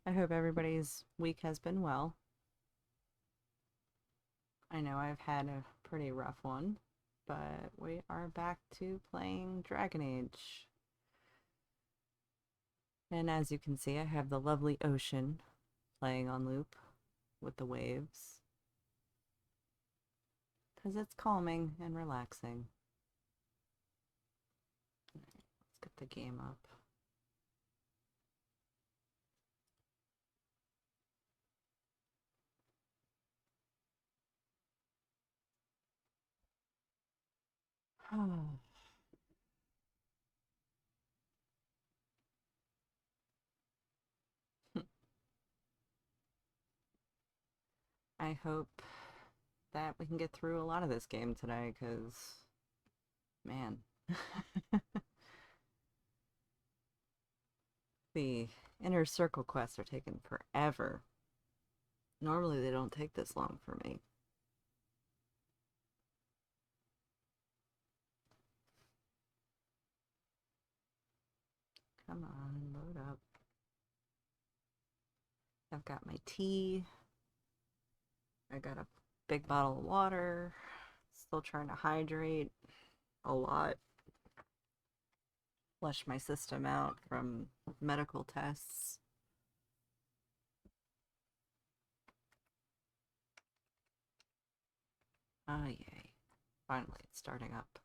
I hope everybody's week has been well. I know I've had a pretty rough one, but we are back to playing Dragon Age. And as you can see, I have the lovely ocean playing on loop with the waves because it's calming and relaxing. Let's get the game up. I hope that we can get through a lot of this game today because, man, the inner circle quests are taking forever. Normally they don't take this long for me. Come on, load up. I've got my tea. I got a big bottle of water. Still trying to hydrate a lot. Flush my system out from medical tests. Ah, yay. Finally, it's starting up.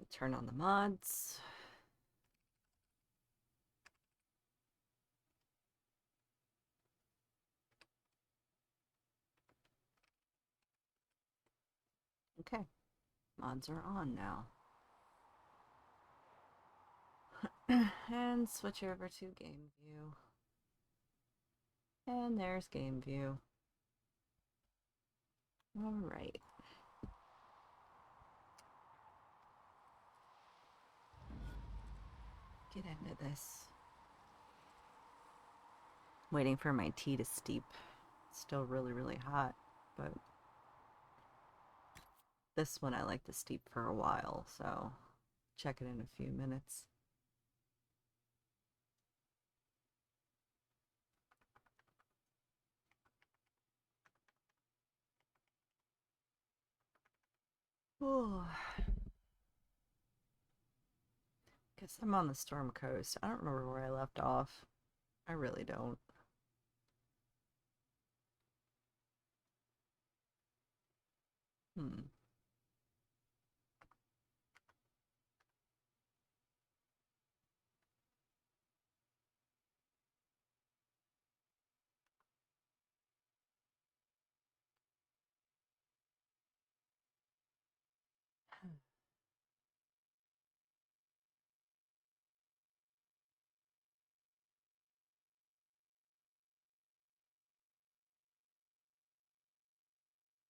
Turn on the mods. Okay, mods are on now. And switch over to game view. And there's game view. All right. Get into this. Waiting for my tea to steep. It's still really, really hot, but this one I like to steep for a while, so check it in a few minutes. Oh, guess I'm on the Storm Coast. I don't remember where I left off. I really don't. Hmm.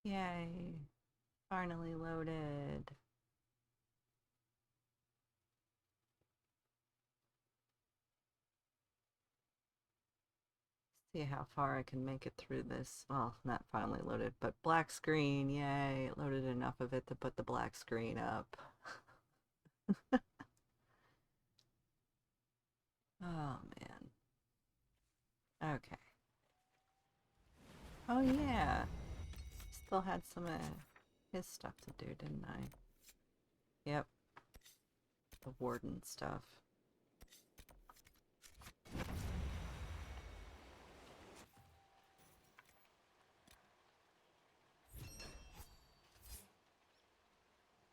Yay. Finally loaded. See how far I can make it through this. Well, not finally loaded, but black screen. Yay. It loaded enough of it to put the black screen up. Oh, man. Okay. Oh, yeah. Still had some of his stuff to do, didn't I? Yep. The warden stuff.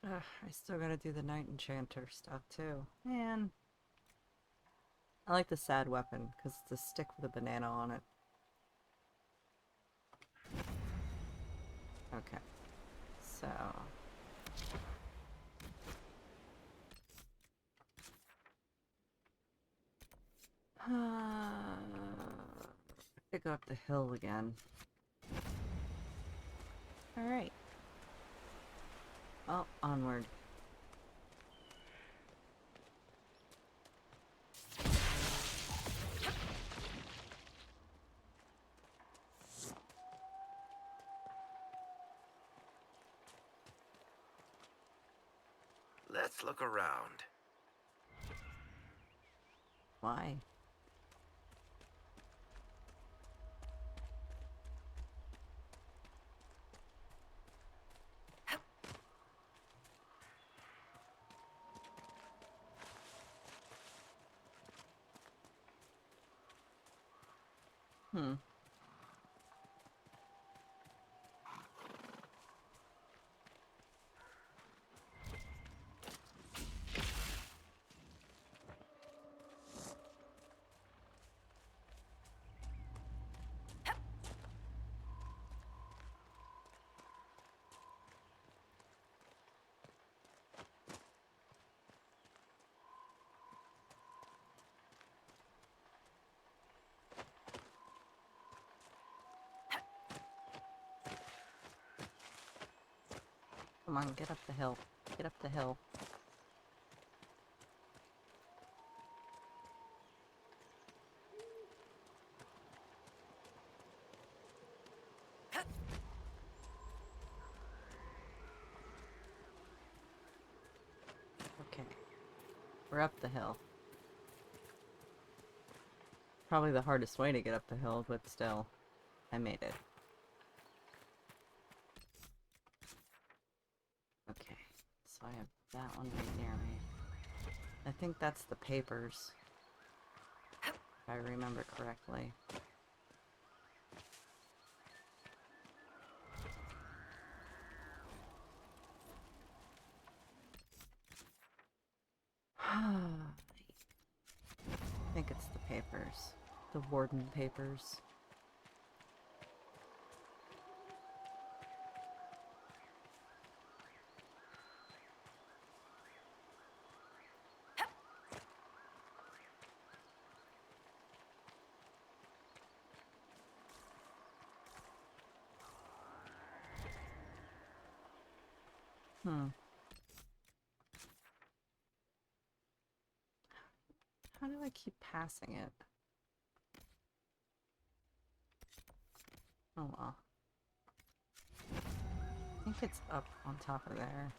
Ugh, I still gotta do the Night Enchanter stuff too. Man. I like the sad weapon because it's a stick with a banana on it. Okay. So. To go up the hill again. Alright. Oh, onward. Let's look around. Why? Hmm. Come on, get up the hill. Get up the hill. Okay. We're up the hill. Probably the hardest way to get up the hill, but still, I made it. Okay, so I have that one right near me. I think that's the papers, if I remember correctly. I think it's the papers. The warden papers. Hmm. How do I keep passing it? Oh well. I think it's up on top of there.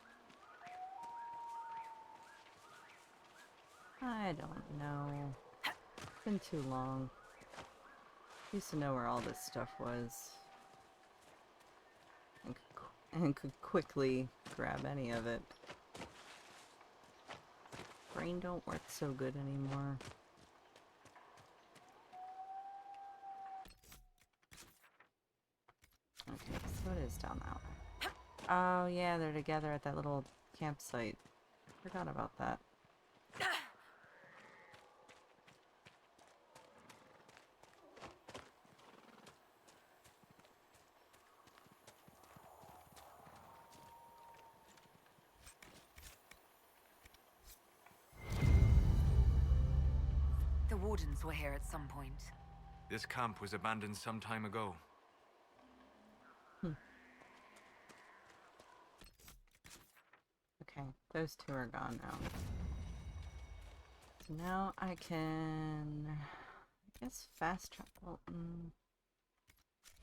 I don't know. It's been too long. Used to know where all this stuff was. And could quickly grab any of it. Brain don't work so good anymore. Okay, so it is down that way. Oh yeah, they're together at that little campsite. Forgot about that. The wardens were here at some point. This camp was abandoned some time ago. Okay, those two are gone now. So now I can, I guess, fast travel.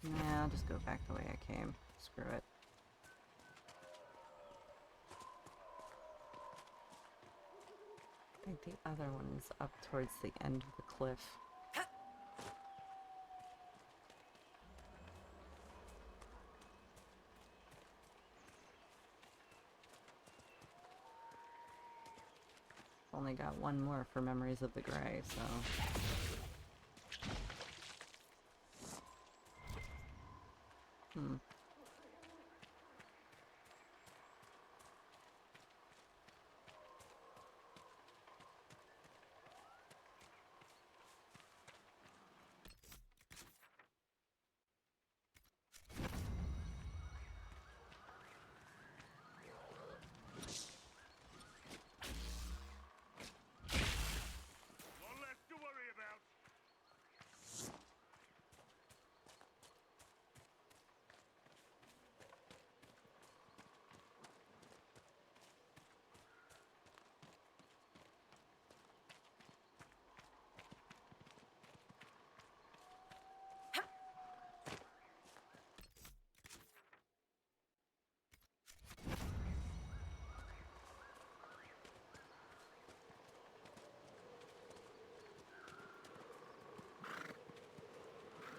Yeah, I'll just go back the way I came. Screw it. I think the other one is up towards the end of the cliff. Only got one more for Memories of the Grey, so...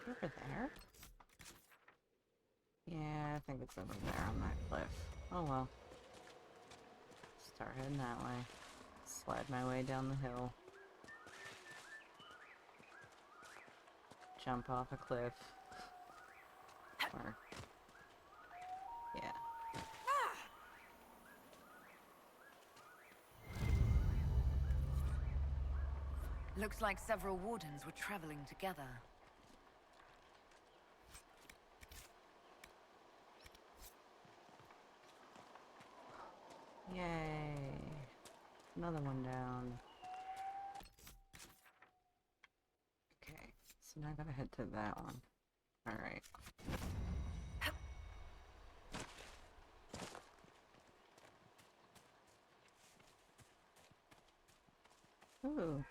Over there? Yeah, I think it's over there on that cliff. Oh well. Start heading that way. Slide my way down the hill. jump off a cliff. Or... yeah. Looks like several wardens were traveling together. Yay. Another one down. Okay, so now I gotta head to that one. Alright. Ooh.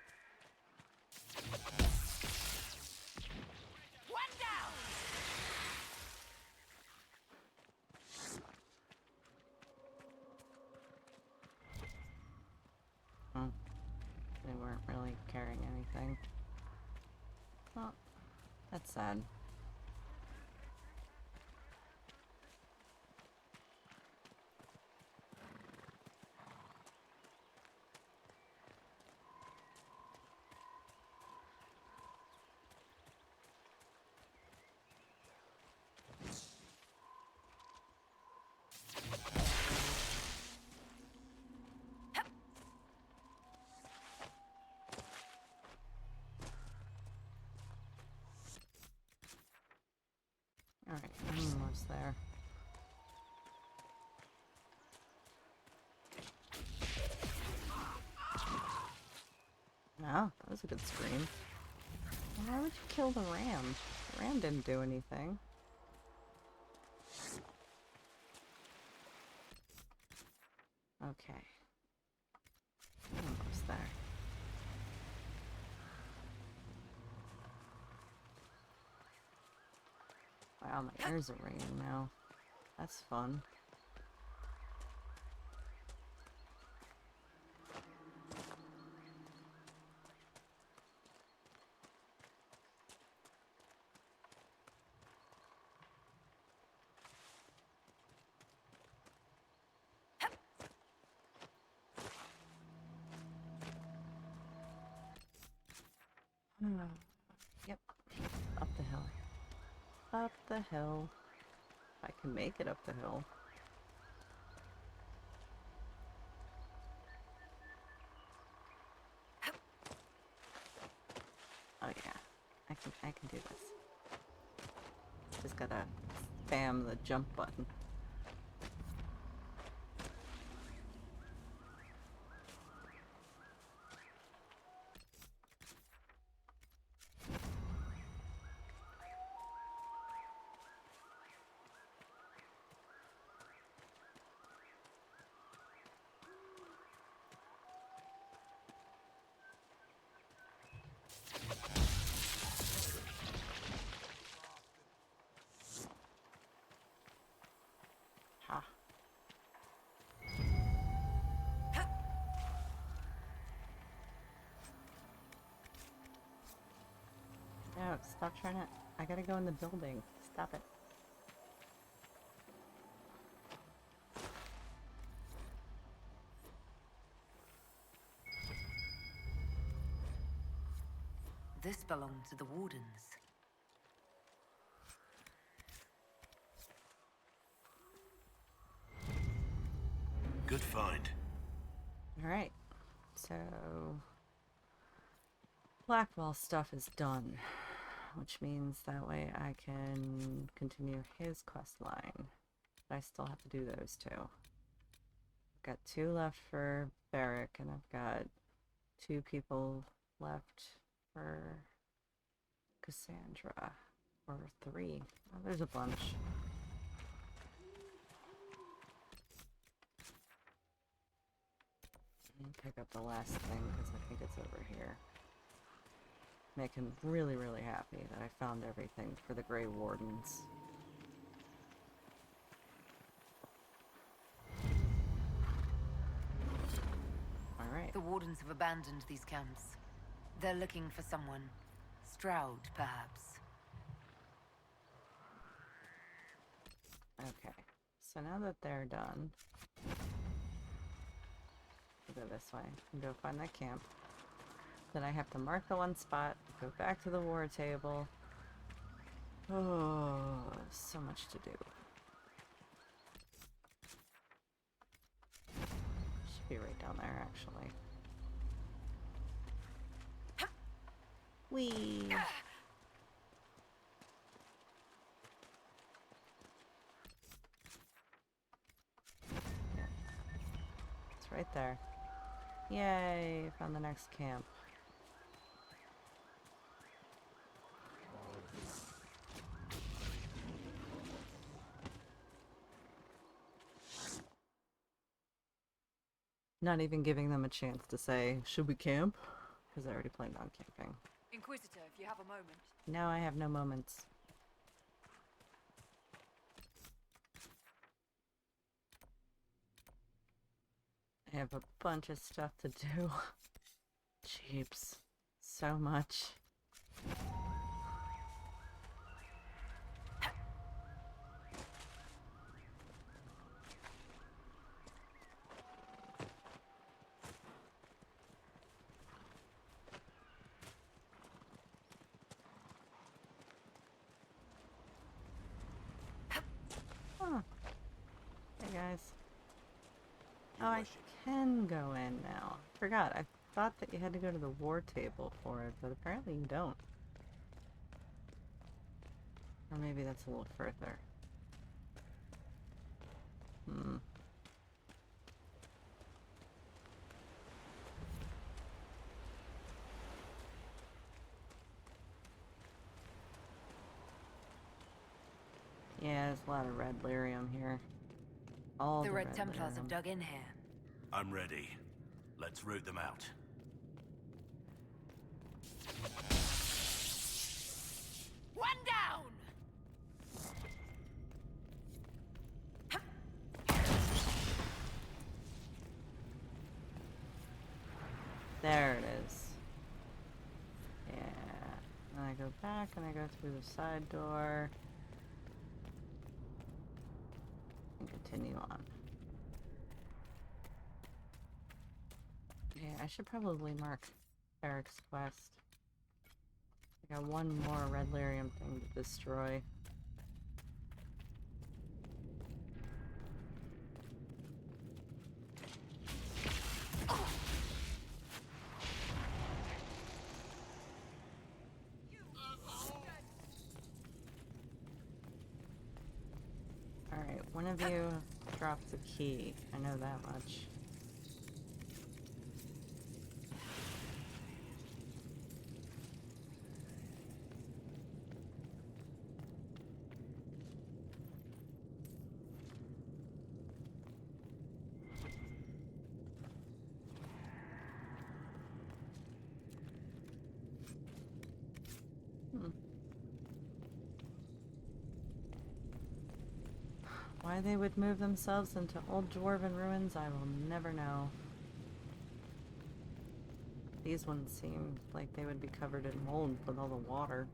One down! They weren't really carrying anything. Well, that's sad. Alright, I'm almost there. Oh, that was a good scream. Why would you kill the ram? The ram didn't do anything. Okay. Almost there. Wow, my ears are ringing now. That's fun. Yep. Up the hill. Up the hill. If I can make it up the hill. Oh yeah. I can do this. Just gotta spam the jump button. Ha. No, stop trying to... I gotta go in the building. Stop it. This belonged to the wardens. Good find. Alright. So... Blackwall stuff is done. Which means that way I can continue his quest line. But I still have to do those two. I've got 2 left for Barrick, and I've got 2 people left for Cassandra. Or 3. Oh, there's a bunch. Let me pick up the last thing because I think it's over here. Make him really, really happy that I found everything for the Grey Wardens. Alright. The wardens have abandoned these camps. They're looking for someone. Stroud, perhaps. Okay. So now that they're done, we'll go this way and go find that camp. Then I have to mark the one spot, go back to the war table, Oh, so much to do. Should be right down there, actually. Whee! It's right there. Yay! Found the next camp. Not even giving them a chance to say, should we camp? Because I already planned on camping. Inquisitor, if you have a moment. Now I have no moments. I have a bunch of stuff to do. Jeeps. So much. Huh. Hey guys. Oh, I can go in now. Forgot. I thought that you had to go to the war table for it, but apparently you don't. Or maybe that's a little further. Hmm. Yeah, there's a lot of red lyrium here. All The Red red Templars lyrium. have dug in here. I'm ready. Let's root them out. One down! There it is. Yeah. And I go back and I go through the side door. And continue on. Yeah, I should probably mark Eric's quest. I got one more red lyrium thing to destroy. Alright, one of you dropped the key. I know that much. Why they would move themselves into old dwarven ruins, I will never know. These ones seem like they would be covered in mold with all the water.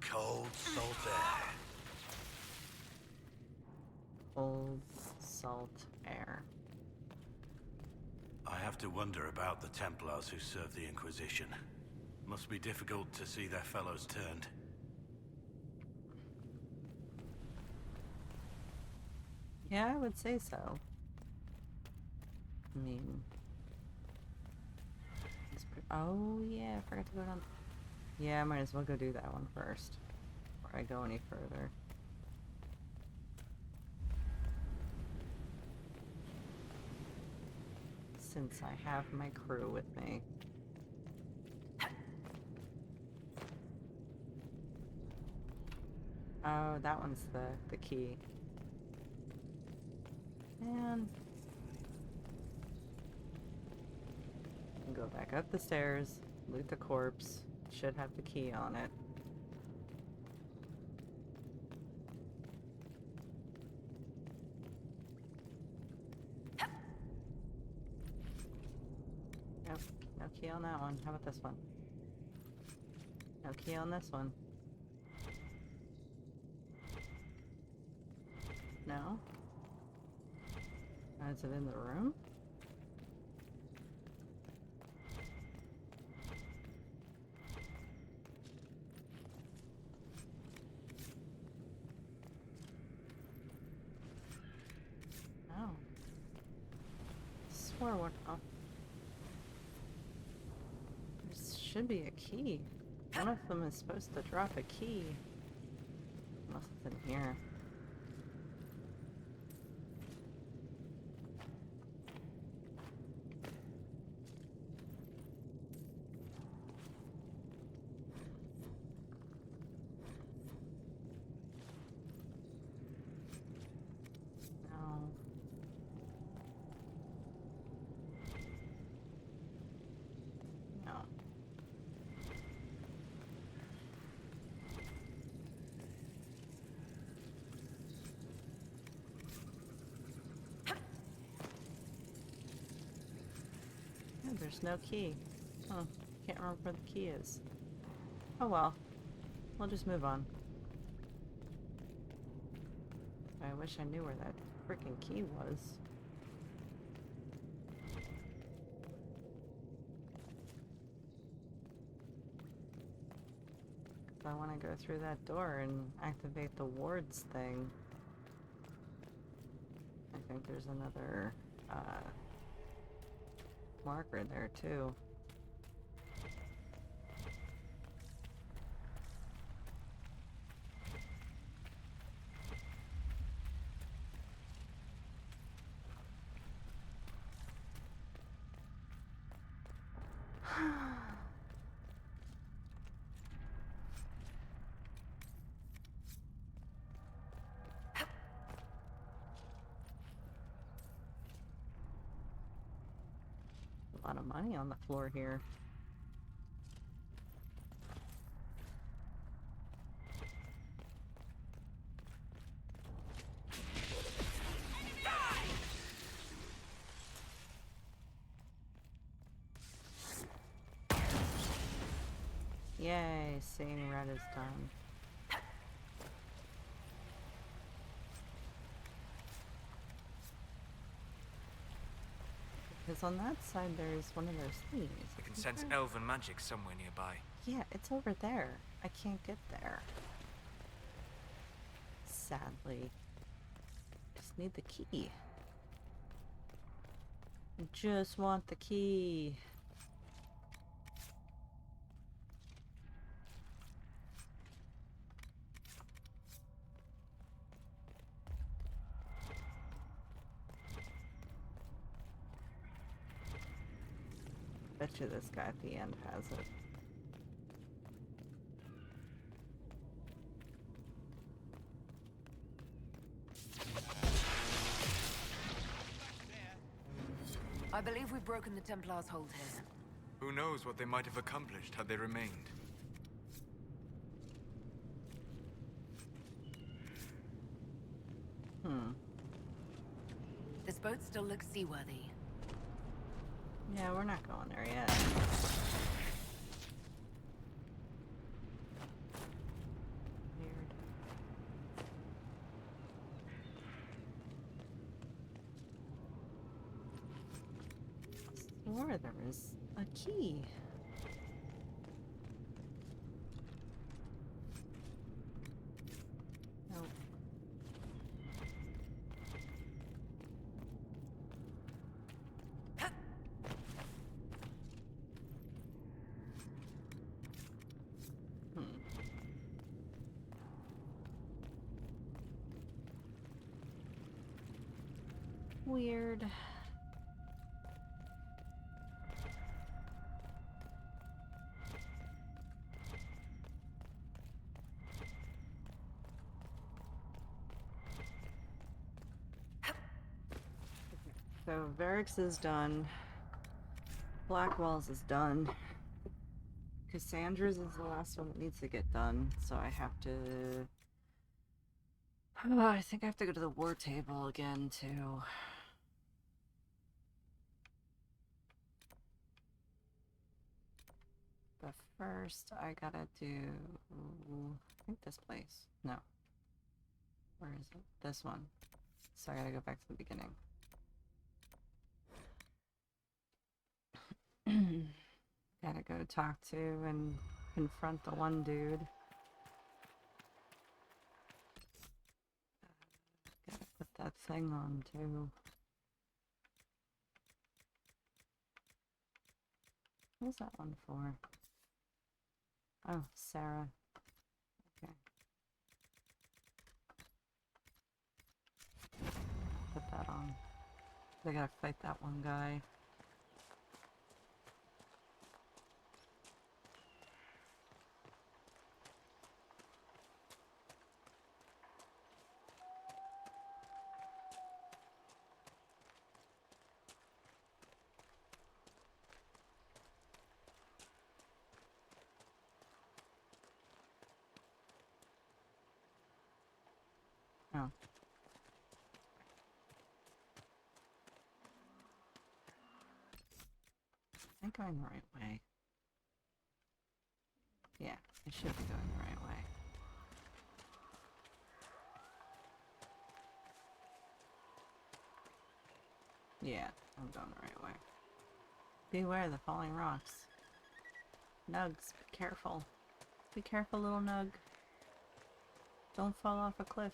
Cold, salt air. Old salt air. I have to wonder about the Templars who served the Inquisition. Must be difficult to see their fellows turned. Yeah, I would say so. I mean... Oh, yeah, I forgot to go down... Yeah, I might as well go do that one first. Before I go any further. Since I have my crew with me. Oh, that one's the key. And go back up the stairs, loot the corpse. Should have the key on it. Nope, no key on that one. How about this one? No key on this one. No? Is it in the room? Oh. Swore one. Oh. There should be a key. One of them is supposed to drop a key. Unless it's in here. No. No. Yeah, there's no key. Huh. Can't remember where the key is. Oh well. We'll just move on. I wish I knew where that freaking key was. I want to go through that door and activate the wards thing. I think there's another marker there too. A lot of money on the floor here. Yay, seeing red is done. Because on that side there's one of those things. I can sense elven magic somewhere nearby. Yeah, it's over there. I can't get there. Sadly. Just need the key. I just want the key. Bet you this guy at the end has it. I believe we've broken the Templars' hold here. Who knows what they might have accomplished had they remained? This boat still looks seaworthy. Yeah, we're not going there yet. Weird. I swore there was a key. Nope. Weird. So Varix is done. Blackwell's is done. Cassandra's is the last one that needs to get done, so I have to... I think I have to go to the war table again, too. But first, I gotta do... I think this place. No. Where is it? This one. So I gotta go back to the beginning. Gotta go talk to and confront the one dude. Gotta put that thing on too. What's that one for? Oh, Sarah. Okay. Put that on. They gotta fight that one guy. Oh. Am I going the right way? Yeah, I should be going the right way. Yeah, I'm going the right way. Beware the falling rocks. Nugs, be careful. Be careful, little Nug. Don't fall off a cliff.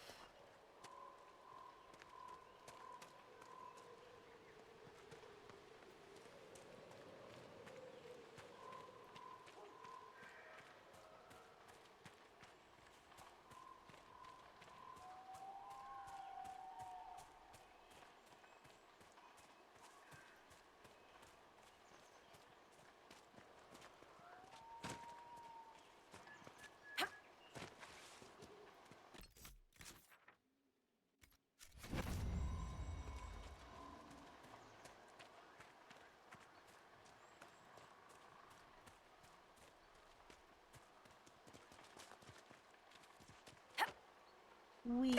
Whee!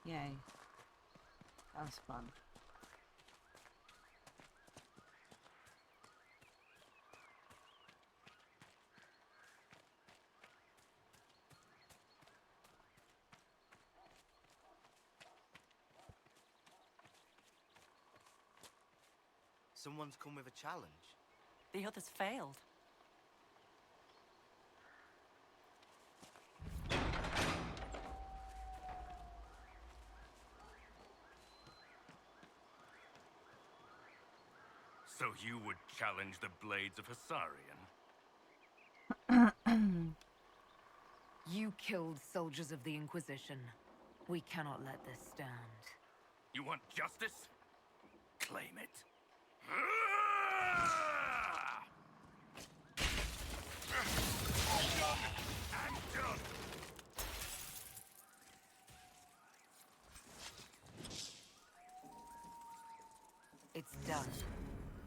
Yay. That was fun. Someone's come with a challenge. The others failed. So you would challenge the Blades of Hasarian? You killed soldiers of the Inquisition. We cannot let this stand. You want justice? Claim it. I'm done. It's done.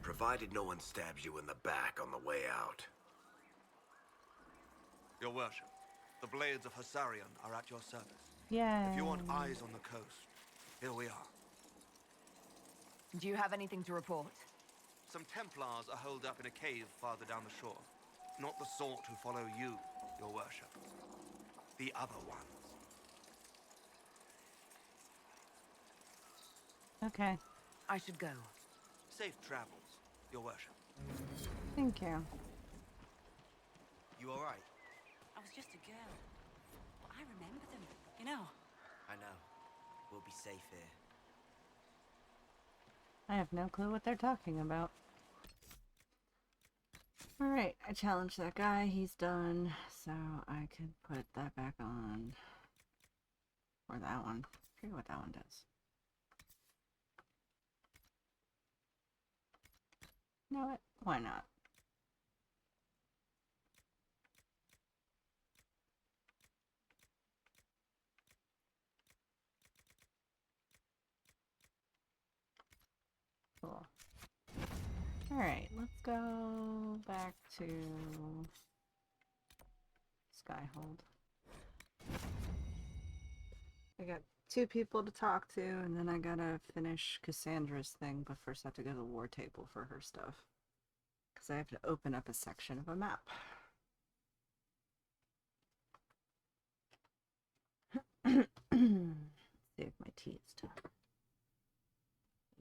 Provided no one stabs you in the back on the way out. Your worship, the Blades of Hasarian are at your service. Yay! If you want eyes on the coast, here we are. Do you have anything to report? Some Templars are holed up in a cave farther down the shore. Not the sort who follow you, your worship. The other ones. Okay, I should go. Safe travels, your worship. thank you. You alright? I was just a girl. But I remember them, you know. I know. We'll be safe here. I have no clue what they're talking about. Alright, I challenged that guy. He's done. So I could put that back on. Or that one. I forget what that one does. You know what? Why not? Cool. Alright, let's go back to Skyhold. I got 2 people to talk to, and then I gotta finish Cassandra's thing, but first I have to go to the war table for her stuff. Because I have to open up a section of a map. Let's see if my tea is done.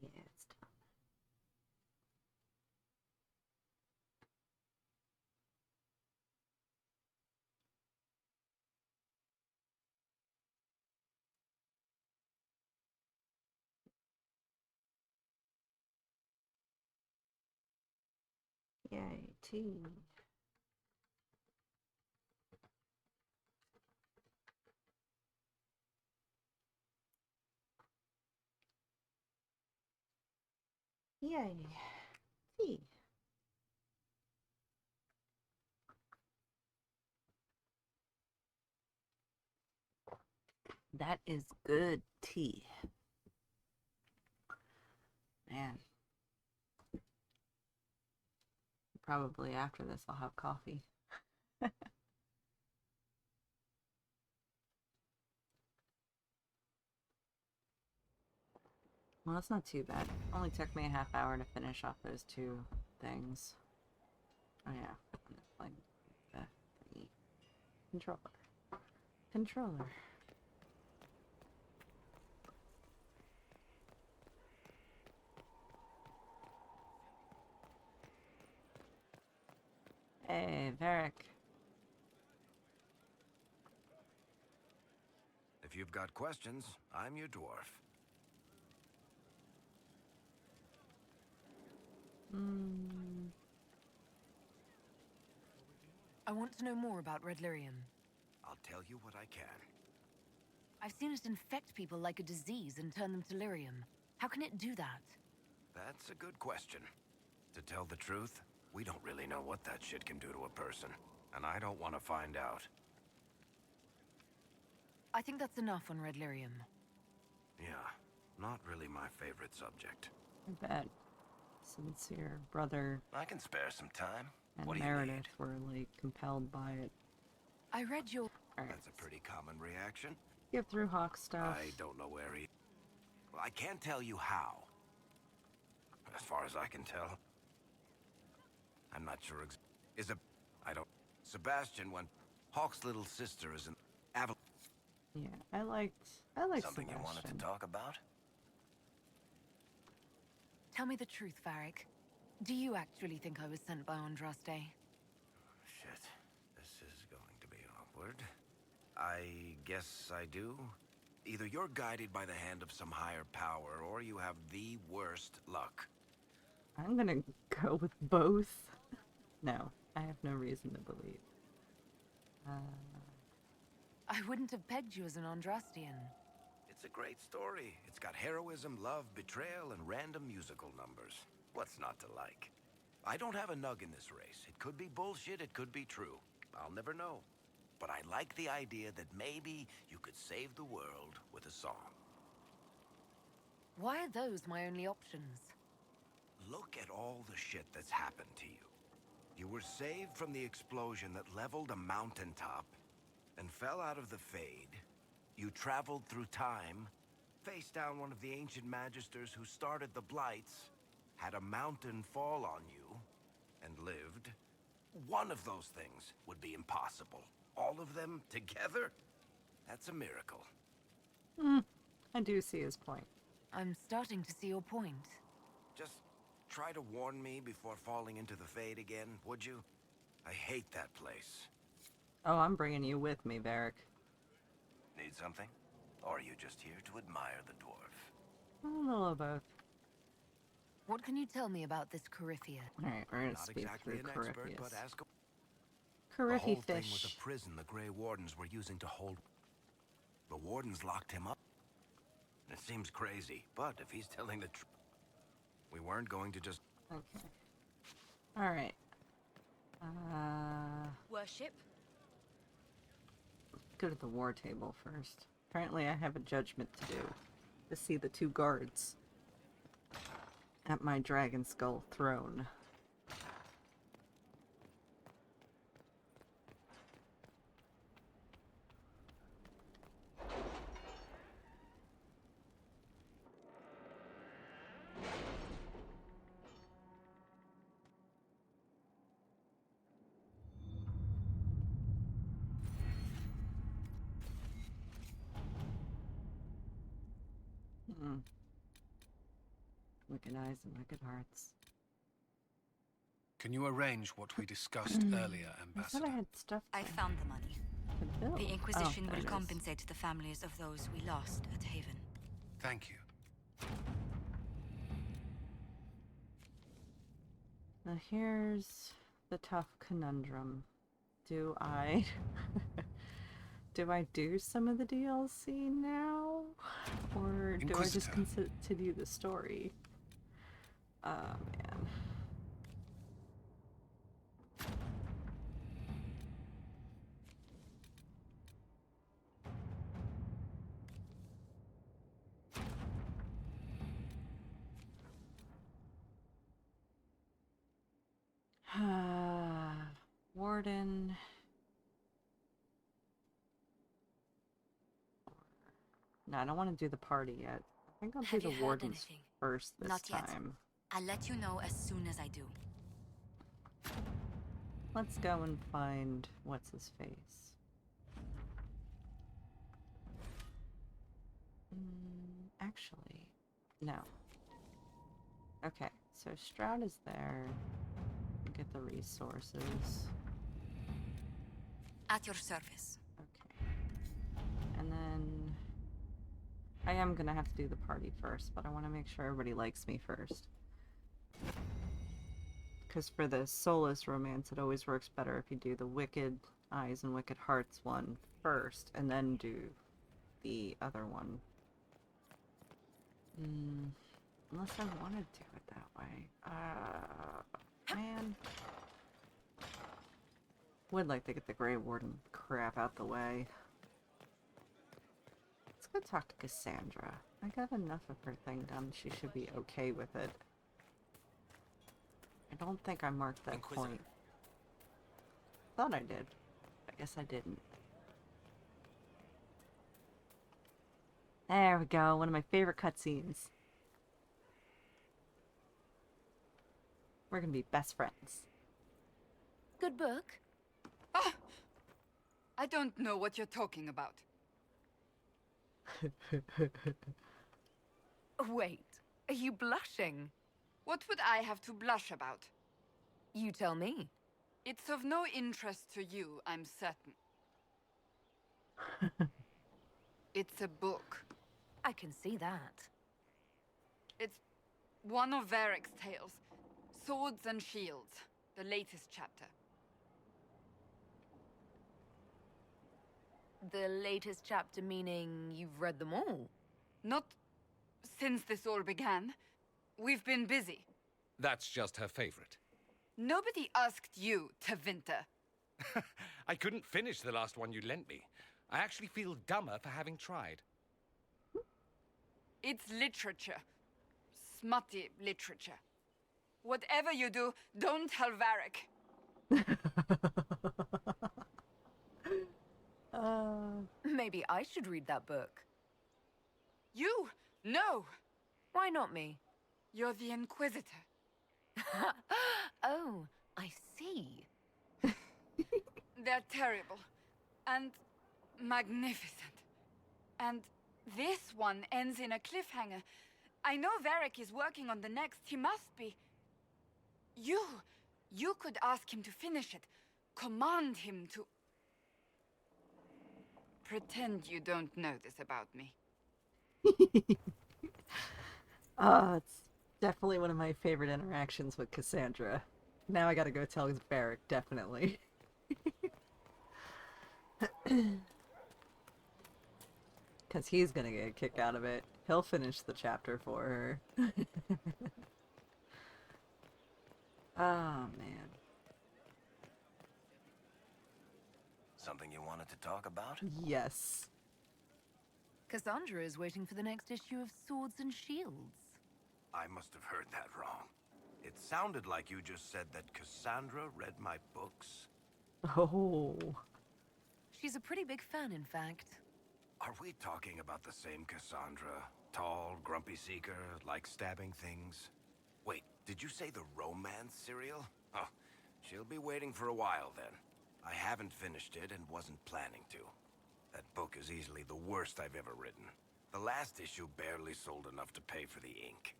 Yeah, it's done. Yay, tea. Yay, tea. That is good tea. Man. Probably after this I'll have coffee. Well, that's not too bad. Only took me a half hour to finish off those two things. Oh yeah, like the controller. Controller. Hey, Varric. If you've got questions, I'm your dwarf. I want to know more about Red Lyrium. I'll tell you what I can. I've seen it infect people like a disease and turn them to lyrium. How can it do that? That's a good question. To tell the truth, we don't really know what that shit can do to a person. And I don't want to find out. I think that's enough on Red Lyrium. Yeah, not really my favorite subject. I bet Sincere Brother I can spare some time. and What do you Meredith need? were like compelled by it. I read your... Alright, That's a pretty common reaction. get through Hawk stuff. I don't know where he... Well, I can't tell you how. As far as I can tell. I'm not sure I don't... Sebastian, when Hawk's little sister is in... Yeah, I like Something Sebastian. you wanted to talk about? Tell me the truth, Varric. Do you actually think I was sent by Andraste? Shit. This is going to be awkward. I guess I do. Either you're guided by the hand of some higher power, or you have the worst luck. I'm gonna go with both. No, I have no reason to believe. I wouldn't have pegged you as an Andrastian. It's a great story. It's got heroism, love, betrayal, and random musical numbers. What's not to like? I don't have a nug in this race. It could be bullshit, it could be true. I'll never know. But I like the idea that maybe you could save the world with a song. Why are those my only options? Look at all the shit that's happened to you. You were saved from the explosion that leveled a mountaintop and fell out of the Fade. You traveled through time, faced down one of the ancient magisters who started the Blights, had a mountain fall on you, and lived. One of those things would be impossible. All of them together? That's a miracle. I do see his point. I'm starting to see your point. Just try to warn me before falling into the Fade again, would you? I hate that place. Oh, I'm bringing you with me, Varric. Need something? Or are you just here to admire the dwarf? A little of both. What can you tell me about this Coryphia? Alright, we're gonna Not speak exactly through an expert, Corypheus. but ask The whole thing was Coryphifish. a prison the Grey Wardens were using to hold... The Wardens locked him up. It seems crazy, but if he's telling the truth... We weren't going to just... Okay. Alright. Worship? Go to the war table first. Apparently I have a judgment to do. To see the two guards at my dragon skull throne. Wicked eyes and wicked hearts. Can you arrange what we discussed earlier, I Ambassador? thought I had stuff I found the money. to build. The Inquisition Oh, there will it is. compensate the families of those we lost at Haven. Thank you. Now here's the tough conundrum. Do I do I do some of the DLC now? Or do I just Inquisitor. continue the story? Oh man. Warden. No, I don't want to do the party yet. I think I'll do Have the you heard wardens anything? first this Not yet. time. I'll let you know as soon as I do. Let's go and find what's his face. Actually, no. Okay, so Stroud is there. Get the resources. At your service. Okay. And then I am gonna have to do the party first, but I want to make sure everybody likes me first. Because for the soulless romance, it always works better if you do the Wicked Eyes and Wicked Hearts one first, and then do the other one. Unless I want to do it that way. Man. Would like to get the Grey Warden crap out the way. Let's go talk to Cassandra. I got enough of her thing done. She should be okay with it. I don't think I marked that Inquisitor. point. Thought I did. I guess I didn't. There we go. One of my favorite cutscenes. We're gonna be best friends. Good book. Ah! I don't know what you're talking about. Wait, are you blushing? What would I have to blush about? You tell me. It's of no interest to you, I'm certain. It's a book. I can see that. It's one of Varric's tales. Swords and Shields, the latest chapter. The latest chapter meaning you've read them all? Not since this all began. We've been busy. That's just her favorite. Nobody asked you to winter. I couldn't finish the last one you lent me. I actually feel dumber for having tried. It's literature. Smutty literature. Whatever you do, don't tell Varric. Maybe I should read that book. You? No! Why not me? You're the Inquisitor. Oh, I see. They're terrible. And magnificent. And this one ends in a cliffhanger. I know Varric is working on the next. He must be. You could ask him to finish it. Command him to... Pretend you don't know this about me. It's definitely one of my favorite interactions with Cassandra. Now I gotta go tell Varric, definitely. Because he's gonna get a kick out of it. He'll finish the chapter for her. Oh, man. Something you wanted to talk about? Yes. Cassandra is waiting for the next issue of Swords and Shields. I must have heard that wrong. It sounded like you just said that Cassandra read my books. Oh. She's a pretty big fan, in fact. Are we talking about the same Cassandra? Tall, grumpy seeker, like stabbing things? Wait, did you say the romance serial? Oh, she'll be waiting for a while then. I haven't finished it and wasn't planning to. That book is easily the worst I've ever written. The last issue barely sold enough to pay for the ink.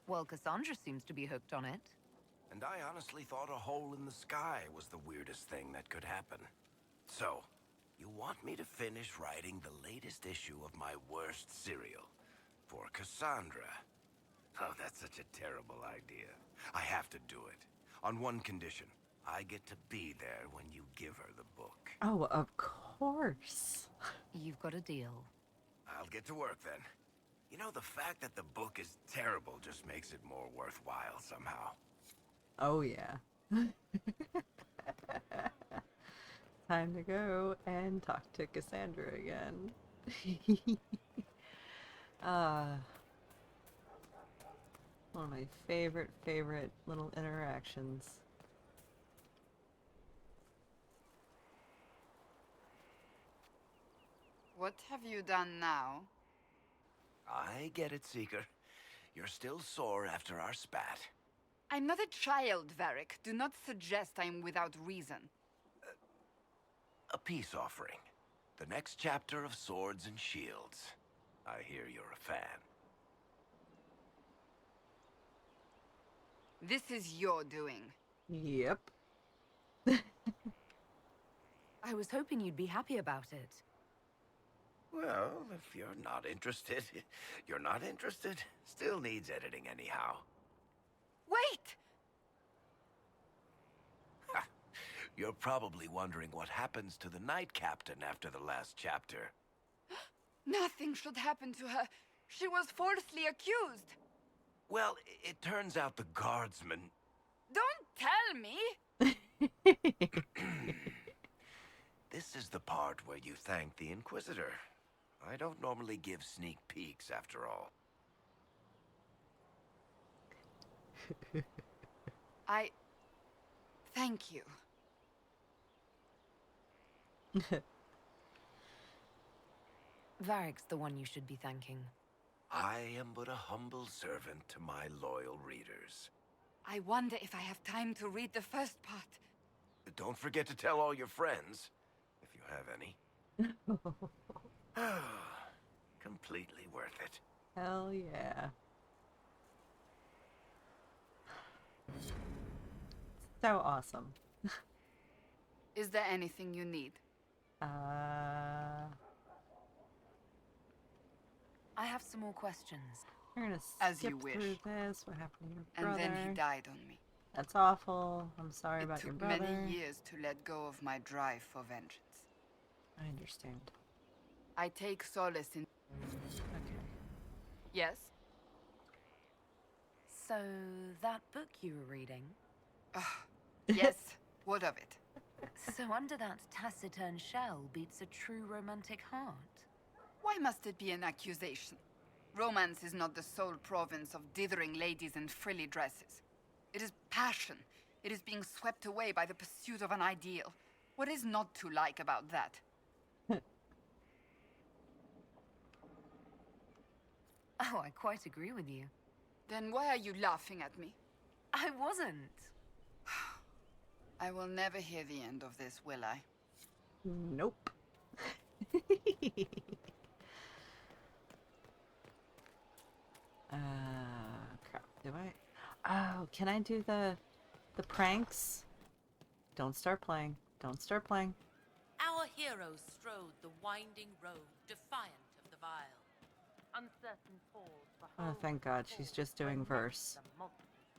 Well, Cassandra seems to be hooked on it. And I honestly thought a hole in the sky was the weirdest thing that could happen. So, you want me to finish writing the latest issue of my worst serial for Cassandra? Oh, that's such a terrible idea. I have to do it. On one condition. I get to be there when you give her the book. Oh, of course. You've got a deal. I'll get to work then. You know, the fact that the book is terrible just makes it more worthwhile somehow. Oh, yeah. Time to go and talk to Cassandra again. One of my favorite little interactions. What have you done now? I get it, Seeker. You're still sore after our spat. I'm not a child, Varric. Do not suggest I'm without reason. A peace offering. The next chapter of Swords and Shields. I hear you're a fan. This is your doing. Yep. I was hoping you'd be happy about it. Well, if you're not interested, you're not interested. Still needs editing anyhow. Wait! You're probably wondering what happens to the Knight Captain after the last chapter. Nothing should happen to her. She was falsely accused. Well, it turns out the guardsman... Don't tell me! This is the part where you thank the Inquisitor. I don't normally give sneak peeks, after all. I... thank you. Varric's the one you should be thanking. I am but a humble servant to my loyal readers. I wonder if I have time to read the first part. Don't forget to tell all your friends, if you have any. Completely worth it. Hell yeah. So awesome. Is there anything you need? I have some more questions. We're gonna As skip you wish. through this. What happened to your And brother? then he died on me. That's awful. I'm sorry It about your took brother. many years to let go of my drive for vengeance. I understand. I take solace in... Okay. Yes? So, that book you were reading? Yes, what of it? So under that taciturn shell beats a true romantic heart? Why must it be an accusation? Romance is not the sole province of dithering ladies in frilly dresses. It is passion. It is being swept away by the pursuit of an ideal. What is not to like about that? Oh, I quite agree with you. Then why are you laughing at me? I wasn't. I will never hear the end of this, will I? Nope. Crap. Do I? Oh, can I do the pranks? Don't start playing. Don't start playing. Our heroes strode the winding road, defiant of the vile. Uncertain falls for Oh, thank God. She's just doing verse.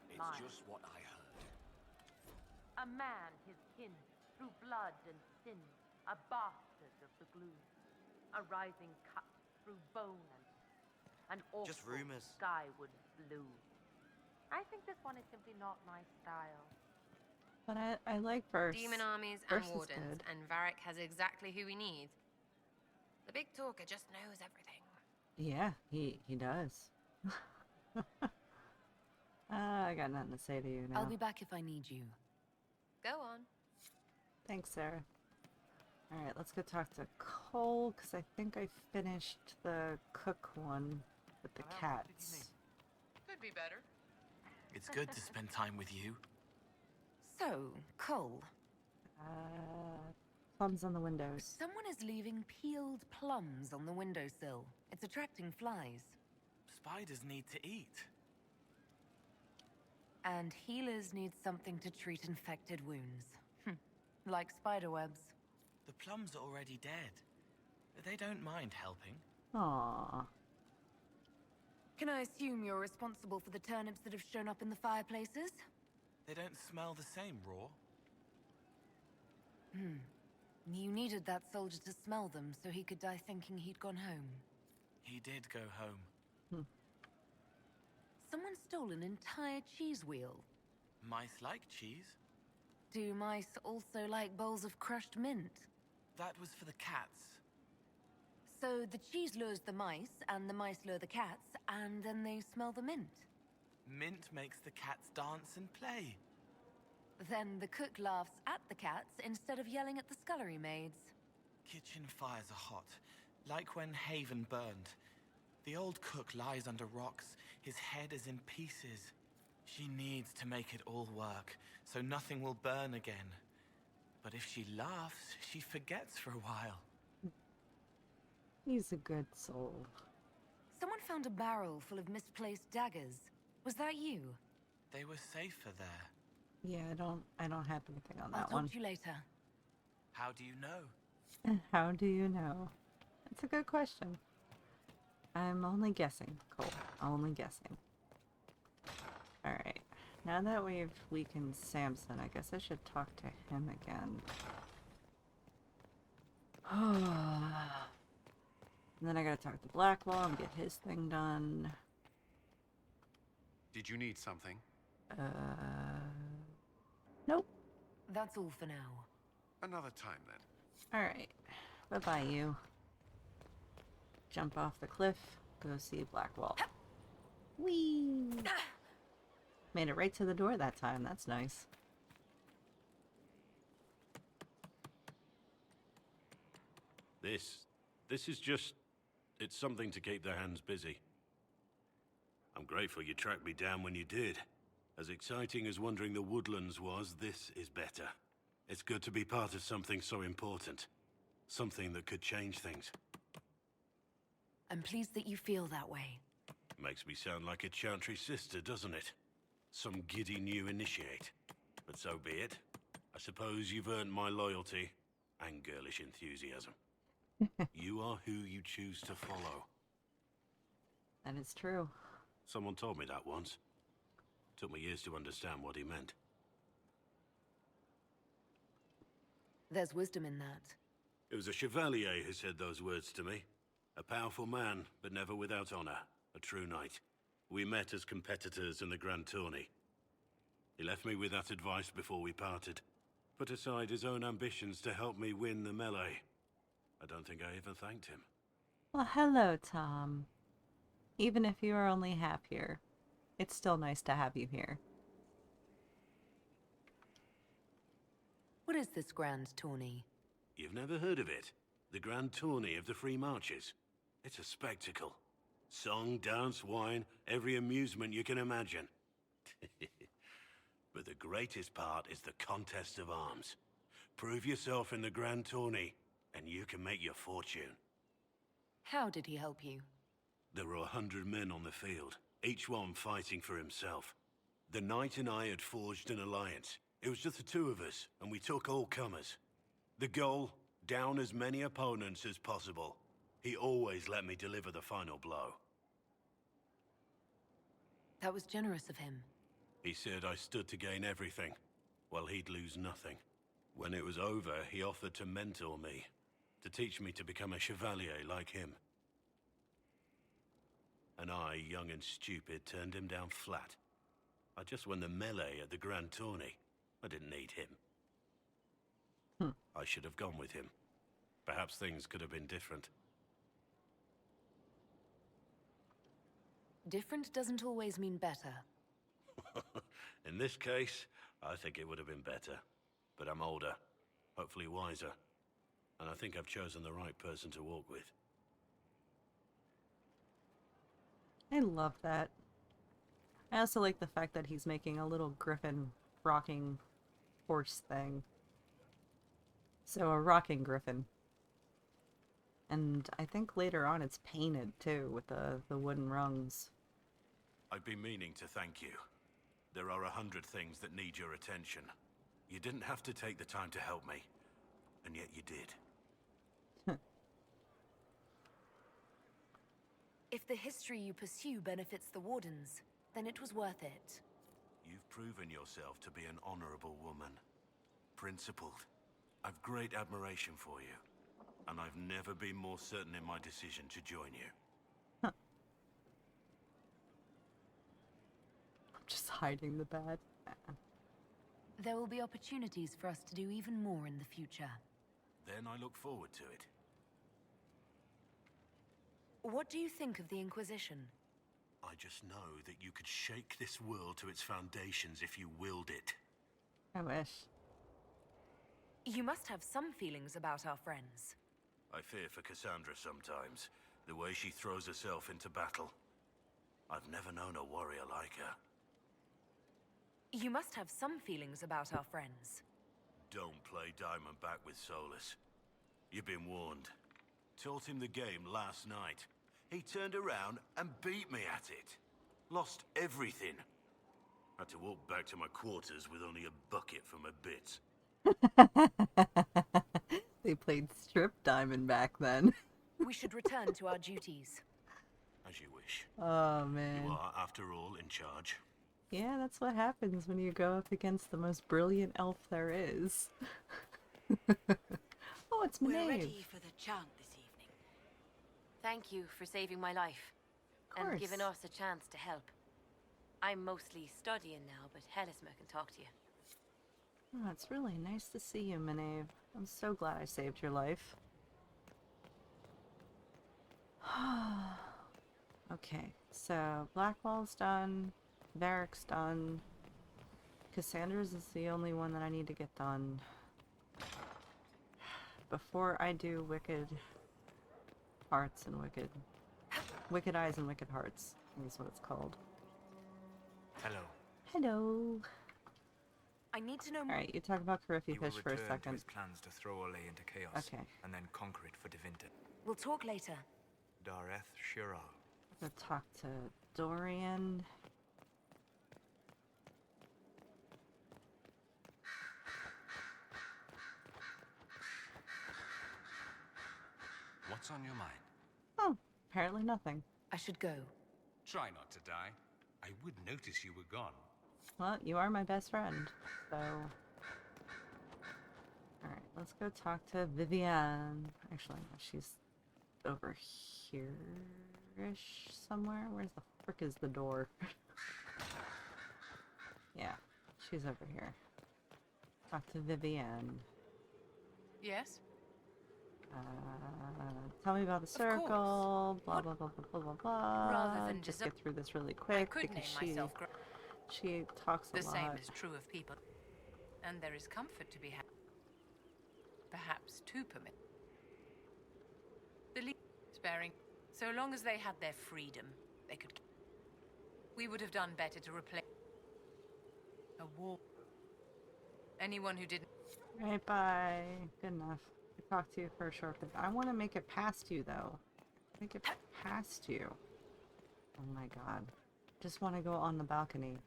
It's just what I heard. A man, his kin, through blood and sin, a bastard of the gloom, a rising cut through bone and awful Just rumors. skyward blue. I think this one is simply not my style. But I like verse. Demon armies and Verse is wardens, good. and Varric has exactly who we need. The big talker just knows everything. Yeah, he does. I got nothing to say to you now. I'll be back if I need you. Go on. Thanks, Sarah. Alright, let's go talk to Cole, because I think I finished the cook one with the cats. Could be better. It's good to spend time with you. So, Cole, Plums on the windows. someone is leaving peeled plums on the windowsill. It's attracting flies. Spiders need to eat. And healers need something to treat infected wounds. Like spiderwebs. The plums are already dead. They don't mind helping. Aww. Can I assume you're responsible for the turnips that have shown up in the fireplaces? They don't smell the same raw. You needed that soldier to smell them so he could die thinking he'd gone home. He did go home. Someone stole an entire cheese wheel. Mice like cheese. Do mice also like bowls of crushed mint? That was for the cats. So the cheese lures the mice, and the mice lure the cats, and then they smell the mint. Mint makes the cats dance and play. Then the cook laughs at the cats instead of yelling at the scullery maids. Kitchen fires are hot, like when Haven burned. The old cook lies under rocks. His head is in pieces. She needs to make it all work, so nothing will burn again. But if she laughs, she forgets for a while. He's a good soul. Someone found a barrel full of misplaced daggers. Was that you? They were safer there. Yeah, I don't have anything on I'll that talk one. to you later. How do you know? How do you know? That's a good question. I'm only guessing, Cole. Only guessing. Alright. Now that we've weakened Samson, I guess I should talk to him again. And then I gotta talk to Blackwall and get his thing done. Did you need something? Nope. That's all for now. Another time then. Alright. Bye-bye, you. Jump off the cliff. Go see Blackwall. Whee! Made it right to the door that time. That's nice. This is just... It's something to keep their hands busy. I'm grateful you tracked me down when you did. As exciting as wandering the woodlands was, this is better. It's good to be part of something so important. Something that could change things. I'm pleased that you feel that way. Makes me sound like a Chantry sister, doesn't it? Some giddy new initiate. But so be it. I suppose you've earned my loyalty and girlish enthusiasm. You are who you choose to follow. That is true. Someone told me that once. Took me years to understand what he meant. There's wisdom in that. It was a chevalier who said those words to me. A powerful man, but never without honor. A true knight. We met as competitors in the Grand Tourney. He left me with that advice before we parted. Put aside his own ambitions to help me win the melee. I don't think I even thanked him. Well, hello, Tom. Even if you are only half here, it's still nice to have you here. What is this grand tourney? You've never heard of it? The Grand Tourney of the Free Marches. It's a spectacle. Song, dance, wine, every amusement you can imagine. But the greatest part is the contest of arms. Prove yourself in the Grand Tourney, and you can make your fortune. How did he help you? There were 100 men on the field, each one fighting for himself. The knight and I had forged an alliance. It was just the two of us, and we took all comers. The goal, down as many opponents as possible. He always let me deliver the final blow. That was generous of him. He said I stood to gain everything, while he'd lose nothing. When it was over, he offered to mentor me, to teach me to become a chevalier like him. And I, young and stupid, turned him down flat. I just won the melee at the Grand Tourney. I didn't need him. I should have gone with him. Perhaps things could have been different. Different doesn't always mean better. In this case, I think it would have been better. But I'm older, hopefully wiser. And I think I've chosen the right person to walk with. I love that. I also like the fact that he's making a little griffin rocking horse thing. So a rocking griffin. And I think later on it's painted too with the wooden rungs. I've been meaning to thank you. There are 100 things that need your attention. You didn't have to take the time to help me, and yet you did. If the history you pursue benefits the Wardens, then it was worth it. You've proven yourself to be an honorable woman. Principled. I've great admiration for you. And I've never been more certain in my decision to join you. I'm just hiding the bad. There will be opportunities for us to do even more in the future. Then I look forward to it. What do you think of the Inquisition? I just know that you could shake this world to its foundations if you willed it. I wish. You must have some feelings about our friends. I fear for Cassandra sometimes, the way she throws herself into battle. I've never known a warrior like her. You must have some feelings about our friends. Don't play Diamondback with Solus. You've been warned. Taught him the game last night. He turned around and beat me at it. Lost everything. Had to walk back to my quarters with only a bucket for my bits. They played strip Diamondback then. We should return to our duties. As you wish. Oh, man. You are, after all, in charge. Yeah, that's what happens when you go up against the most brilliant elf there is. Oh, it's We're Maeve. ready for the chant this evening. Thank you for saving my life. And giving us a chance to help. I'm mostly studying now, but Hellisma can talk to you. Oh, it's really nice to see you, Maeve. I'm so glad I saved your life. Okay, so Blackwall's done. Varric's done. Cassandra's is the only one that I need to get done. Before I do Wicked Hearts and Wicked Eyes and Wicked Hearts, I think is what it's called. Hello. Hello. I need to know more. Alright, you talk about Corypheus He will for a return to second. his plans to throw Ole into chaos, Okay. and then conquer it for Devinter. We'll talk later. Dareth Shira. I'll talk to Dorian. What's on your mind? Oh, apparently nothing. I should go. Try not to die. I would notice you were gone. Well, you are my best friend, so... Alright, let's go talk to Vivienne. Actually, no, she's over here-ish somewhere. Where's the frick is the door? Yeah, she's over here. Talk to Vivienne. Yes? Tell me about the circle, blah blah blah blah blah blah blah. Rather than just get through this really quick could because name myself she talks a The lot. same is true of people. And there is comfort to be had. Perhaps too permit. The sparing. So long as they had their freedom, they could. We would have done better to replace a war. Anyone who didn't. Right, bye. Good enough. I'll talk to you for a short bit. I want to make it past you, though. Make it past you. Oh my god. Just want to go on the balcony.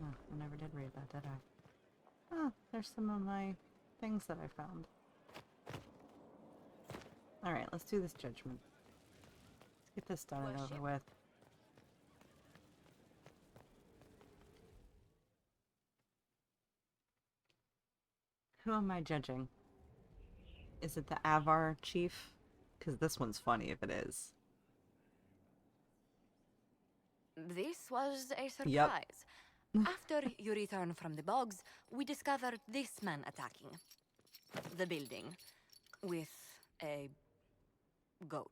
Oh, I never did read that, did I? Oh, there's some of my things that I found. Alright, let's do this judgment. Let's get this done and over with. Who am I judging? Is it the Avar chief? Because this one's funny if it is. This was a surprise. Yep. After you return from the bogs, we discovered this man attacking the building with a goat.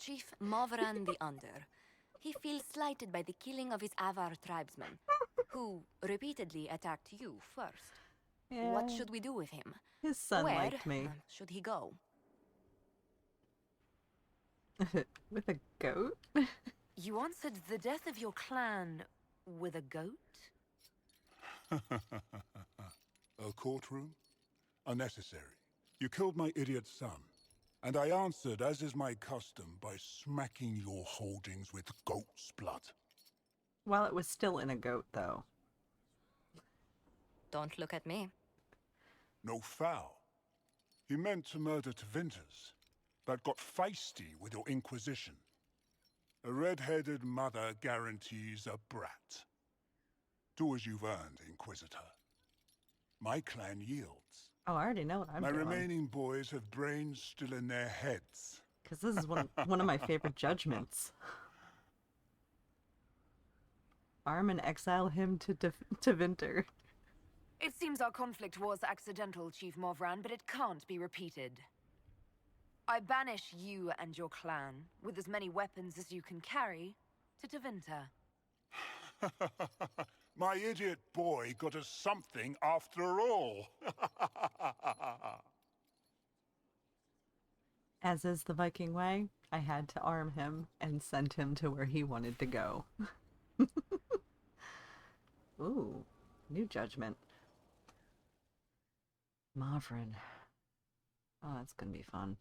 Chief Movran the Under. He feels slighted by the killing of his Avar tribesmen, who repeatedly attacked you first. Yeah. What should we do with him? His son Where liked me. should he go? With a goat? You answered the death of your clan with a goat? A courtroom? Unnecessary. You killed my idiot son, and I answered, as is my custom, by smacking your holdings with goat's blood. Well, it was still in a goat, though. Don't look at me. No foul. He meant to murder Tevinters, but got feisty with your Inquisition. A red-headed mother guarantees a brat. Do as you've earned, Inquisitor. My clan yields. Oh, I already know what I'm My doing. remaining boys have brains still in their heads. Because this is one of my favorite judgments. Arm and exile him to Vinter. It seems our conflict was accidental, Chief Movran, but it can't be repeated. I banish you and your clan, with as many weapons as you can carry, to Tevinter. My idiot boy got us something after all. As is the Viking way, I had to arm him and send him to where he wanted to go. Ooh, new judgment. Mavrin. Oh, that's gonna be fun.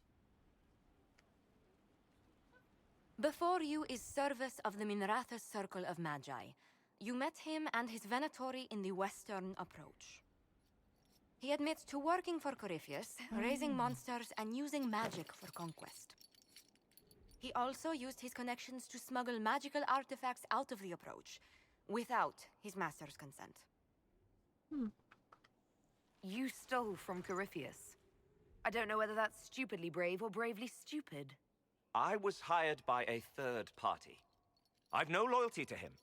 Before you is Service of the Minrathous Circle of Magi. You met him and his Venatori in the Western Approach. He admits to working for Corypheus, raising monsters and using magic for conquest. He also used his connections to smuggle magical artifacts out of the Approach, without his master's consent. You stole from Corypheus. I don't know whether that's stupidly brave or bravely stupid. I was hired by a third party. I've no loyalty to him.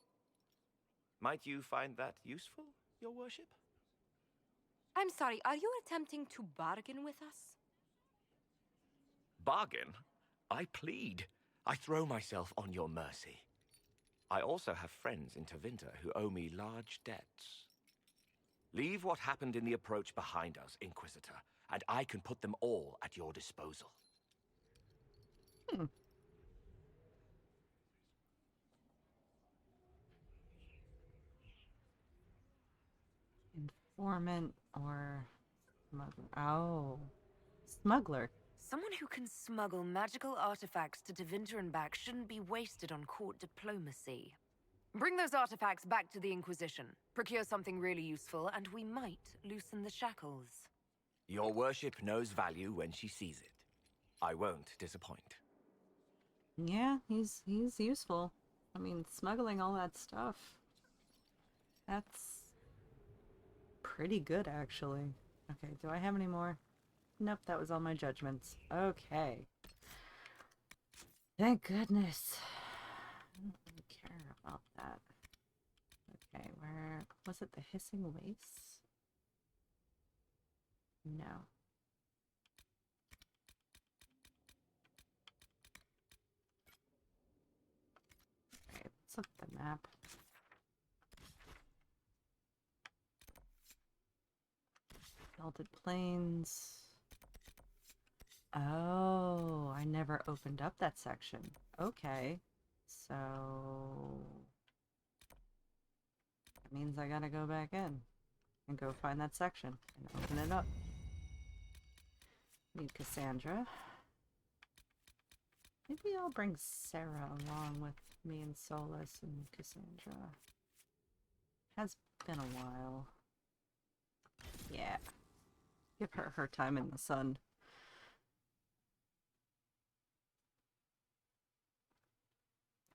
Might you find that useful, Your Worship? I'm sorry, are you attempting to bargain with us? Bargain? I plead. I throw myself on your mercy. I also have friends in Tevinter who owe me large debts. Leave what happened in the Approach behind us, Inquisitor, and I can put them all at your disposal. Informant or smuggler. Oh, smuggler. Someone who can smuggle magical artifacts to Tevinter and back shouldn't be wasted on court diplomacy. Bring those artifacts back to the Inquisition, procure something really useful, and we might loosen the shackles. Your Worship knows value when she sees it. I won't disappoint. Yeah, he's useful. I mean, smuggling all that stuff. That's pretty good, actually. Okay, do I have any more? Nope, that was all my judgments. Okay. Thank goodness. I don't really care about that. Okay, where was it? The Hissing Wastes? No. Okay, let's look at the map. Melted Plains. Oh, I never opened up that section. Okay, so that means I gotta go back in and go find that section and open it up. Need Cassandra. Maybe I'll bring Sarah along with me and Solus and Cassandra. Has been a while. Yeah. Give her her time in the sun.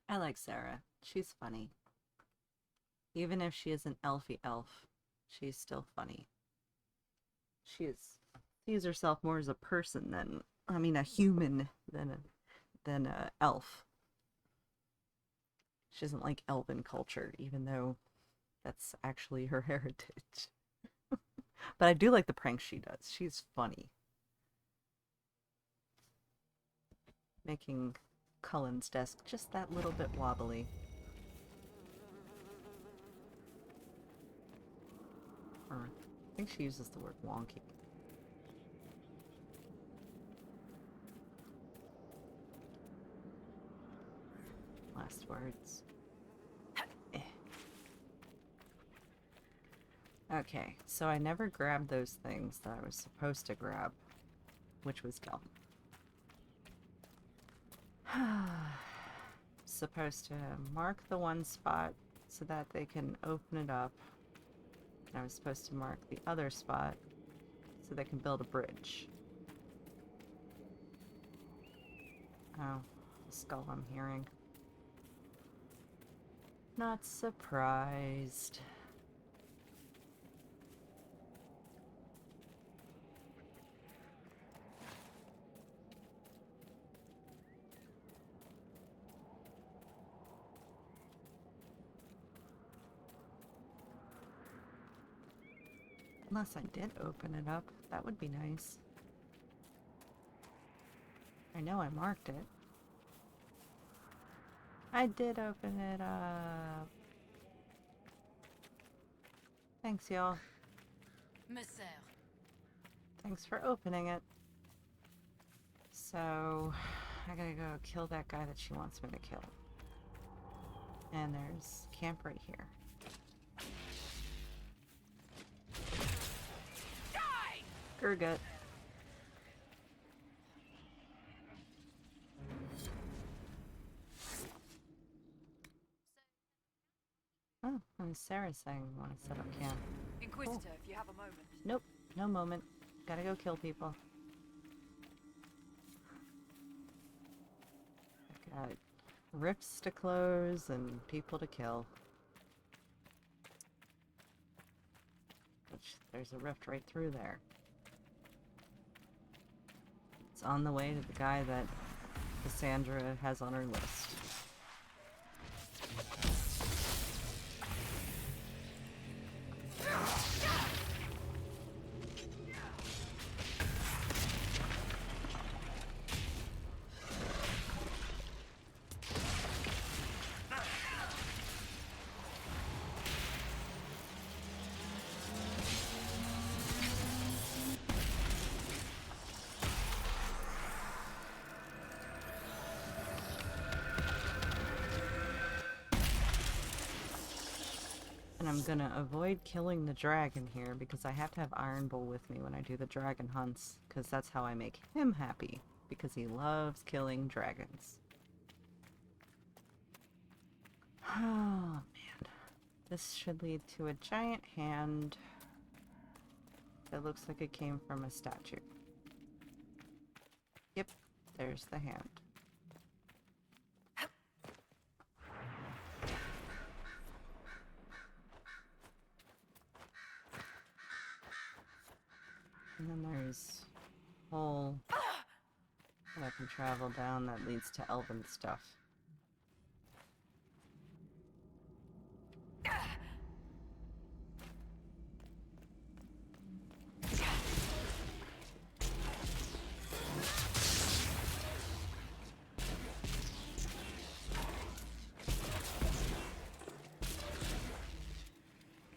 I like Sarah. She's funny. Even if she is an elfy elf, she's still funny. She sees herself more as a person than, I mean, a human than a elf. She doesn't like elven culture, even though that's actually her heritage. But I do like the pranks she does. She's funny. Making Cullen's desk just that little bit wobbly. Or I think she uses the word wonky. Last words. Okay, so I never grabbed those things that I was supposed to grab, which was dumb. Supposed to mark the one spot so that they can open it up. And I was supposed to mark the other spot so they can build a bridge. Oh, the skull I'm hearing. Not surprised. Unless I did open it up, that would be nice. I know I marked it. I did open it up. Thanks, y'all. Monsieur. Thanks for opening it. So, I gotta go kill that guy that she wants me to kill. And there's camp right here. Die! Gurgut. Oh, and Sarah's saying we want to set up camp. Inquisitor, if you have a moment. Nope, no moment. Gotta go kill people. I've got rifts to close and people to kill. Which, there's a rift right through there. It's on the way to the guy that Cassandra has on her list. And I'm gonna avoid killing the dragon here because I have to have Iron Bull with me when I do the dragon hunts, because that's how I make him happy, because he loves killing dragons. Oh man. This should lead to a giant hand that looks like it came from a statue. Yep, there's the hand. And then there's a hole that I can travel down that leads to elven stuff.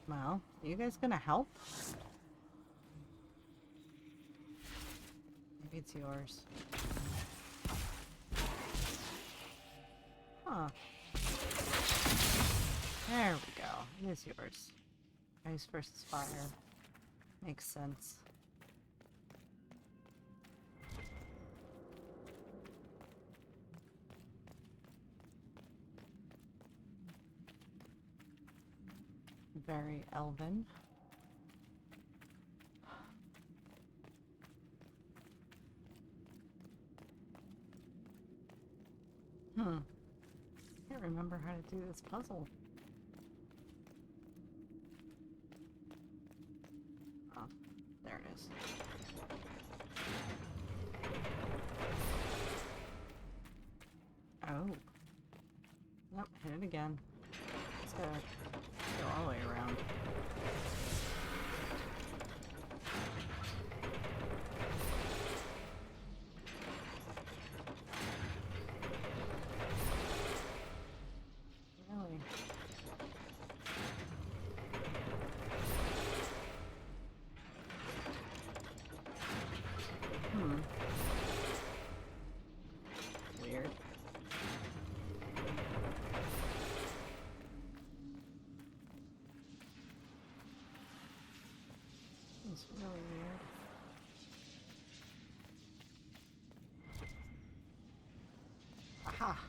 Well, are you guys gonna help? Maybe it's yours. Huh. There we go. It is yours. Ice versus fire. Makes sense. Very elven. Can't remember how to do this puzzle. Oh, there it is. Oh. Nope, hit it again. Let's go all the way around. Really? Weird. It's really weird. Aha!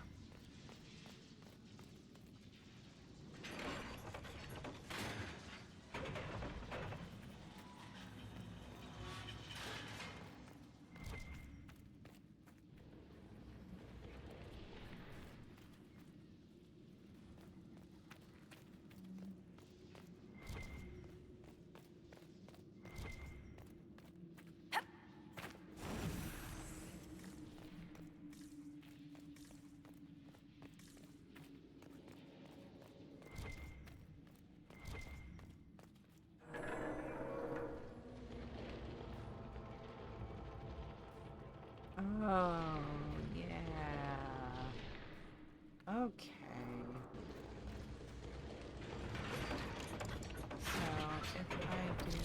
Oh, yeah. Okay. So, if I do...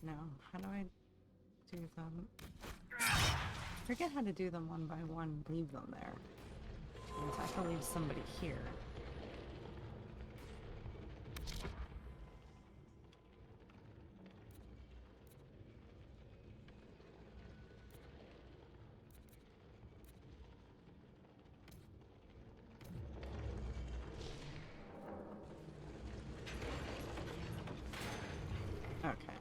No, how do I do them? I forget how to do them one by one, leave them there. Means I have to leave somebody here. Okay.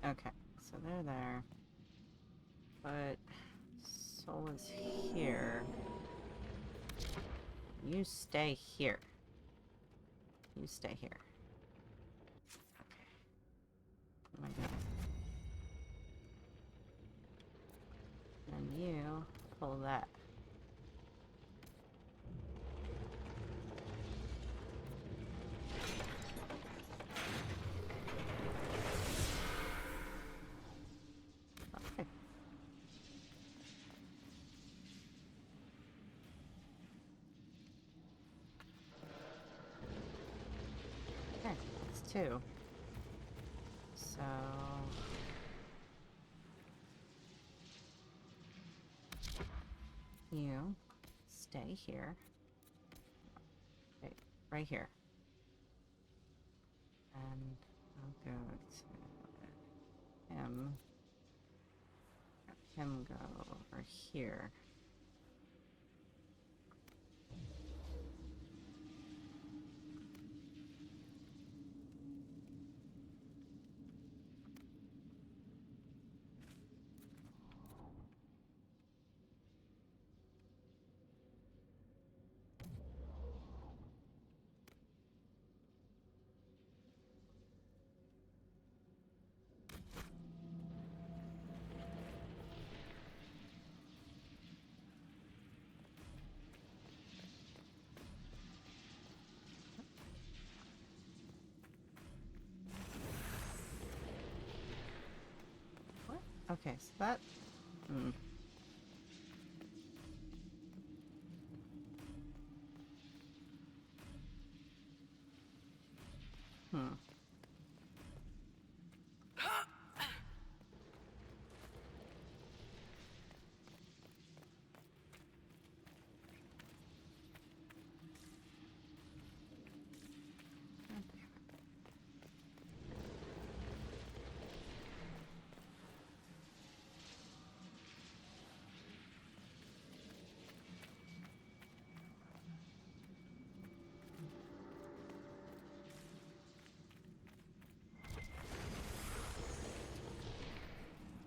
Okay, so they're there. But Soul is here. You stay here. You stay here. Okay. Oh my god. And you pull that. Okay. Okay, that's two. So... you stay here. Okay, right here. And I'll go to him. Have him go over here. What? Okay, so that...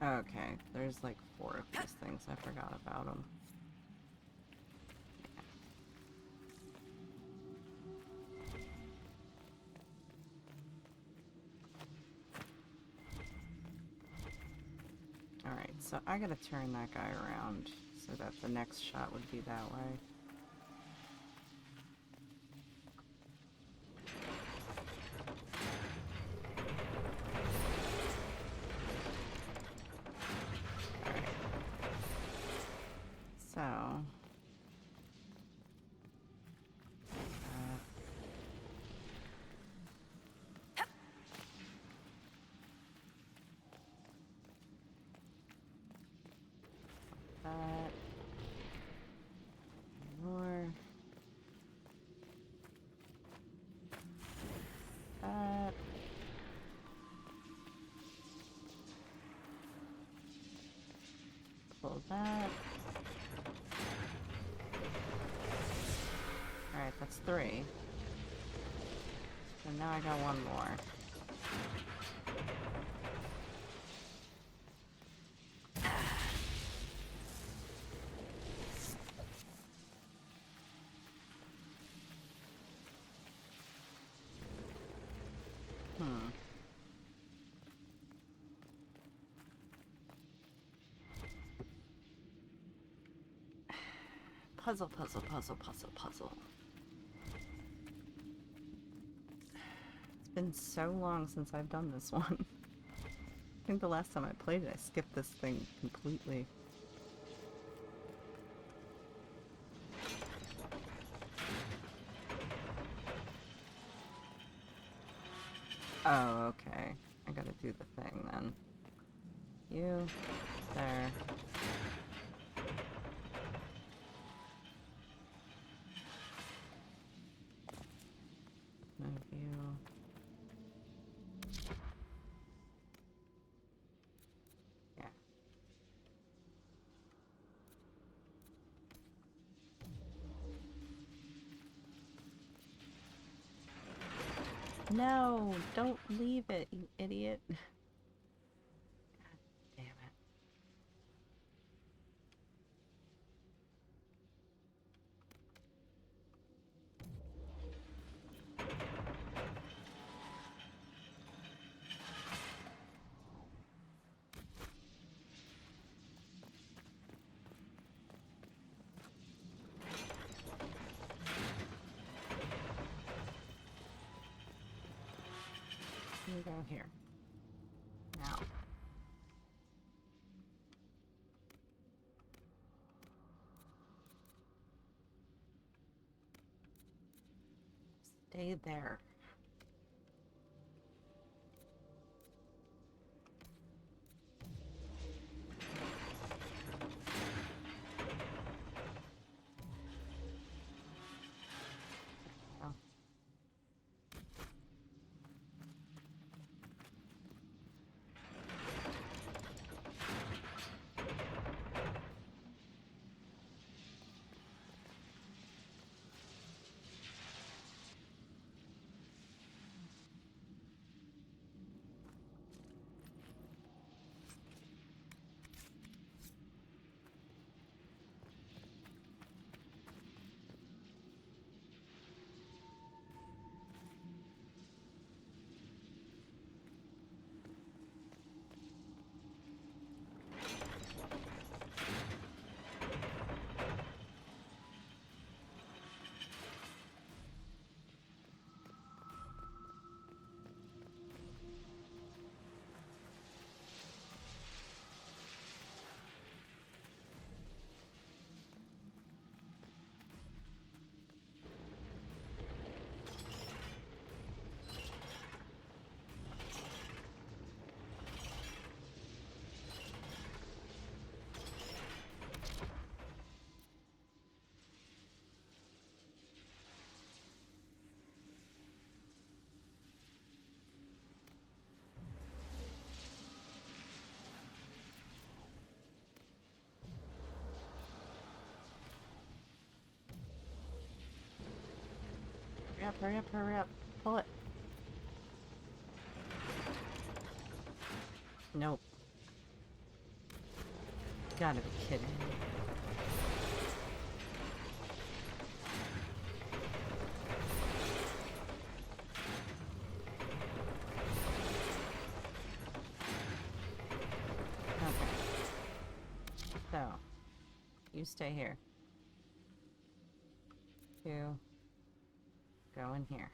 Okay, there's like 4 of these things. I forgot about them. Alright, so I gotta turn that guy around so that the next shot would be that way. So, that, more, that, pull that. Alright, that's 3. And now I got 1 more. Puzzle, puzzle, puzzle, puzzle, puzzle. It's been so long since I've done this one. I think the last time I played it, I skipped this thing completely. Oh, okay. I gotta do the thing then. You, there. Move you. Yeah. No, don't leave it, you idiot. God damn it. You go here. Now. Stay there. Oh. Hurry up, hurry up, hurry up. Pull it. Nope. Gotta be kidding me. Okay. So, you stay here. You go in here.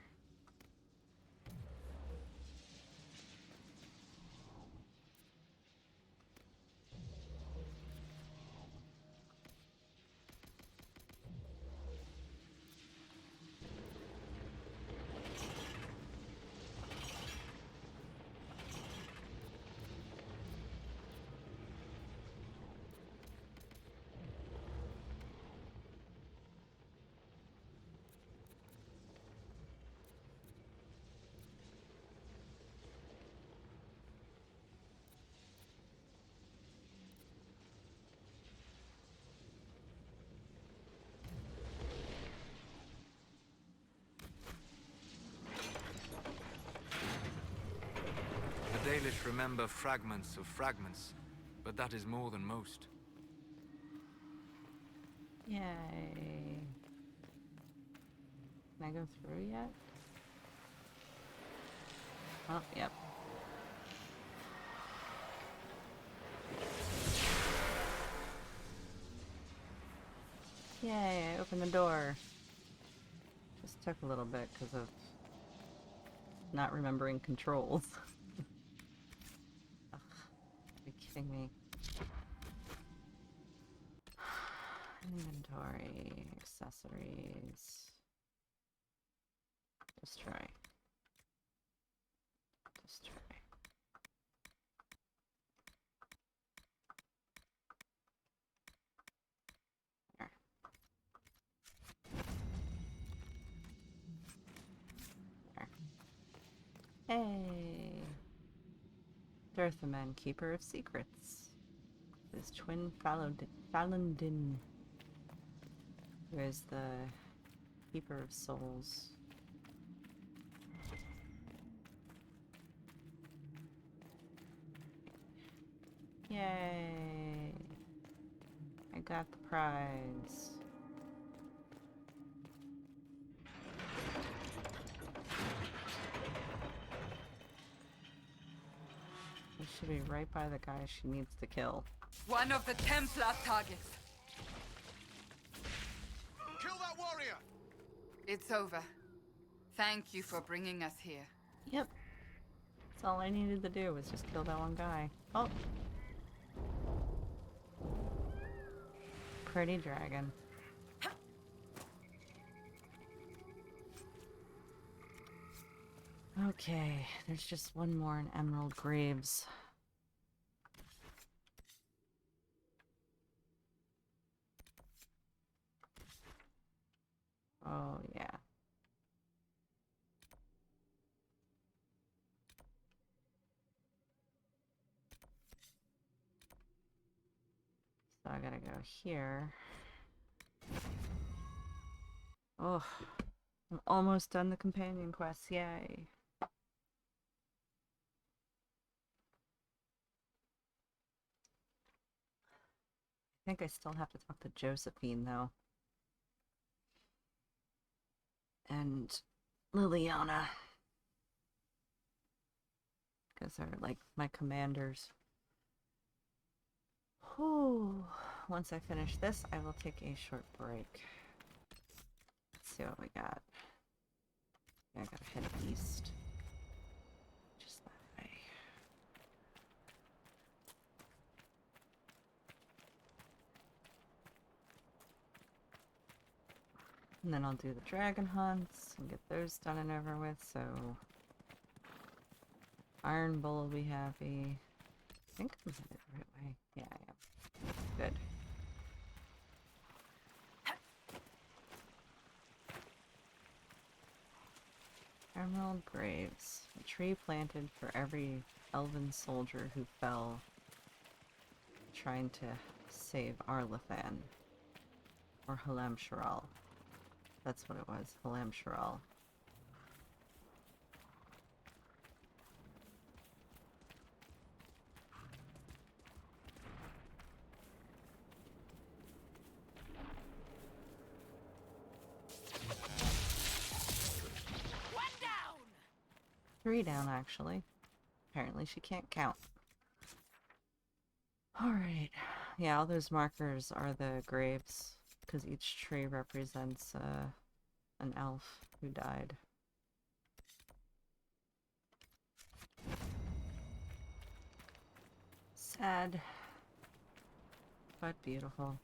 The Dalish remember fragments of fragments, but that is more than most. Yay. Can I go through yet? Oh, yep. Yay, I opened the door. Just took a little bit because of not remembering controls. Ugh, are you kidding me? Inventory, accessories. Destroy. Destroy. There. There. Hey! Dirthaman, Keeper of Secrets. This twin Falandin. Who is the Keeper of Souls. Yay! I got the prize. This should be right by the guy she needs to kill. One of the Templar targets. Kill that warrior! It's over. Thank you for bringing us here. Yep. That's all I needed to do was just kill that one guy. Oh. Pretty dragon. Okay, there's just one more in Emerald Graves. Oh, yeah. So I gotta go here. Oh, I'm almost done the companion quest, yay. I think I still have to talk to Josephine, though. And Liliana. Because they're like my commanders. Whew. Once I finish this, I will take a short break. Let's see what we got. I gotta head east. Just that way. And then I'll do the dragon hunts and get those done and over with, so Iron Bull will be happy. I think I'm headed the right way. Yeah, I am. Good. Emerald Graves. A tree planted for every elven soldier who fell trying to save Arlathan. Or Halam Sharal. That's what it was, Halam Sharal. 3 down, actually. Apparently she can't count. Alright. Yeah, all those markers are the graves, because each tree represents an elf who died. Sad, but beautiful.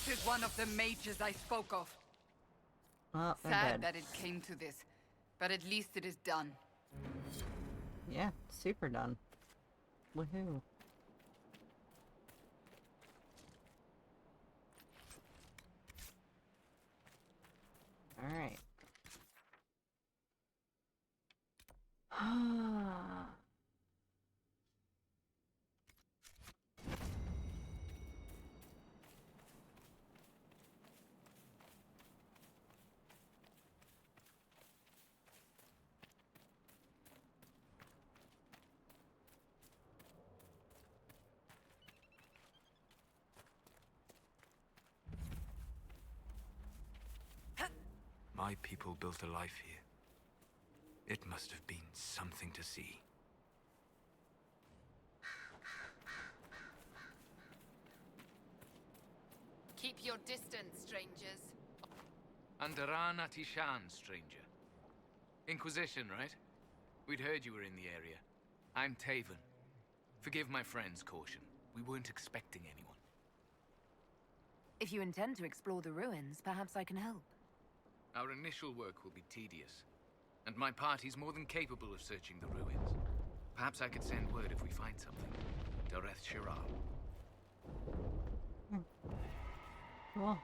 is one of the mages I spoke of. Well, they're Sad dead. that it came to this, but at least it is done. Yeah, super done. Woohoo. Alright. My people built a life here. It must have been something to see. Keep your distance, strangers. Andaran Atishan, stranger. Inquisition, right? We'd heard you were in the area. I'm Taven. Forgive my friend's caution. We weren't expecting anyone. If you intend to explore the ruins, perhaps I can help. Our initial work will be tedious, and my party's more than capable of searching the ruins. Perhaps I could send word if we find something. Doreth Shirar. Cool.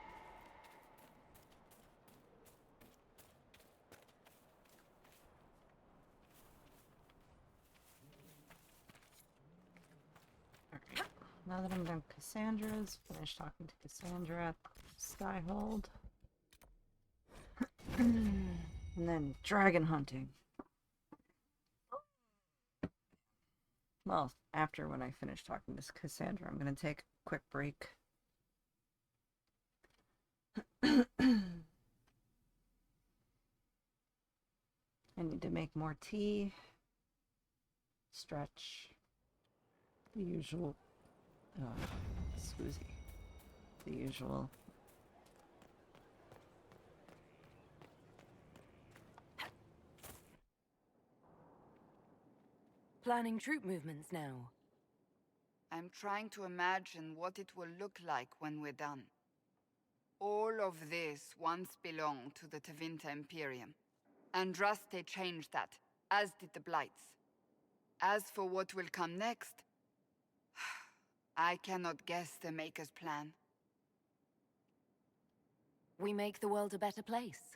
Alright. Now that I'm done Cassandra's, finish talking to Cassandra, Skyhold. And then dragon hunting. Well, after when I finish talking to Cassandra, I'm going to take a quick break. I need to make more tea. Stretch. The usual. Swoozy. The usual. Planning troop movements now. I'm trying to imagine what it will look like when we're done. All of this once belonged to the Tevinter Imperium. Andraste changed that, as did the Blights. As for what will come next, I cannot guess the Maker's plan. We make the world a better place.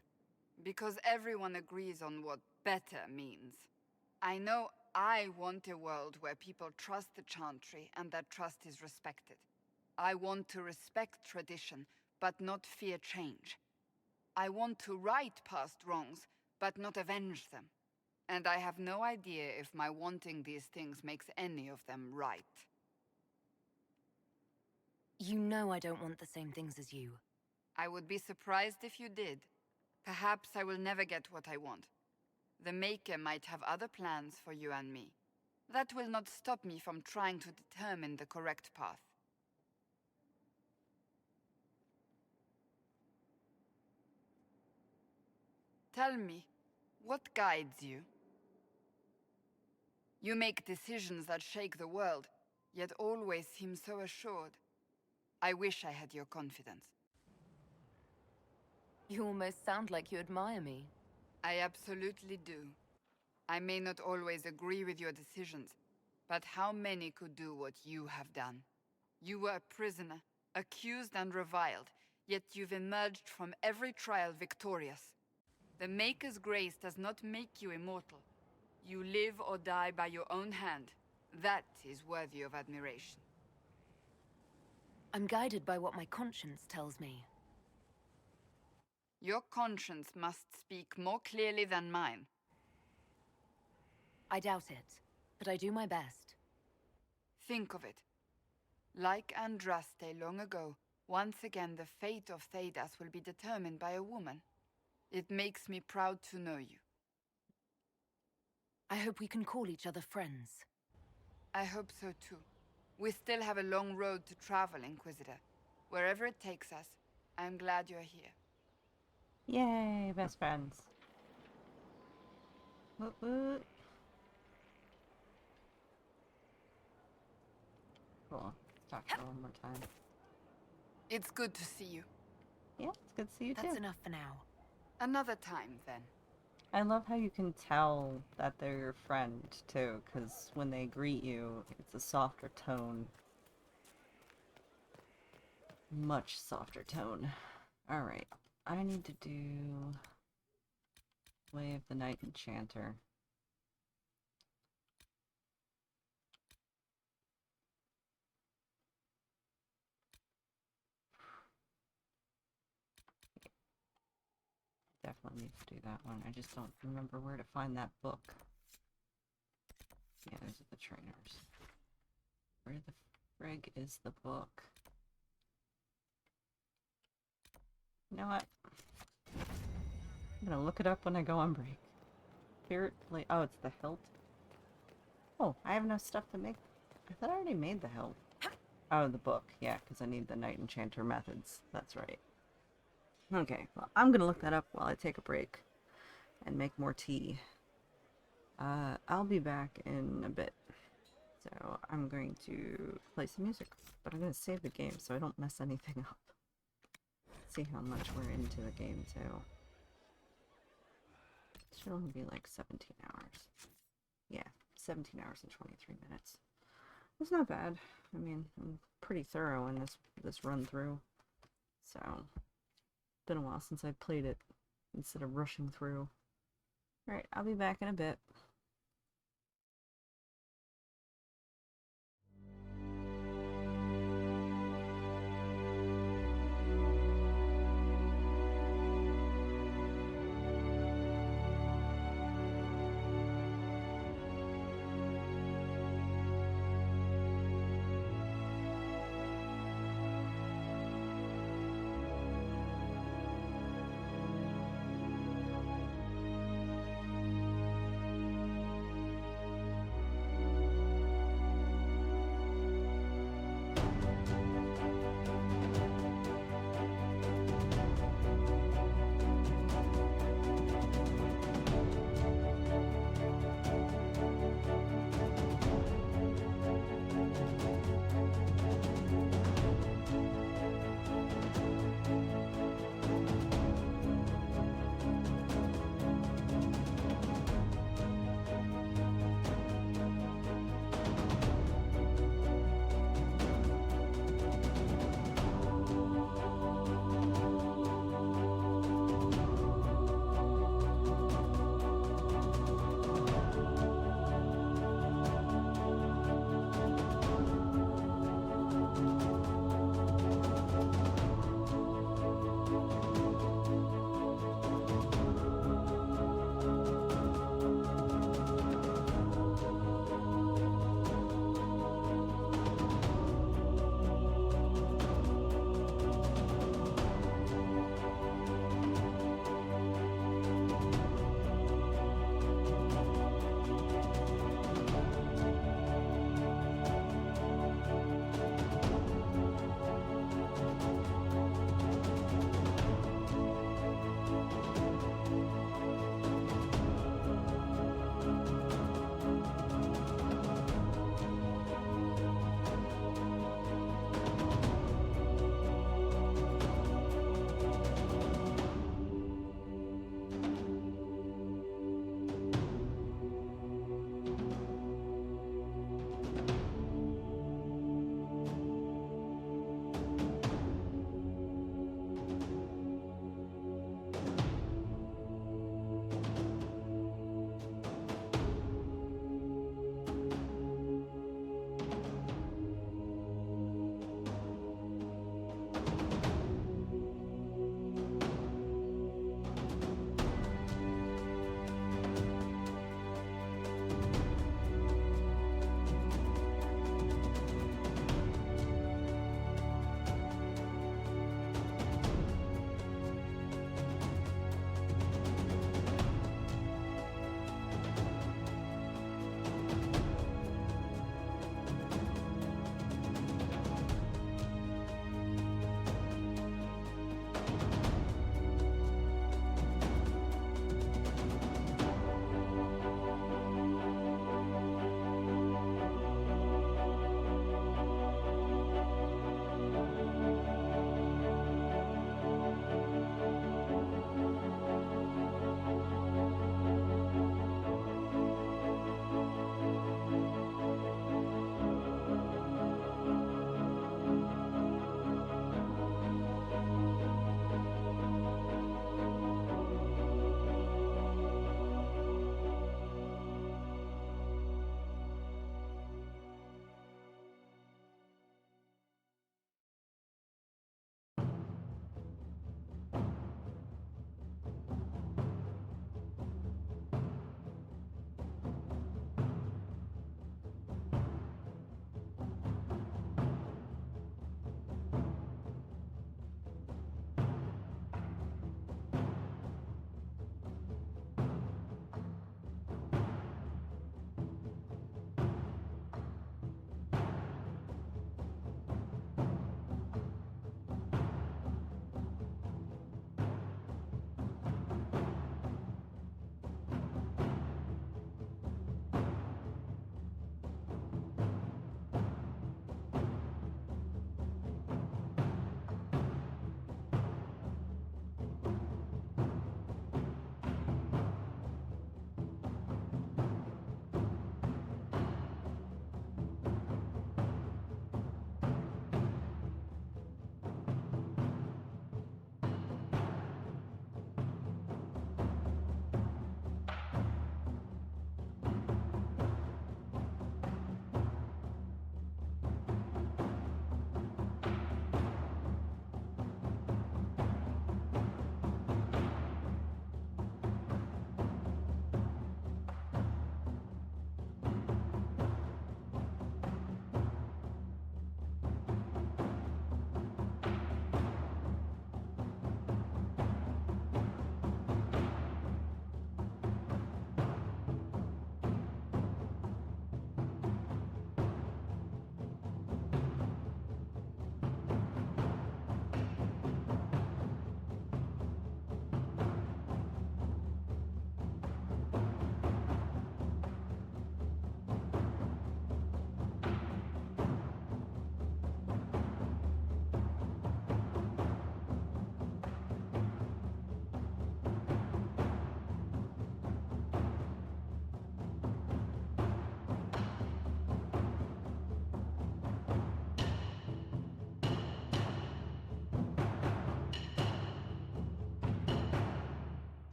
Because everyone agrees on what better means. I know I want a world where people trust the Chantry and that trust is respected. I want to respect tradition, but not fear change. I want to right past wrongs, but not avenge them. And I have no idea if my wanting these things makes any of them right. You know I don't want the same things as you. I would be surprised if you did. Perhaps I will never get what I want. The Maker might have other plans for you and me. That will not stop me from trying to determine the correct path. Tell me, what guides you? You make decisions that shake the world, yet always seem so assured. I wish I had your confidence. You almost sound like you admire me. I absolutely do. I may not always agree with your decisions, but how many could do what you have done? You were a prisoner, accused and reviled, yet you've emerged from every trial victorious. The Maker's grace does not make you immortal. You live or die by your own hand. That is worthy of admiration. I'm guided by what my conscience tells me. Your conscience must speak more clearly than mine. I doubt it, but I do my best. Think of it. Like Andraste long ago, once again the fate of Thedas will be determined by a woman. It makes me proud to know you. I hope we can call each other friends. I hope so too. We still have a long road to travel, Inquisitor. Wherever it takes us, I'm glad you're here. Yay, best friends. Woot woot. Cool. Let's talk to her one more time. It's good to see you. Yeah, it's good to see you too. That's enough for now. Another time, then. I love how you can tell that they're your friend, too, because when they greet you, it's a softer tone. Much softer tone. Alright, I need to do Way of the Night Enchanter. Definitely need to do that one. I just don't remember where to find that book. Yeah, those are the trainers. Where the frig is the book? You know what? I'm gonna look it up when I go on break. Spirit plate. Oh, it's the hilt. Oh, I have enough stuff to make. I thought I already made the hilt. Oh, the book. Yeah, because I need the Night Enchanter methods. That's right. Okay, well, I'm gonna look that up while I take a break and make more tea. I'll be back in a bit. So I'm going to play some music, but I'm gonna save the game so I don't mess anything up. See how much we're into the game too. It should only be like 17 hours. Yeah, 17 hours and 23 minutes. It's not bad. I mean, I'm pretty thorough in this run through. So, been a while since I played it instead of rushing through. Alright, I'll be back in a bit.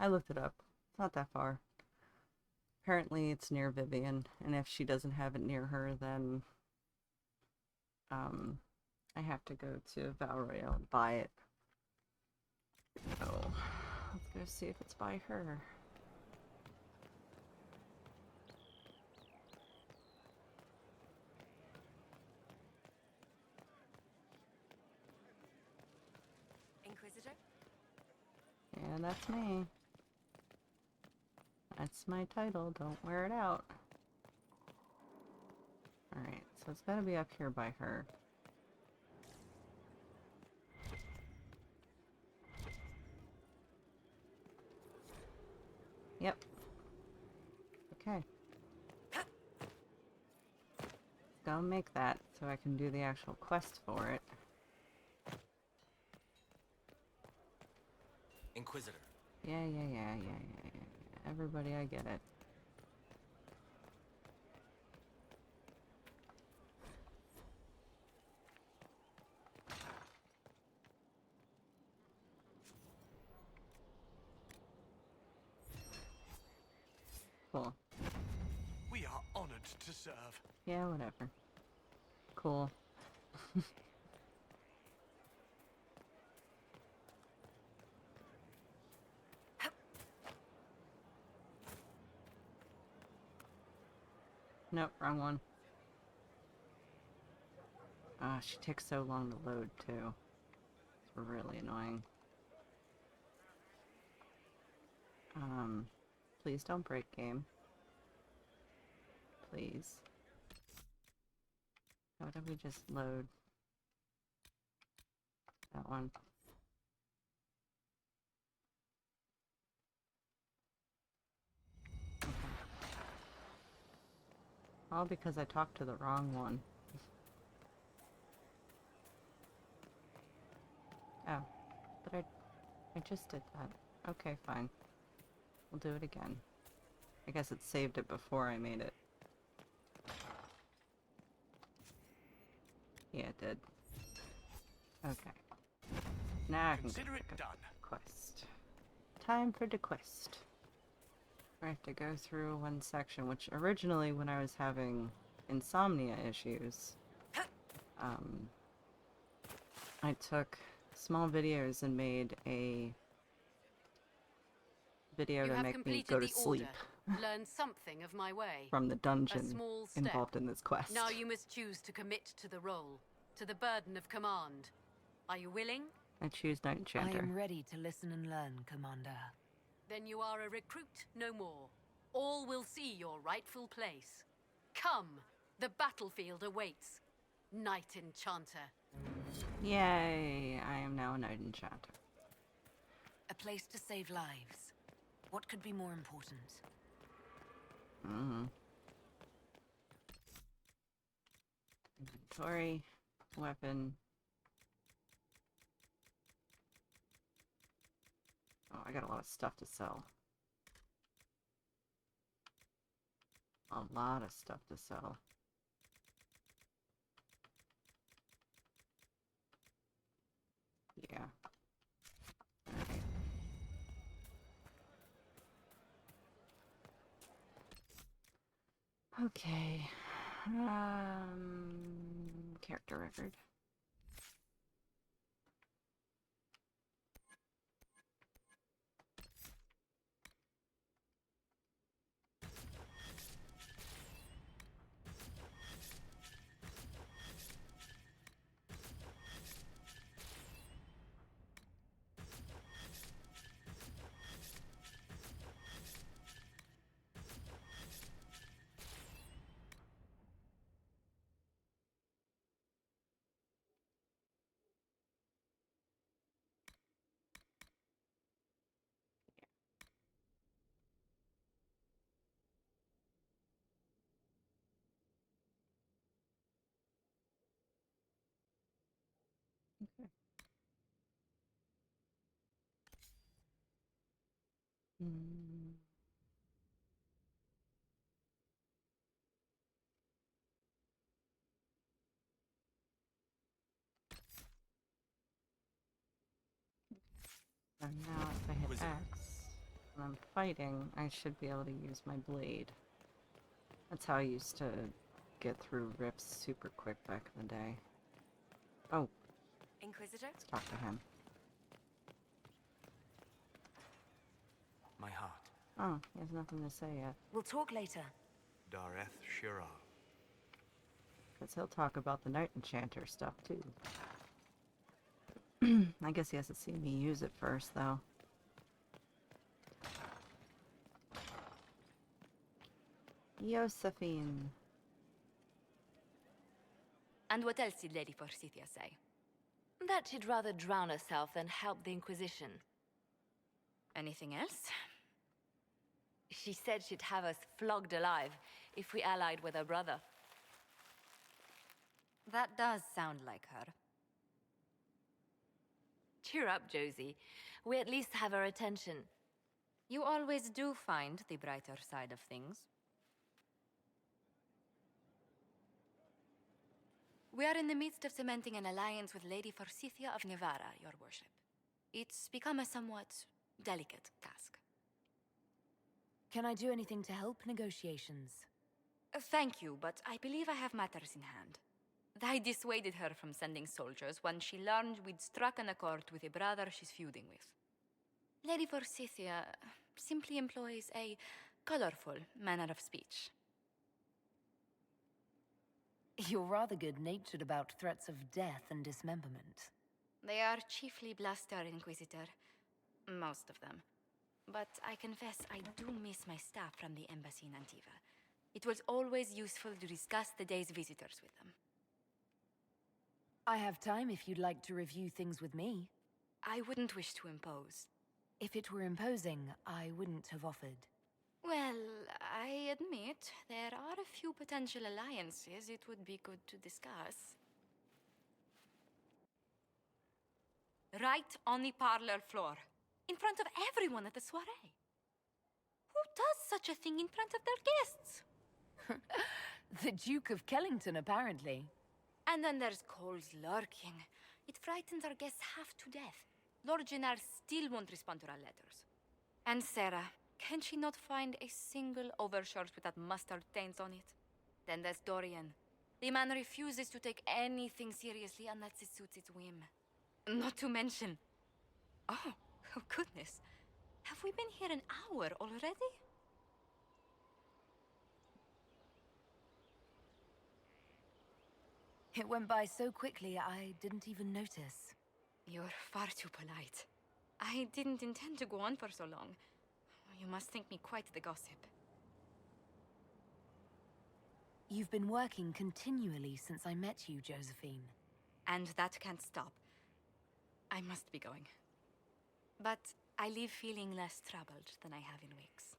I looked it up. It's not that far. Apparently it's near Vivian, and if she doesn't have it near her, then I have to go to Val Royale and buy it. So let's go see if it's by her. Inquisitor? Yeah, that's me. That's my title. Don't wear it out. Alright, so it's gotta be up here by her. Yep. Okay. Let's go make that so I can do the actual quest for it. Inquisitor. Yeah. Everybody, I get it. Cool. We are honored to serve. Yeah, whatever. Cool. Nope, wrong one. Ah, she takes so long to load, too. It's really annoying. Please don't break game. Please. How did we just load that one? Okay. All because I talked to the wrong one. Oh, but I just did that. Okay, fine. We'll do it again. I guess it saved it before I made it. Yeah, it did. Okay. Now I can Consider it done. Quest. Time for the quest. I have to go through one section, which originally when I was having insomnia issues, I took small videos and made a video to make me go to sleep. Learn something of my way. From the dungeon A small step. involved in this quest. Now you must choose to commit to the role, to the burden of command. Are you willing? I choose Night Enchanter. I am ready to listen and learn, Commander. Then you are a recruit no more. All will see your rightful place. Come, the battlefield awaits. Night Enchanter. Yay, I am now a Night Enchanter. A place to save lives. What could be more important? Inventory, weapon. Oh, I got a lot of stuff to sell. A lot of stuff to sell. Yeah. Alright. Okay. Character record. Okay. And now if I hit X, when I'm fighting, I should be able to use my blade. That's how I used to get through rifts super quick back in the day. Oh. Inquisitor? Let's talk to him. My heart. Oh, he has nothing to say yet. We'll talk later. Dareth Shira. Because he'll talk about the Night Enchanter stuff, too. I guess he has to see me use it first, though. Josephine. And what else did Lady Forsythia say? That she'd rather drown herself than help the Inquisition. Anything else? She said she'd have us flogged alive if we allied with her brother. That does sound like her. Cheer up, Josie. We at least have her attention. You always do find the brighter side of things. We are in the midst of cementing an alliance with Lady Forsythia of Nevara, your worship. It's become a somewhat delicate task. Can I do anything to help negotiations? Thank you, but I believe I have matters in hand. I dissuaded her from sending soldiers when she learned we'd struck an accord with a brother she's feuding with. Lady Forsythia simply employs a colorful manner of speech. You're rather good-natured about threats of death and dismemberment. They are chiefly bluster, Inquisitor. Most of them. But I confess I do miss my staff from the embassy in Antiva. It was always useful to discuss the day's visitors with them. I have time if you'd like to review things with me. I wouldn't wish to impose. If it were imposing, I wouldn't have offered. Well, I admit there are a few potential alliances it would be good to discuss. Right on the parlor floor, in front of everyone at the soiree. Who does such a thing in front of their guests? The Duke of Kellington, apparently. And then there's Cole's lurking. It frightens our guests half to death. Lord Jennar still won't respond to our letters. And Sarah, can she not find a single overshirt with that mustard taint on it? Then there's Dorian. The man refuses to take anything seriously unless it suits its whim. Not to mention... Oh goodness. Have we been here an hour already? It went by so quickly, I didn't even notice. You're far too polite. I didn't intend to go on for so long. You must think me quite the gossip. You've been working continually since I met you, Josephine. And that can't stop. I must be going. But I leave feeling less troubled than I have in weeks.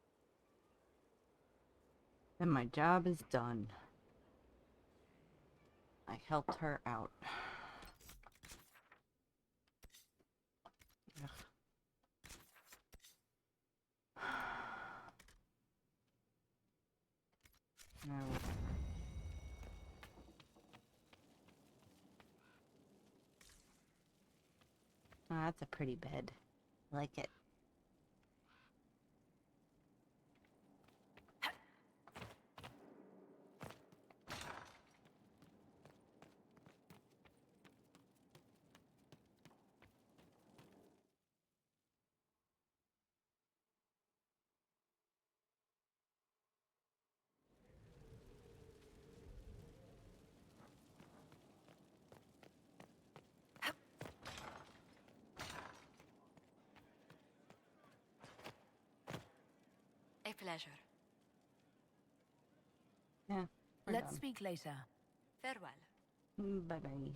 And my job is done. I helped her out. Ugh. No. Oh, that's a pretty bed. I like it. A pleasure. Yeah. Let's speak later. Farewell. Bye-bye.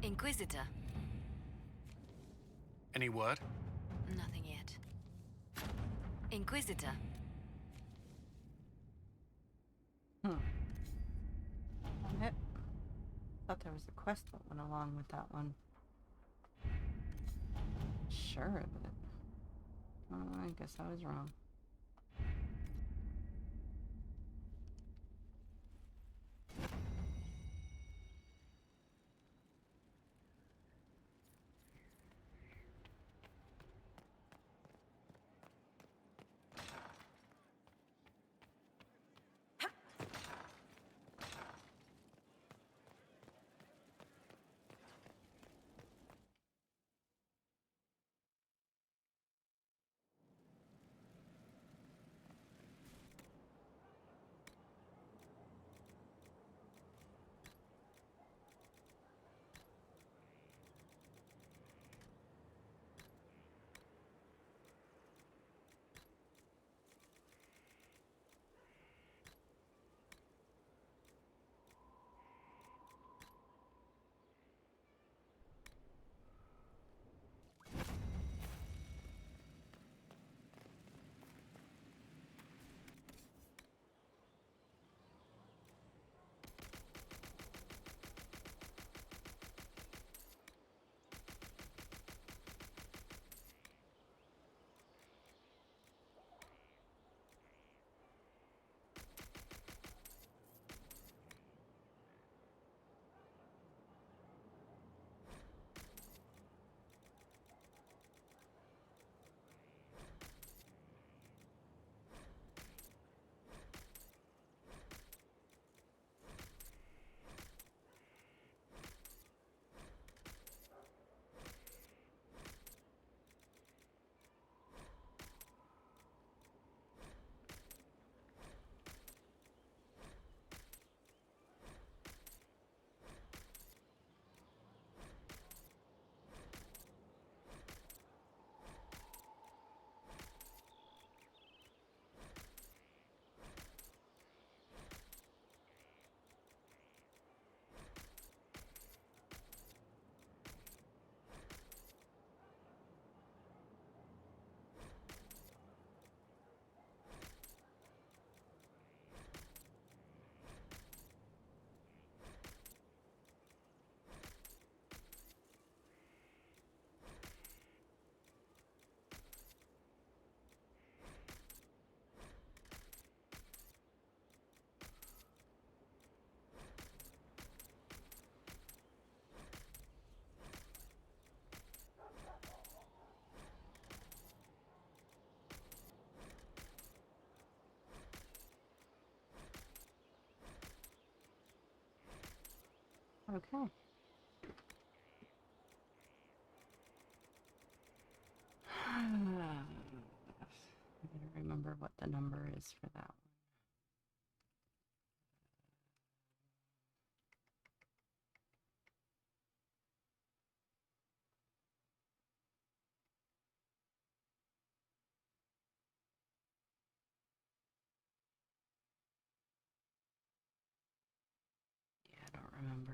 Inquisitor. Any word? Nothing yet. Inquisitor. Yep. Thought there was a quest that went along with that one. Sure of it. I guess I was wrong. Okay. I gotta remember what the number is for that one. Yeah, I don't remember.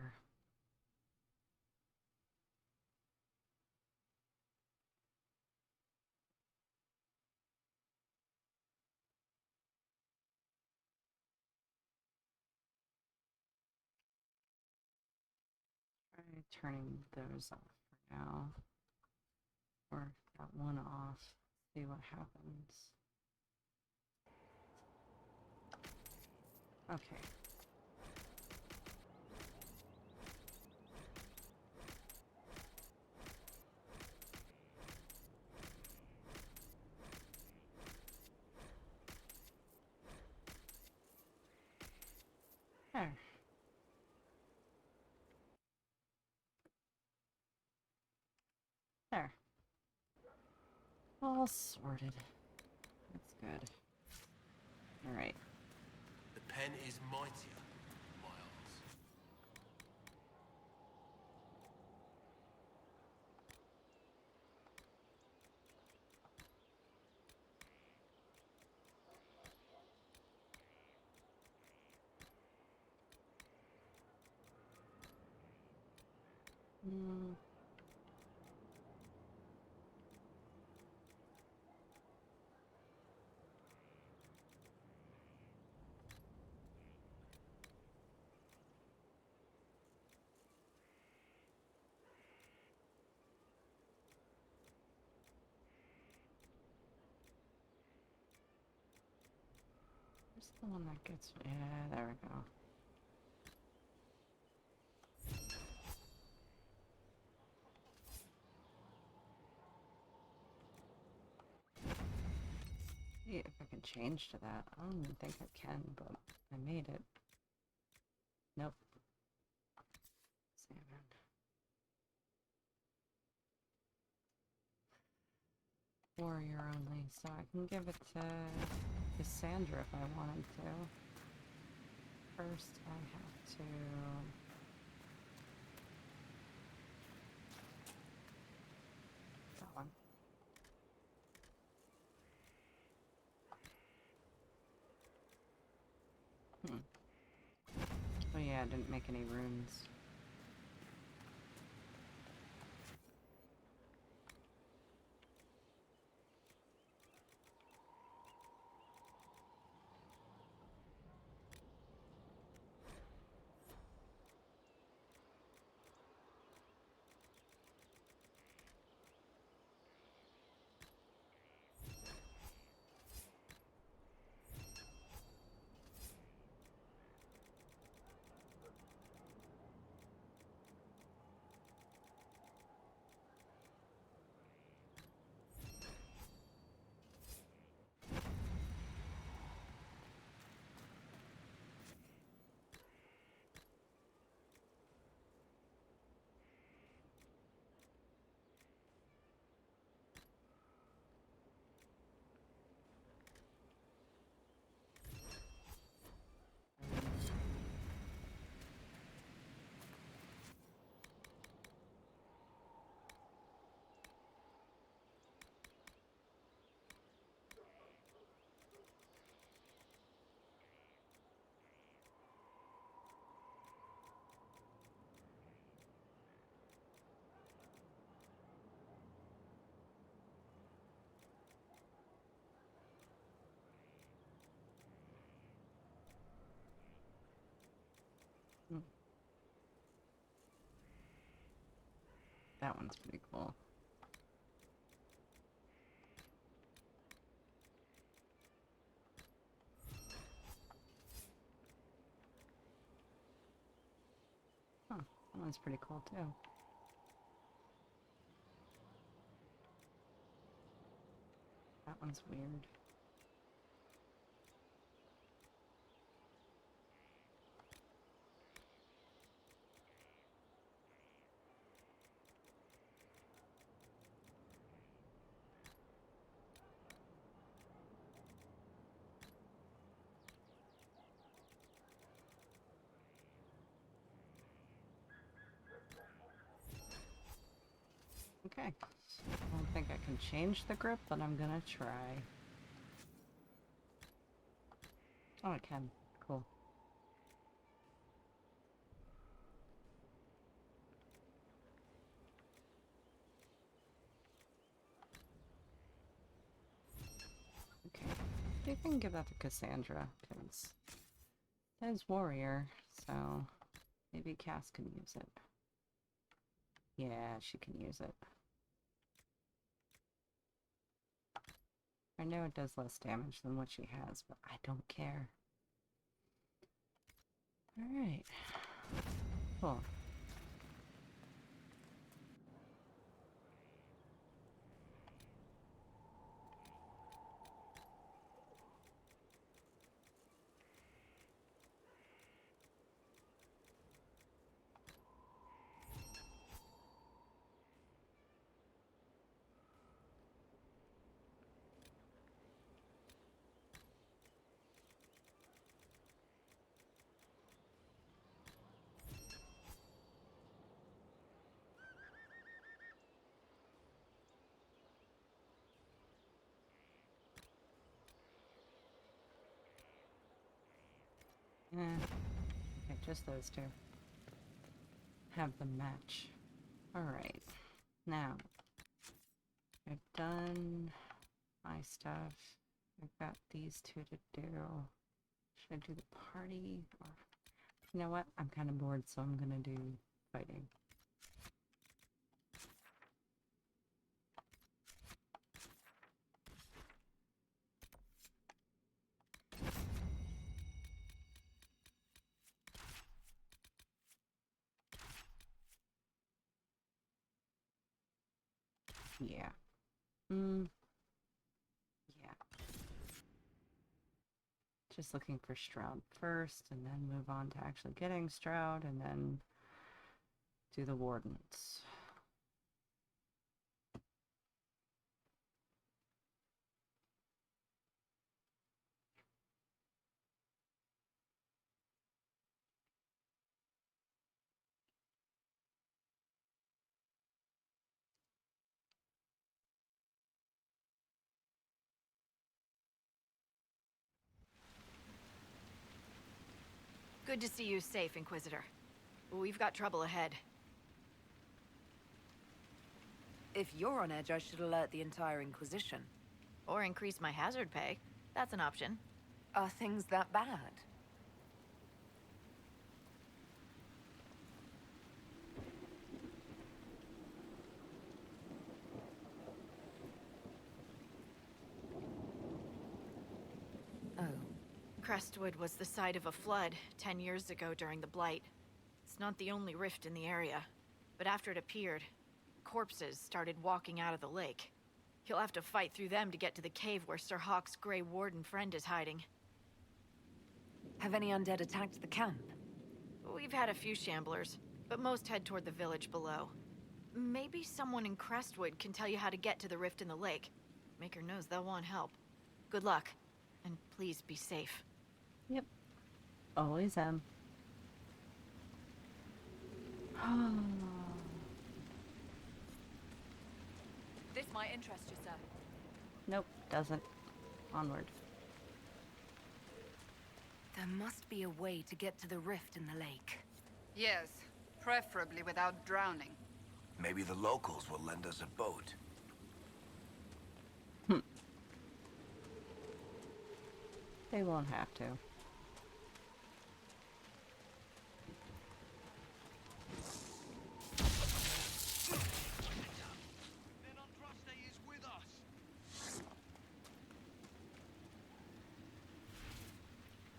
Try turning those off for now. Or that one off. See what happens. Okay. There. There. All sorted. That's good. Alright. The pen is mightier, Miles. Where's the one that gets... Yeah, there we go. See if I can change to that. I don't even think I can, but I made it. Nope. Salmon. Warrior only, so I can give it to Cassandra if I wanted to. First, I have to... That one. Oh yeah, I didn't make any runes. That one's pretty cool. Huh, that one's pretty cool too. That one's weird. Okay. I don't think I can change the grip, but I'm gonna try. Oh, I can. Cool. Okay. I think I can give that to Cassandra, because there's Warrior, so maybe Cass can use it. Yeah, she can use it. I know it does less damage than what she has, but I don't care. Alright. Cool. Okay, just those two. Have them match. Alright. Now, I've done my stuff. I've got these two to do. Should I do the party? Or, you know what? I'm kind of bored, so I'm gonna do fighting. Yeah. Yeah. Just looking for Stroud first, and then move on to actually getting Stroud, and then do the Wardens. Good to see you safe, Inquisitor. We've got trouble ahead. If you're on edge, I should alert the entire Inquisition. Or increase my hazard pay. That's an option. Are things that bad? Oh. Crestwood was the site of a flood 10 years ago during the Blight. It's not the only rift in the area, but after it appeared, corpses started walking out of the lake. You'll have to fight through them to get to the cave where Sir Hawk's Grey Warden friend is hiding. Have any undead attacked the camp? We've had a few shamblers, but most head toward the village below. Maybe someone in Crestwood can tell you how to get to the rift in the lake. Maker knows they'll want help. Good luck, and please be safe. Yep. Always am. This might interest you, sir. Nope, doesn't. Onward. There must be a way to get to the rift in the lake. Yes, preferably without drowning. Maybe the locals will lend us a boat. They won't have to.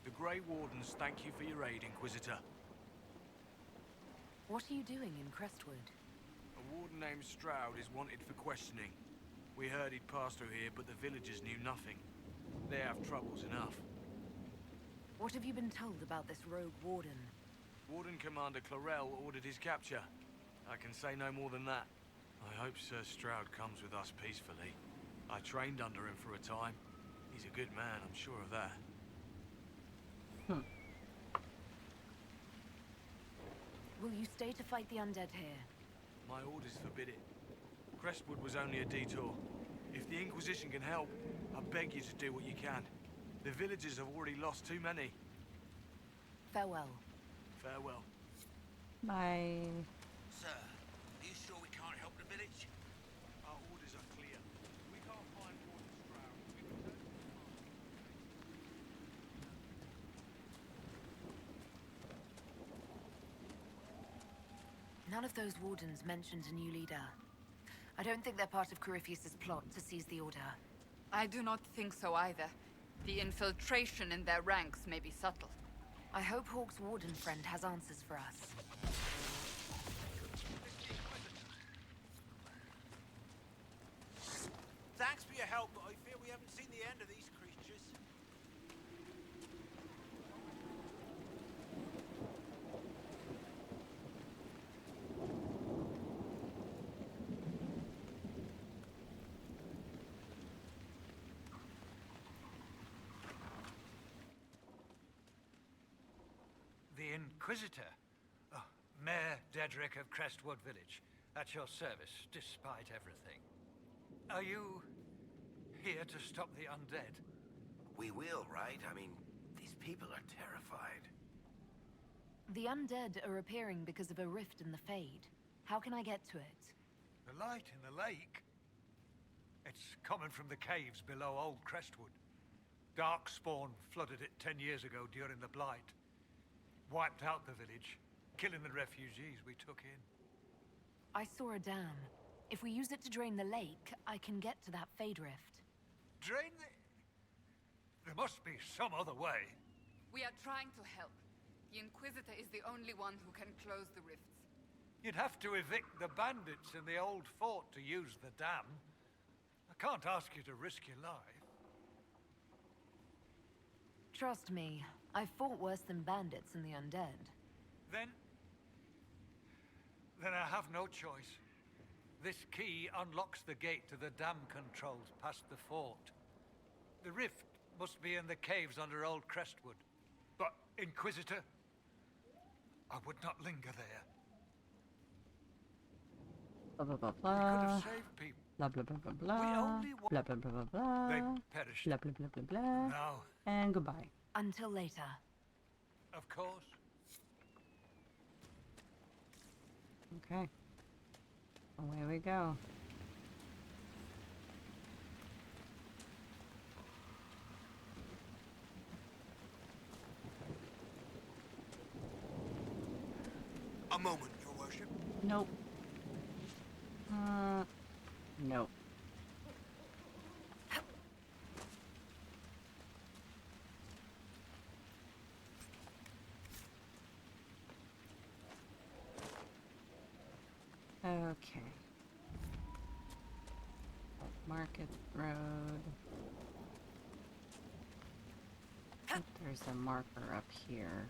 The Grey Wardens thank you for your aid, Inquisitor. What are you doing in Crestwood? A warden named Stroud is wanted for questioning. We heard he'd passed through here, but the villagers knew nothing. They have troubles enough. What have you been told about this rogue warden? Warden Commander Clarel ordered his capture. I can say no more than that. I hope Sir Stroud comes with us peacefully. I trained under him for a time. He's a good man, I'm sure of that. Will you stay to fight the undead here? My orders forbid it. Crestwood was only a detour. If the Inquisition can help, I beg you to do what you can. The villagers have already lost too many. Farewell. Farewell. Bye. Sir, are you sure we can't help the village? Our orders are clear. We can't find Warden Stroud. We can search None of those wardens mentioned a new leader. I don't think they're part of Corypheus's plot to seize the Order. I do not think so either. The infiltration in their ranks may be subtle. I hope Hawk's warden friend has answers for us. Thanks for your help, but I fear we haven't seen the end of these creatures. The Inquisitor. Oh, Mayor Dedrick of Crestwood Village. At your service, despite everything. Are you here to stop the undead? We will, right? I mean, these people are terrified. The undead are appearing because of a rift in the Fade. How can I get to it? The light in the lake? It's coming from the caves below Old Crestwood. Darkspawn flooded it 10 years ago during the Blight. Wiped out the village, killing the refugees we took in. I saw a dam. If we use it to drain the lake, I can get to that Fade rift. Drain the... There must be some other way. We are trying to help. The Inquisitor is the only one who can close the rifts. You'd have to evict the bandits in the old fort to use the dam. I can't ask you to risk your life. Trust me, I've fought worse than bandits and the undead. Then I have no choice. This key unlocks the gate to the dam controls past the fort. The rift must be in the caves under Old Crestwood. But, Inquisitor, I would not linger there. Blah blah blah We could blah. have saved people. Blah blah blah blah We blah. only Blah blah blah blah blah. They perished. Blah blah blah blah blah. Now, And goodbye. Until later. of course. Okay. Away we go. A moment, Your Worship. Nope. Nope. Okay. Market Road. I think there's a marker up here.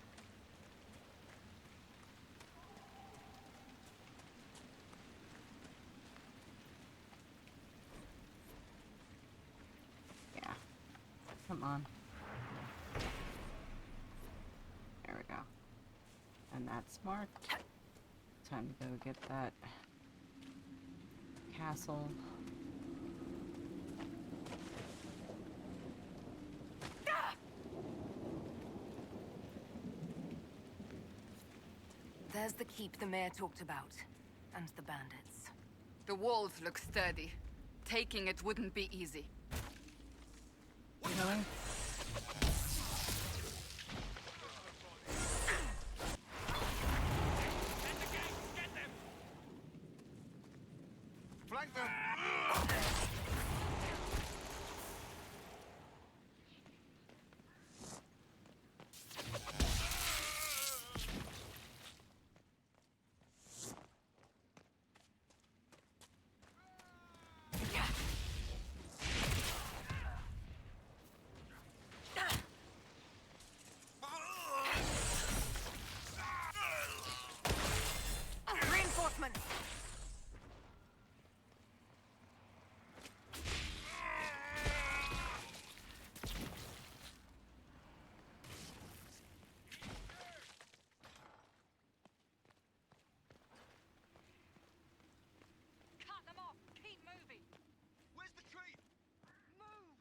Yeah. Come on. There we go. And that's marked. Time to go get that castle. There's the keep the mayor talked about. And the bandits. The walls look sturdy. Taking it wouldn't be easy. Really? Flank them! Reinforcements! Cut them off! Keep moving! Where's the tree? Move!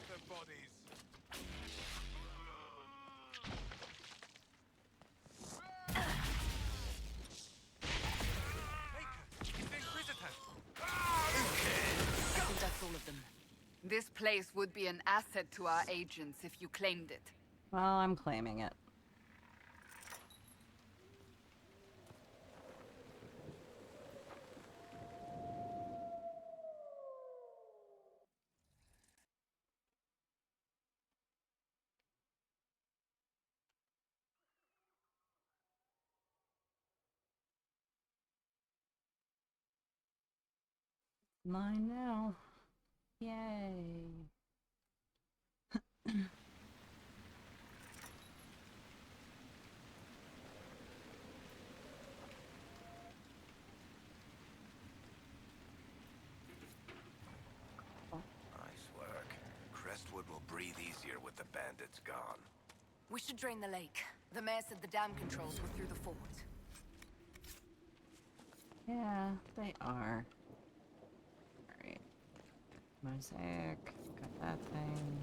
The bodies. I think that's all of them. This place would be an asset to our agents if you claimed it. Well, I'm claiming it. Mine now. Yay. Nice work. Crestwood will breathe easier with the bandits gone. We should drain the lake. The mayor said the dam controls were through the fort. Yeah, they are. Alright. Mosaic. Got that thing.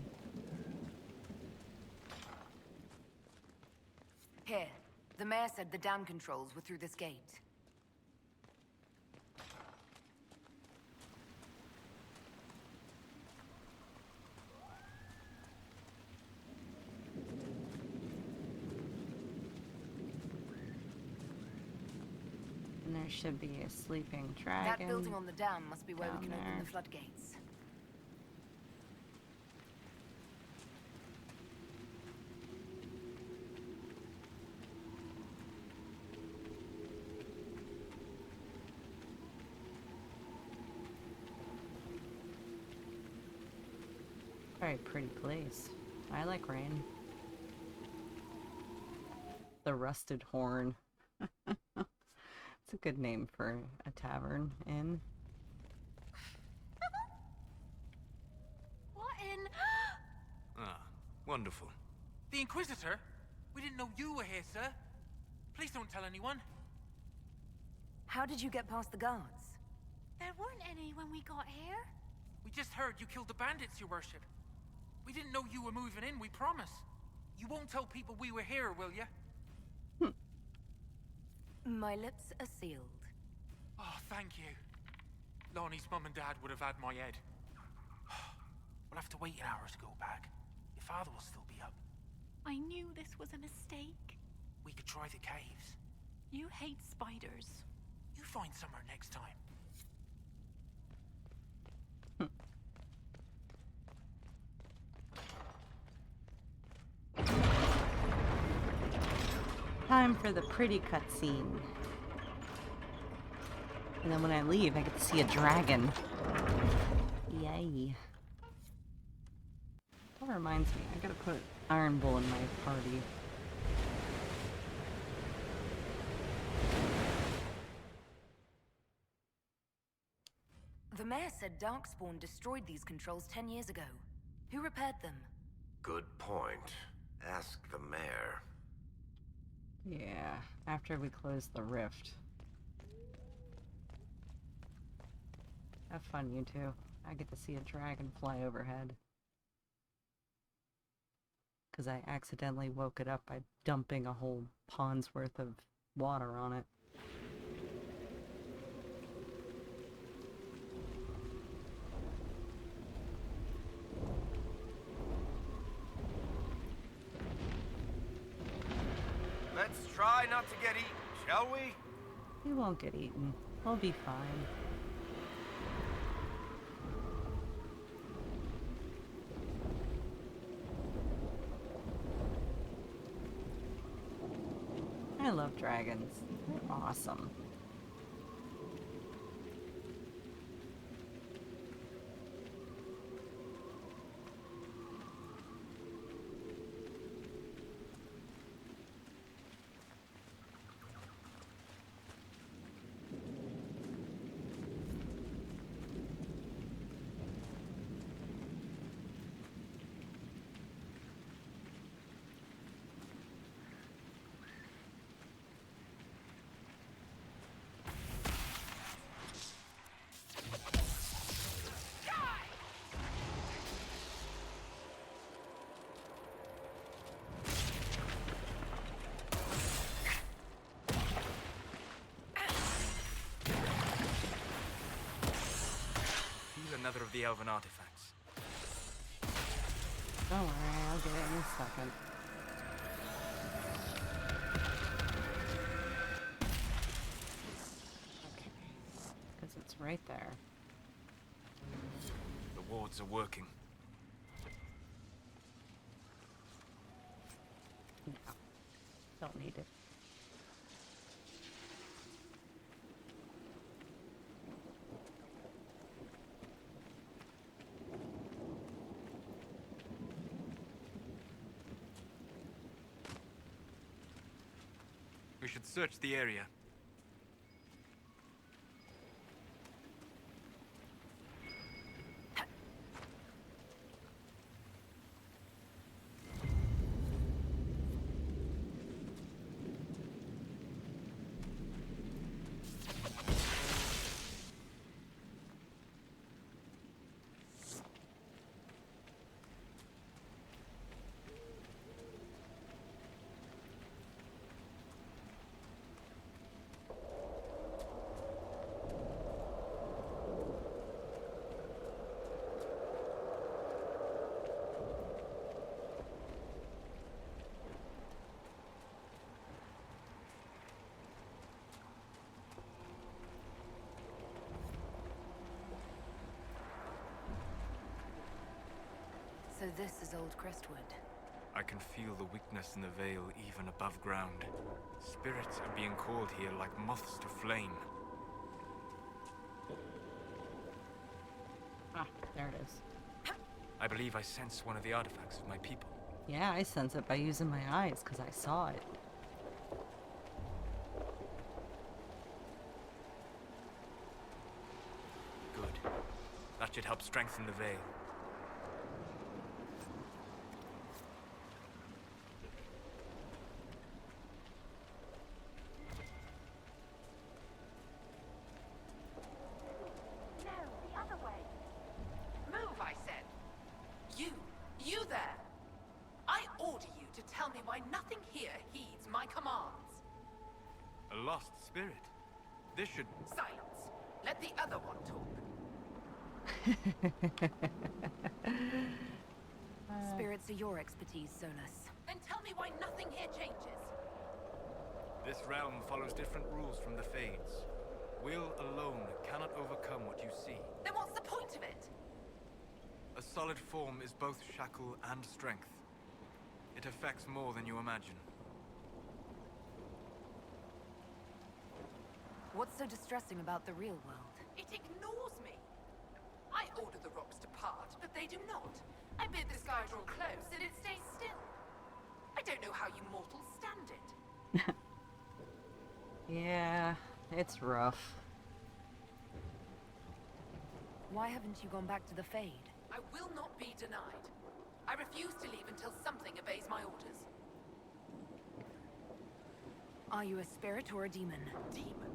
Here. The mayor said the dam controls were through this gate. There should be a sleeping dragon. That building on the dam must be where we can down open there. the floodgates. Very pretty place. I like rain. The Rusted Horn. It's a good name for a tavern inn. What in? Ah, wonderful. The Inquisitor? We didn't know you were here, sir. Please don't tell anyone. How did you get past the guards? There weren't any when we got here. We just heard you killed the bandits, your worship. We didn't know you were moving in, we promise. You won't tell people we were here, will you? My lips are sealed. Oh, thank you. Lonnie's mum and dad would have had my head. We'll have to wait an hour to go back. Your father will still be up. I knew this was a mistake. We could try the caves. You hate spiders. You find somewhere next time. Time for the pretty cutscene. And then when I leave, I get to see a dragon. Yay. That reminds me, I gotta put Iron Bull in my party. The mayor said Darkspawn destroyed these controls 10 years ago. Who repaired them? Good point. Ask the mayor. Yeah, after we close the rift. Have fun, you two. I get to see a dragon fly overhead. Because I accidentally woke it up by dumping a whole pond's worth of water on it. Let's try not to get eaten, shall we? We won't get eaten. We'll be fine. I love dragons. They're awesome. Another of the elven artifacts. Don't worry, I'll get it in a second. Okay, because it's right there. The wards are working. No, don't need it. We should search the area. So this is old Crestwood. I can feel the weakness in the veil even above ground. Spirits are being called here like moths to flame. Ah, there it is. I believe I sense one of the artifacts of my people. Yeah, I sense it by using my eyes, because I saw it. Good. That should help strengthen the veil. No, the other way. Move, I said. You there. I order you to tell me why nothing here heeds my commands. A lost spirit. This should... Silence. Let the other one talk. Spirits are your expertise, Solus. Then tell me why nothing here changes. This realm follows different rules from the Fades. Will alone cannot overcome what you see. Then what's the point of it? A solid form is both shackle and strength. It affects more than you imagine. What's so distressing about the real world? It ignores me. I order the rocks to part, but they do not. I bid the sky draw close, and it stays still. I don't know how you mortals stand it. Yeah, it's rough. Why haven't you gone back to the Fade? I will not be denied. I refuse to leave until something obeys my orders. Are you a spirit or a demon? Demon.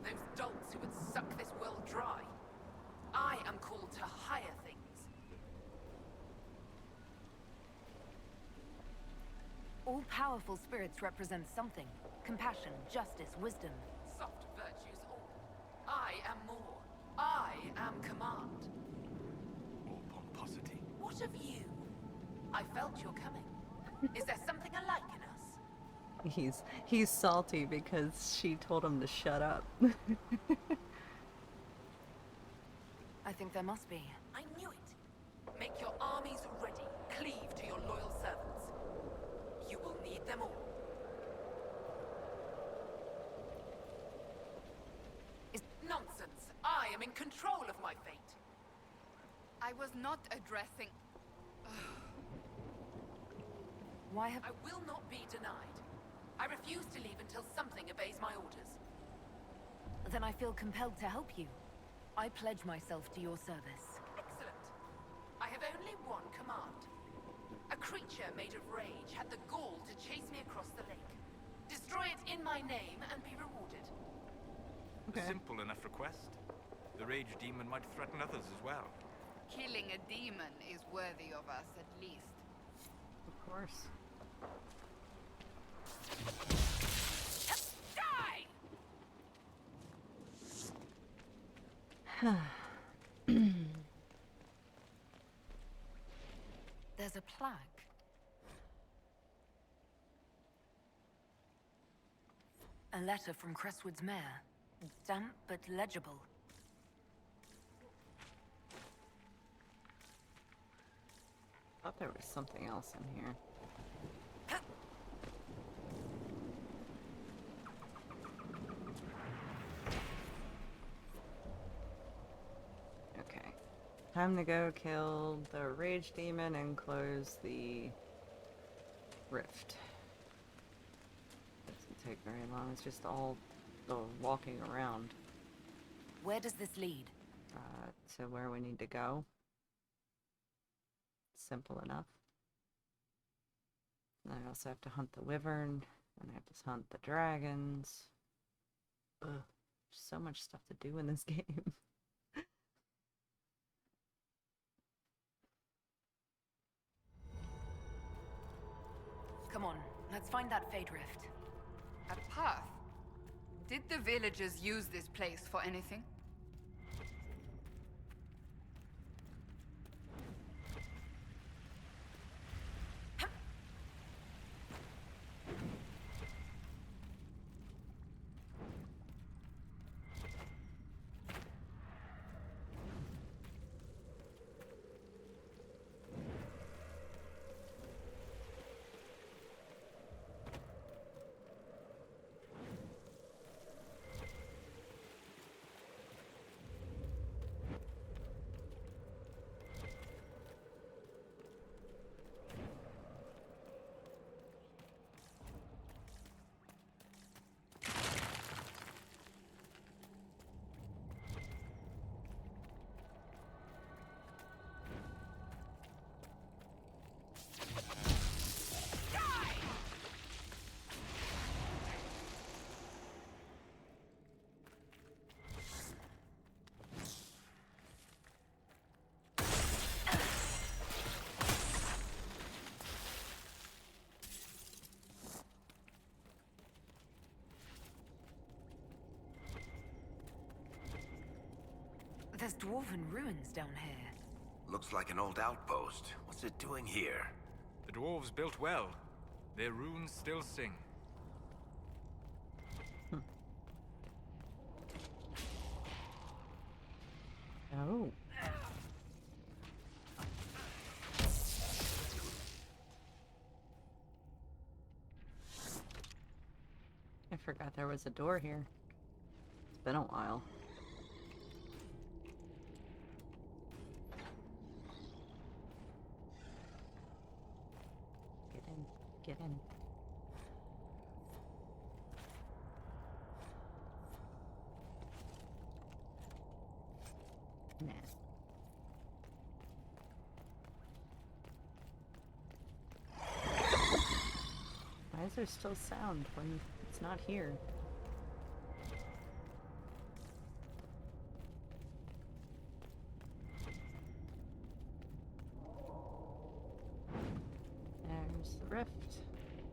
Those dolts who would suck this world dry. I am called to higher things. All powerful spirits represent something. Compassion, justice, wisdom. Soft virtues all. I am more. I am command. Or pomposity. What of you? I felt your coming. Is there something alike in us? He's salty because she told him to shut up. I think there must be. I knew it. Make your armies ready. Cleave to your loyal servants. You will need them all. It's nonsense. I am in control of my fate. I was not addressing... Why have... I will not be denied. I refuse to leave until something obeys my orders. Then I feel compelled to help you. I pledge myself to your service. Excellent. I have only one command. A creature made of rage had the gall to chase me across the lake. Destroy it in my name and be rewarded. A simple enough request. The rage demon might threaten others as well. Killing a demon is worthy of us, at least. Of course. There's a plaque. A letter from Crestwood's mayor. Damp but legible. Thought there was something else in here. Okay. Time to go kill the rage demon and close the rift. Doesn't take very long. It's just all the walking around. Where does this lead? To where we need to go. Simple enough. And I also have to hunt the wyvern, and I have to hunt the dragons. Ugh, so much stuff to do in this game. Come on, let's find that Fade Rift. A path? Did the villagers use this place for anything? There's dwarven ruins down here. Looks like an old outpost. What's it doing here? The dwarves built well. Their runes still sing. Oh. I forgot there was a door here. It's been a while. Get in. Get in. Nah. Why is there still sound when it's not here? There's the rift.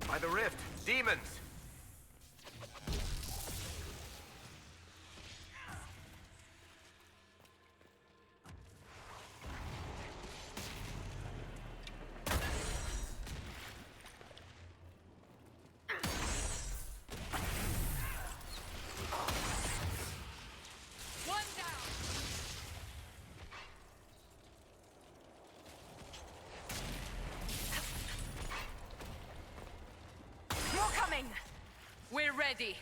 By the rift, demons! We're ready.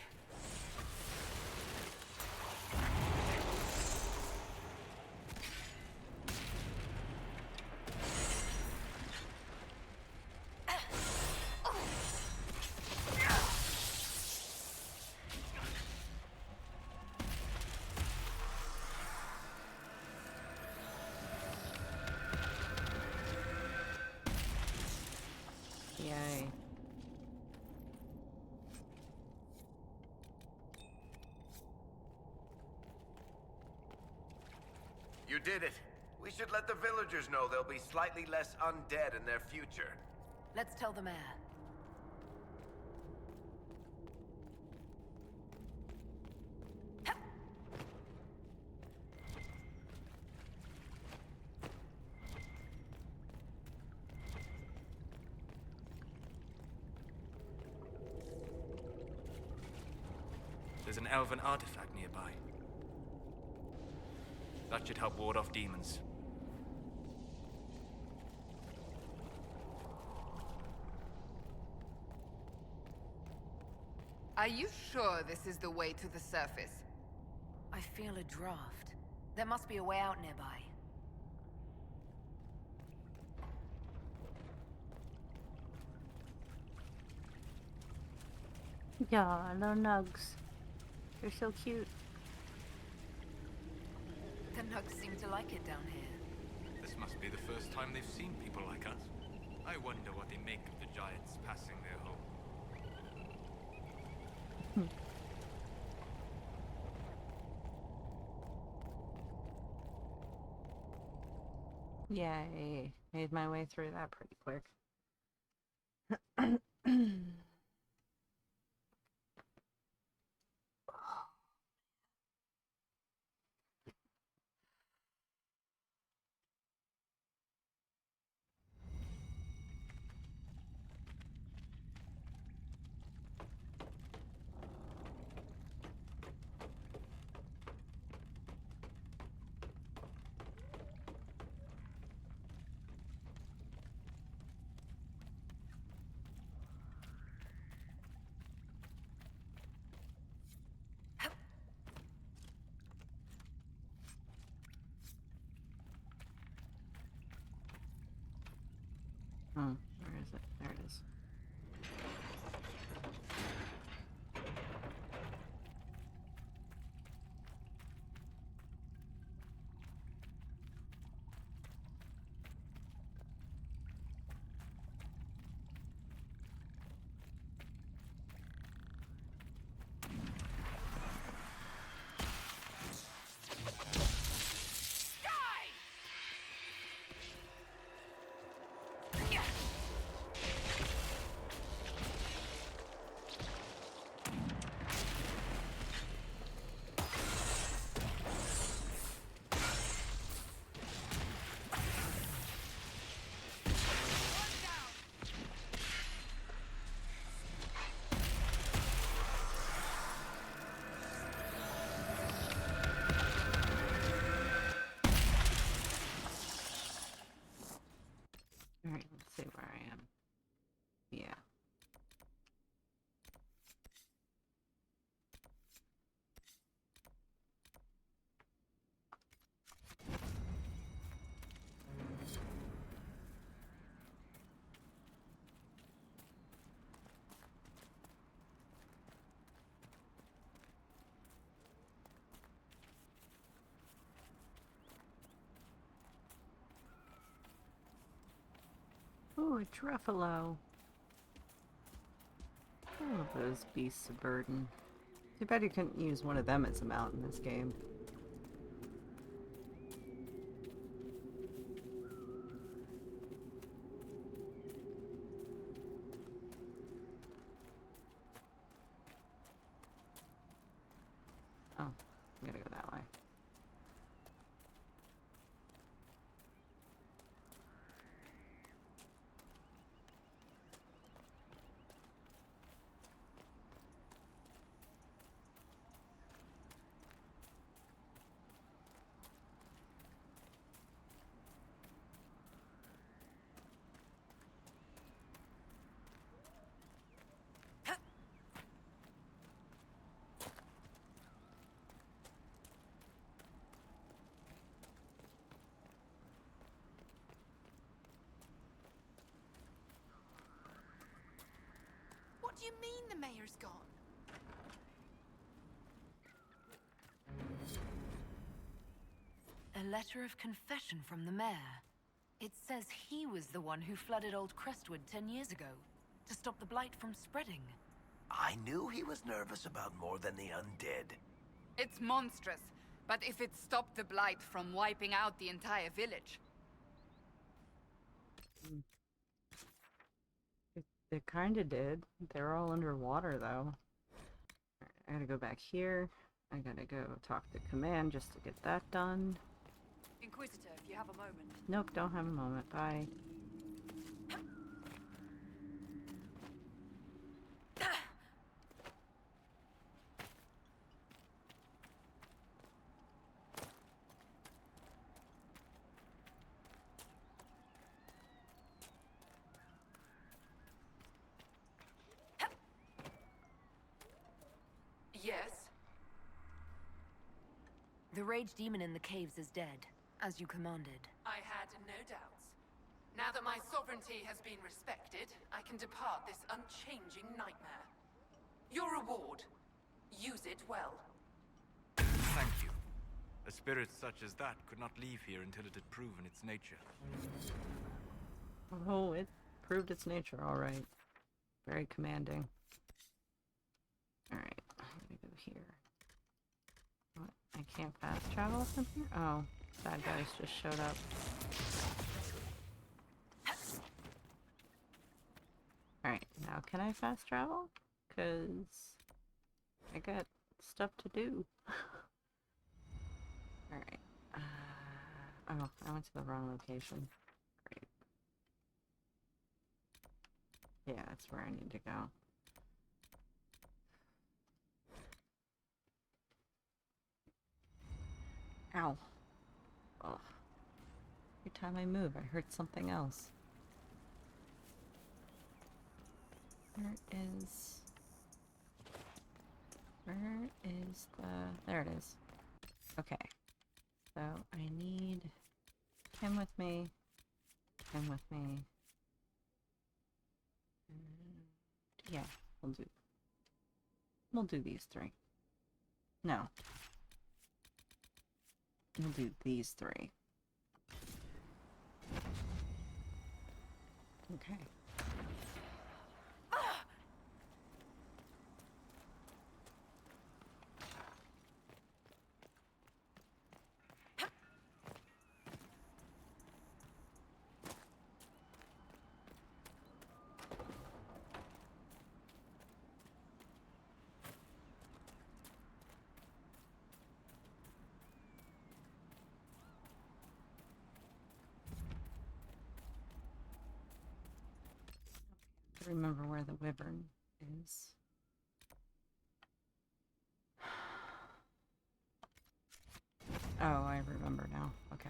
Yay. You did it. We should let the villagers know they'll be slightly less undead in their future. Let's tell the mayor. There's an elven artifact nearby. That should help ward off demons. Are you sure this is the way to the surface? I feel a draft. There must be a way out nearby. Yeah, little nugs. You're so cute. The nugs seem to like it down here. This must be the first time they've seen people like us. I wonder what they make of the giants passing their home. Yay. Made my way through that pretty quick. Where is it? There it is. Alright, let's see where I am. Yeah. Ooh, a Truffalo. I love those beasts of burden. Too bad you couldn't use one of them as a mount in this game. Oh, I gotta go that way. What do you mean the mayor's gone? A letter of confession from the mayor. It says he was the one who flooded Old Crestwood 10 years ago, to stop the blight from spreading. I knew he was nervous about more than the undead. It's monstrous, but if it stopped the blight from wiping out the entire village. It kinda did. They're all underwater, though. Alright, I gotta go back here. I gotta go talk to Command just to get that done. Inquisitor, if you have a moment. Nope, don't have a moment. Bye. Yes? The rage demon in the caves is dead, as you commanded. I had no doubts. Now that my sovereignty has been respected, I can depart this unchanging nightmare. Your reward. Use it well. Thank you. A spirit such as that could not leave here until it had proven its nature. Oh, it proved its nature, alright. Very commanding. Alright, I'm gonna go here. What? I can't fast travel from here? Oh, bad guys just showed up. Alright, now can I fast travel? Because I got stuff to do. Alright. Oh, I went to the wrong location. Great. Yeah, that's where I need to go. Ow. Ugh. Every time I move, I hurt something else. Where is the... There it is. Okay. So, I need him with me. Him with me. Yeah, we'll do these three. No. We'll do these three. Okay. Remember where the wyvern is. Oh, I remember now. Okay.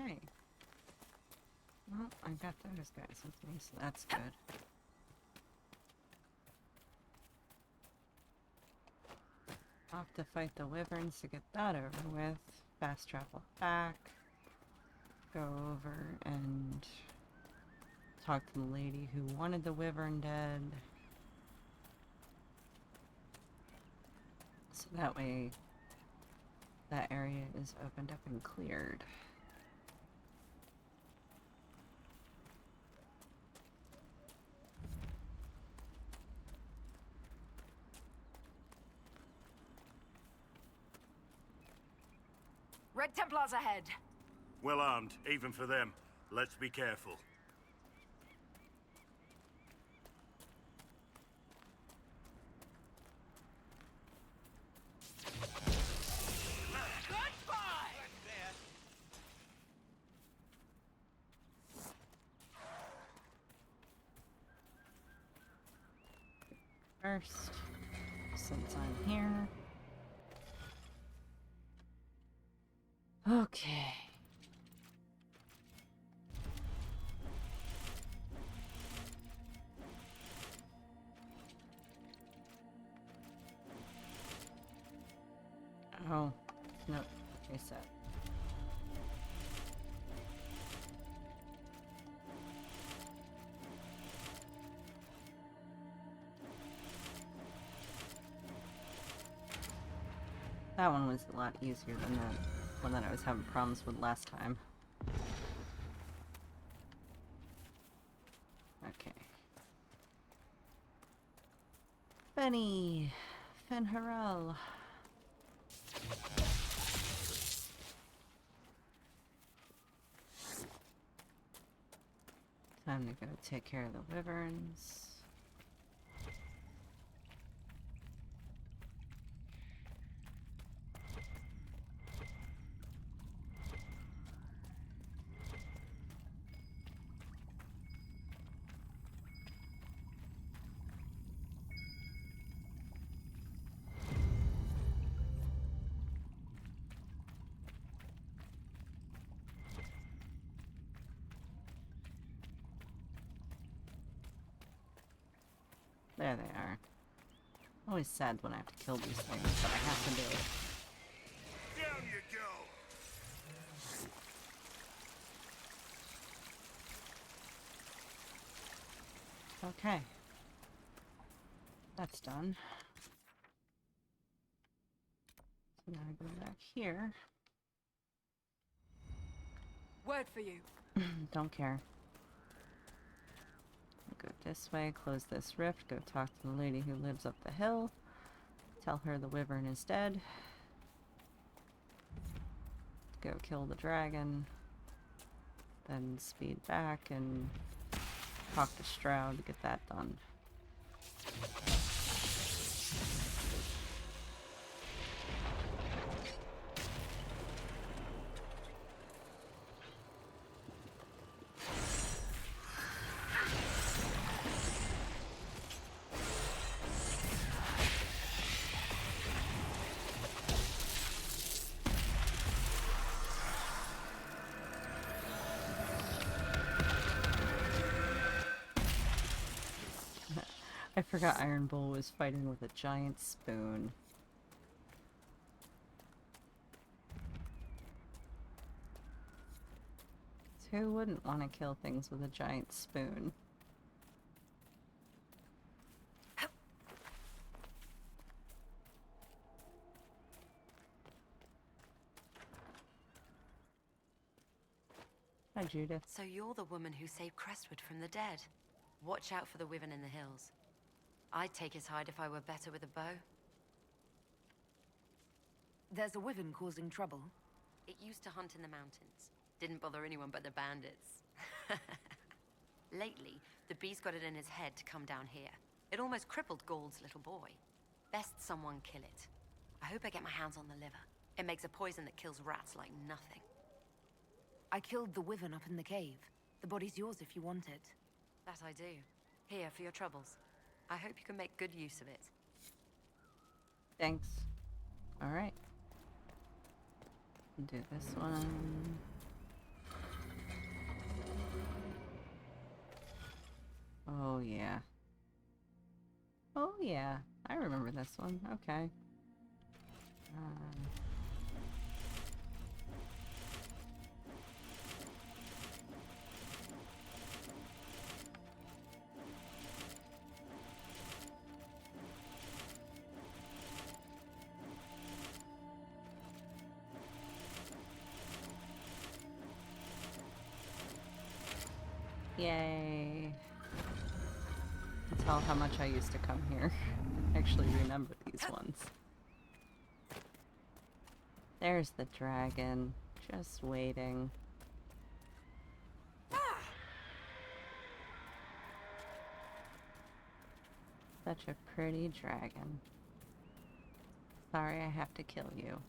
Okay. Well, I got those guys with me, so that's good. Off to fight the wyverns to get that over with. Fast travel back. Go over and talk to the lady who wanted the wyvern dead. So that way that area is opened up and cleared. Red Templars ahead. Well armed, even for them. Let's be careful. First, since I'm here. Okay. Oh, no, reset. That one was a lot easier than that one that I was having problems with last time. Okay. Benny! Fenharel! Time to go take care of the wyverns. There they are. Always sad when I have to kill these things, but I have to do it. Down you go! Okay. That's done. So now I go back here. Word for you. Don't care. Go this way, close this rift, go talk to the lady who lives up the hill. Tell her the wyvern is dead. Go kill the dragon. Then speed back and talk to Stroud to get that done. I forgot Iron Bull was fighting with a giant spoon. Who wouldn't want to kill things with a giant spoon? Hi, Judith. So you're the woman who saved Crestwood from the dead. Watch out for the wyvern in the hills. I'd take his hide if I were better with a bow. There's a wyvern causing trouble. It used to hunt in the mountains. Didn't bother anyone but the bandits. Lately, the beast got it in his head to come down here. It almost crippled Gauld's little boy. Best someone kill it. I hope I get my hands on the liver. It makes a poison that kills rats like nothing. I killed the wyvern up in the cave. The body's yours if you want it. That I do. Here for your troubles. I hope you can make good use of it. Thanks. Alright. Do this one. Oh, yeah. Oh, yeah. I remember this one. Okay. Yay. Tell how much I used to come here. I actually remember these ones. There's the dragon, just waiting. Such a pretty dragon. Sorry I have to kill you.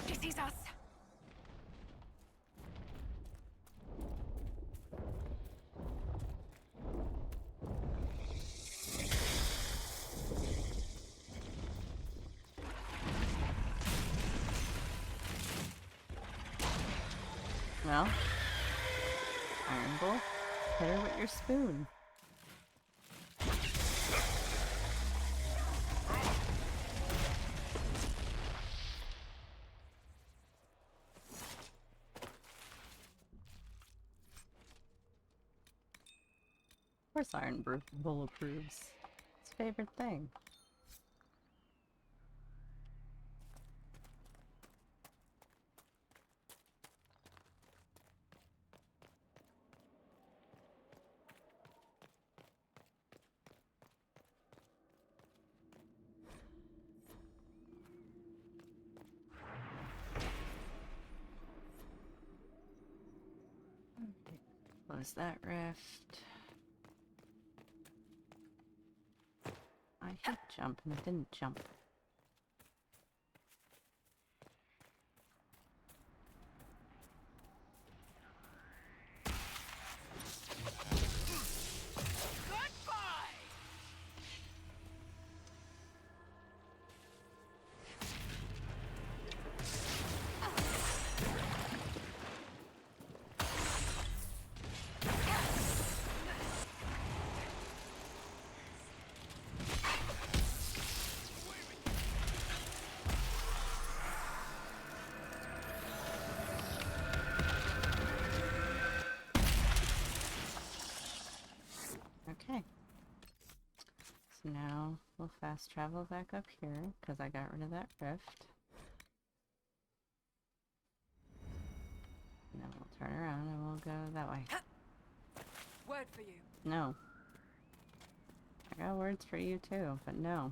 He sees us! Well, Iron Bull, hit her with your spoon. Of course Iron Bull approves. It's his favorite thing. Close that rift. I hit jump and it didn't jump. Okay. So now we'll fast travel back up here because I got rid of that rift. And then we'll turn around and we'll go that way. Word for you. No. I got words for you too, but no.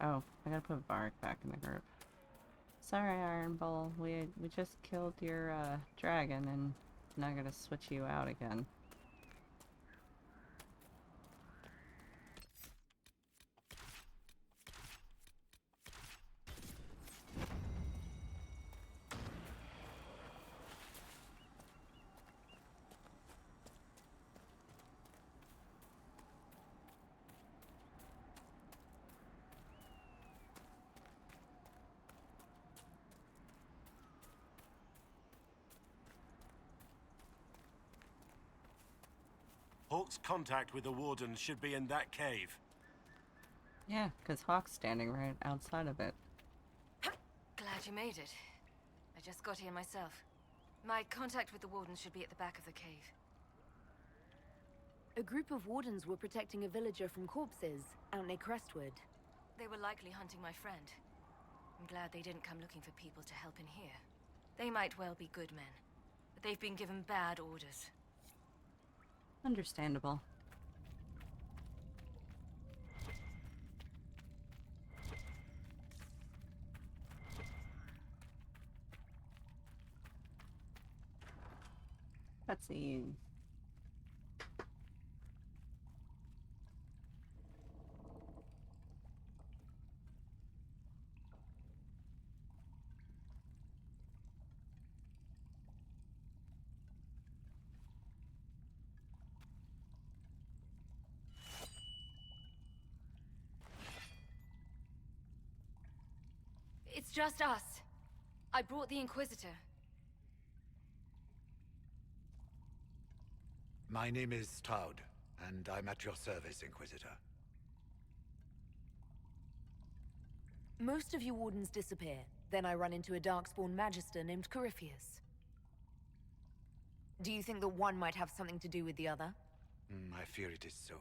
Oh, I gotta put Varric back in the group. Sorry, Iron Bull. We just killed your dragon and now I gotta switch you out again. Hawk's contact with the Warden should be in that cave. Yeah, because Hawk's standing right outside of it. Glad you made it. I just got here myself. My contact with the Wardens should be at the back of the cave. A group of wardens were protecting a villager from corpses out near Crestwood. They were likely hunting my friend. I'm glad they didn't come looking for people to help in here. They might well be good men, but they've been given bad orders. Understandable. Cutscene. It's just us. I brought the Inquisitor. My name is Stroud, and I'm at your service, Inquisitor. Most of you wardens disappear. Then I run into a Darkspawn Magister named Corypheus. Do you think that one might have something to do with the other? I fear it is so.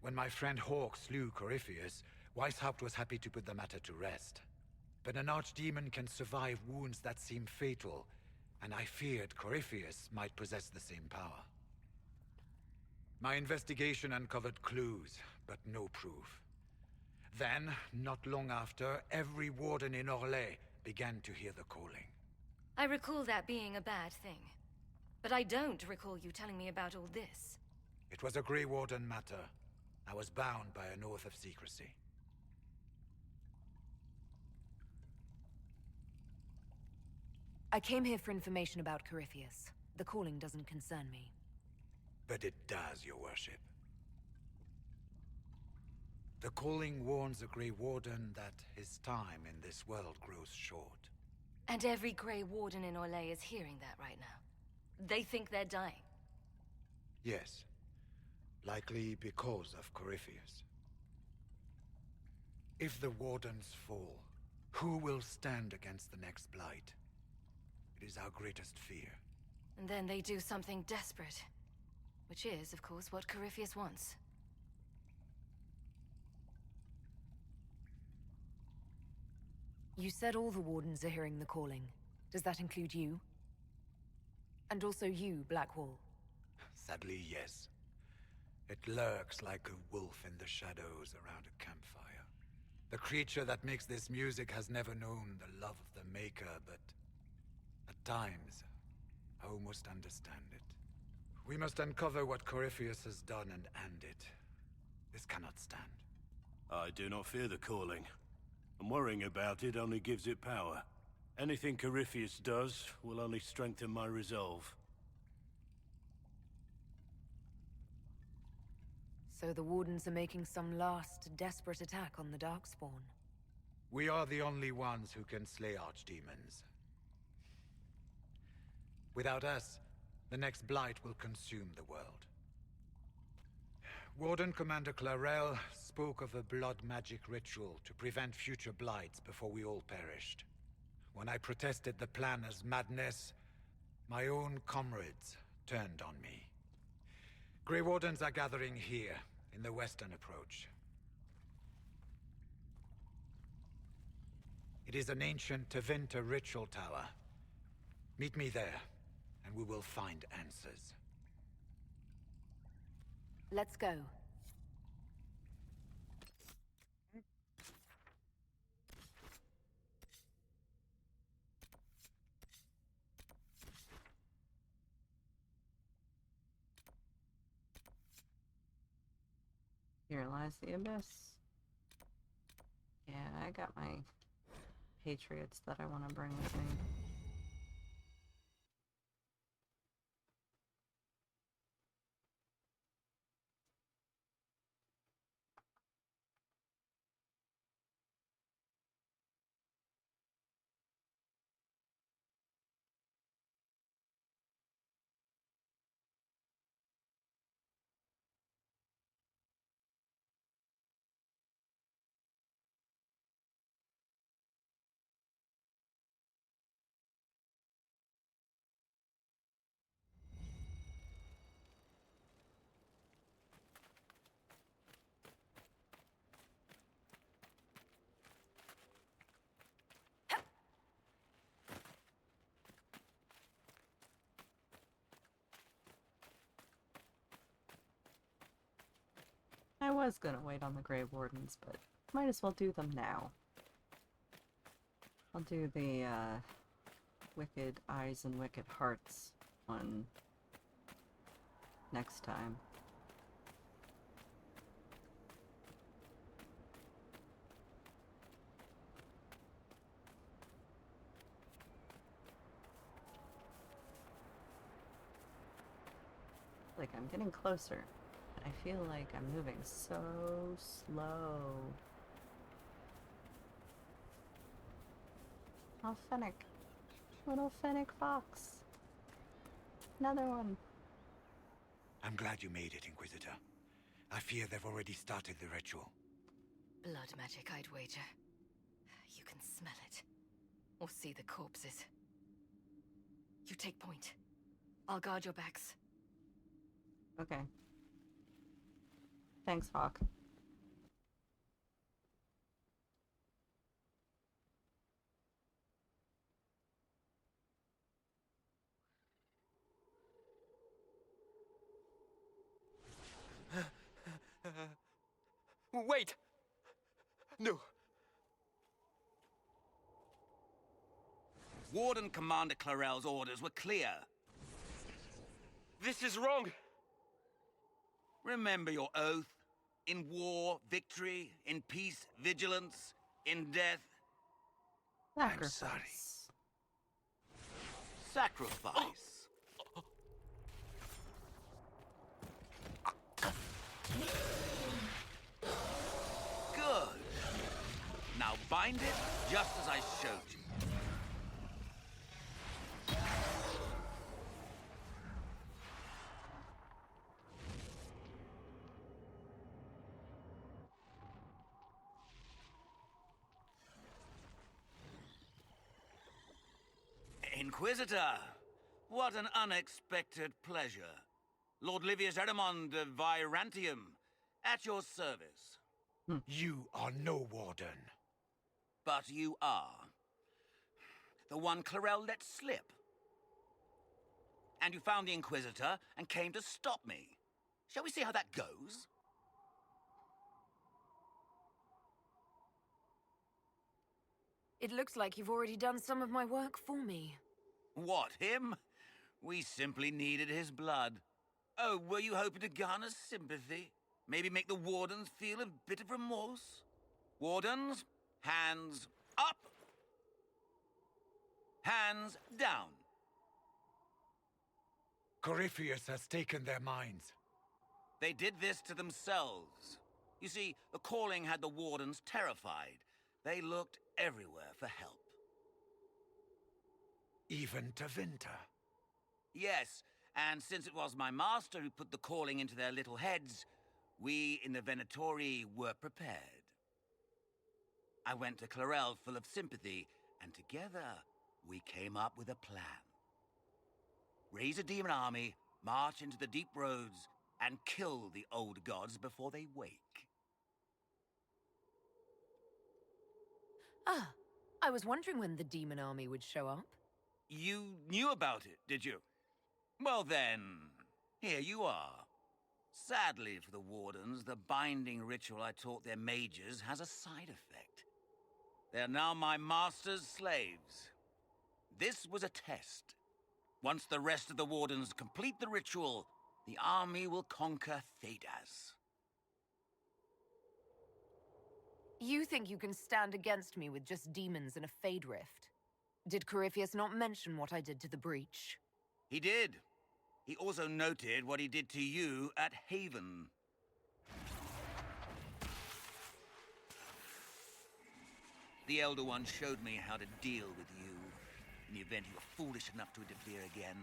When my friend Hawk slew Corypheus, Weishaupt was happy to put the matter to rest. But an archdemon can survive wounds that seem fatal, and I feared Corypheus might possess the same power. My investigation uncovered clues, but no proof. Then, not long after, every warden in Orlais began to hear the calling. I recall that being a bad thing. But I don't recall you telling me about all this. It was a Grey Warden matter. I was bound by an oath of secrecy. I came here for information about Corypheus. The calling doesn't concern me. But it does, your worship. The calling warns a Grey Warden that his time in this world grows short. And every Grey Warden in Orlais is hearing that right now. They think they're dying. Yes. Likely because of Corypheus. If the Wardens fall, who will stand against the next Blight? It is our greatest fear. And then they do something desperate. Which is, of course, what Corypheus wants. You said all the wardens are hearing the calling. Does that include you? And also you, Blackwall? Sadly, yes. It lurks like a wolf in the shadows around a campfire. The creature that makes this music has never known the love of the Maker, but at times, I almost understand it. We must uncover what Corypheus has done and end it. This cannot stand. I do not fear the calling. And worrying about it only gives it power. Anything Corypheus does will only strengthen my resolve. So the Wardens are making some last, desperate attack on the Darkspawn. We are the only ones who can slay archdemons. Without us, the next Blight will consume the world. Warden Commander Clarel spoke of a blood magic ritual to prevent future blights before we all perished. When I protested the plan as madness, my own comrades turned on me. Grey Wardens are gathering here, in the western approach. It is an ancient Tevinter ritual tower. Meet me there, and we will find answers. Let's go. Here lies the abyss. Yeah, I got my patriots that I want to bring with me. I was gonna wait on the Grey Wardens, but might as well do them now. I'll do the Wicked Eyes and Wicked Hearts one next time. Like I'm getting closer. I feel like I'm moving so slow. Oh, Fennec. Little fennec fox. Another one. I'm glad you made it, Inquisitor. I fear they've already started the ritual. Blood magic, I'd wager. You can smell it. Or see the corpses. You take point. I'll guard your backs. Okay. Thanks, Hawk. Wait! No. Warden Commander Clarel's orders were clear. This is wrong. Remember your oath. In war, victory. In peace, vigilance. In death, I'm sorry. Sacrifice. Good. Now bind it just as I showed you. Inquisitor, what an unexpected pleasure. Lord Livius Erimond of Virantium, at your service. You are no warden. But you are. The one Clarel let slip. And you found the Inquisitor and came to stop me. Shall we see how that goes? It looks like you've already done some of my work for me. What, him? We simply needed his blood. Oh, were you hoping to garner sympathy? Maybe make the Wardens feel a bit of remorse? Wardens, hands up! Hands down. Corypheus has taken their minds. They did this to themselves. You see, the calling had the Wardens terrified. They looked everywhere for help. Even to Vinter. Yes, and since it was my master who put the calling into their little heads, we in the Venatori were prepared. I went to Clarel full of sympathy, and together we came up with a plan. Raise a demon army, march into the deep roads, and kill the old gods before they wake. Ah, I was wondering when the demon army would show up. You knew about it, did you? Well then, here you are. Sadly for the Wardens, the binding ritual I taught their mages has a side effect. They are now my master's slaves. This was a test. Once the rest of the Wardens complete the ritual, the army will conquer Thedas. You think you can stand against me with just demons and a Fade Rift? Did Corypheus not mention what I did to the Breach? He did. He also noted what he did to you at Haven. The Elder One showed me how to deal with you, in the event you were foolish enough to interfere again.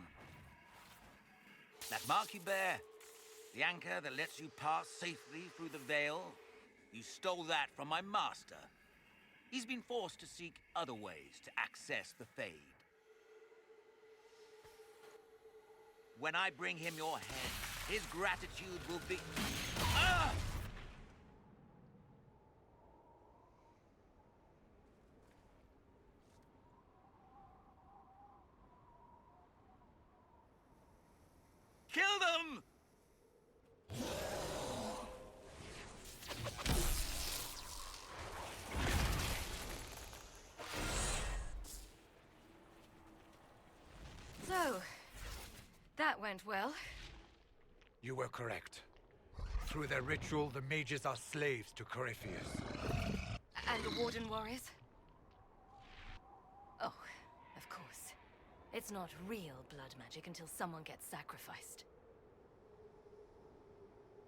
That mark you bear, the anchor that lets you pass safely through the veil, you stole that from my master. He's been forced to seek other ways to access the Fade. When I bring him your head, his gratitude will be... Ah! Kill them! So, that went well. You were correct. Through their ritual, the mages are slaves to Corypheus. And the Warden warriors? Oh, of course. It's not real blood magic until someone gets sacrificed.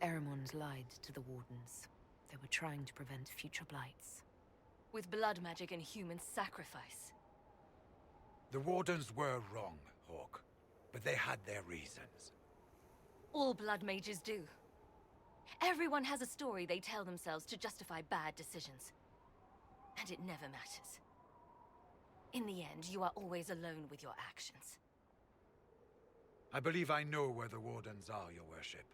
Erimond lied to the Wardens. They were trying to prevent future blights. With blood magic and human sacrifice. The Wardens were wrong, Hawk. But they had their reasons. All blood mages do. Everyone has a story they tell themselves to justify bad decisions. And it never matters. In the end, you are always alone with your actions. I believe I know where the Wardens are, Your Worship.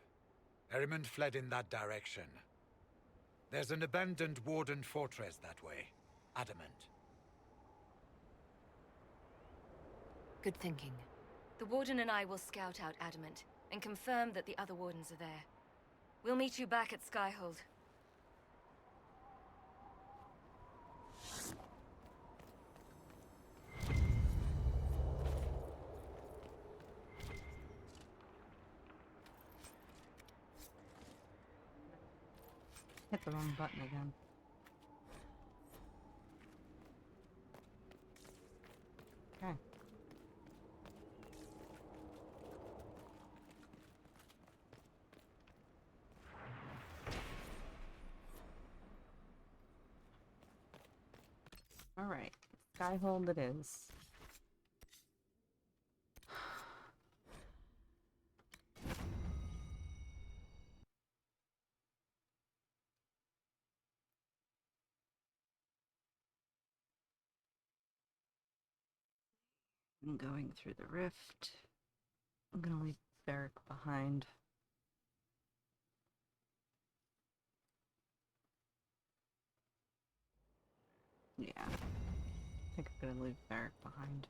Erimund fled in that direction. There's an abandoned Warden fortress that way. Adamant. Good thinking. The Warden and I will scout out Adamant, and confirm that the other Wardens are there. We'll meet you back at Skyhold. Hit the wrong button again. Okay. All right, Skyhold it is. I'm going through the rift. I'm gonna leave Varric behind. Yeah. I think I'm gonna leave Varric behind.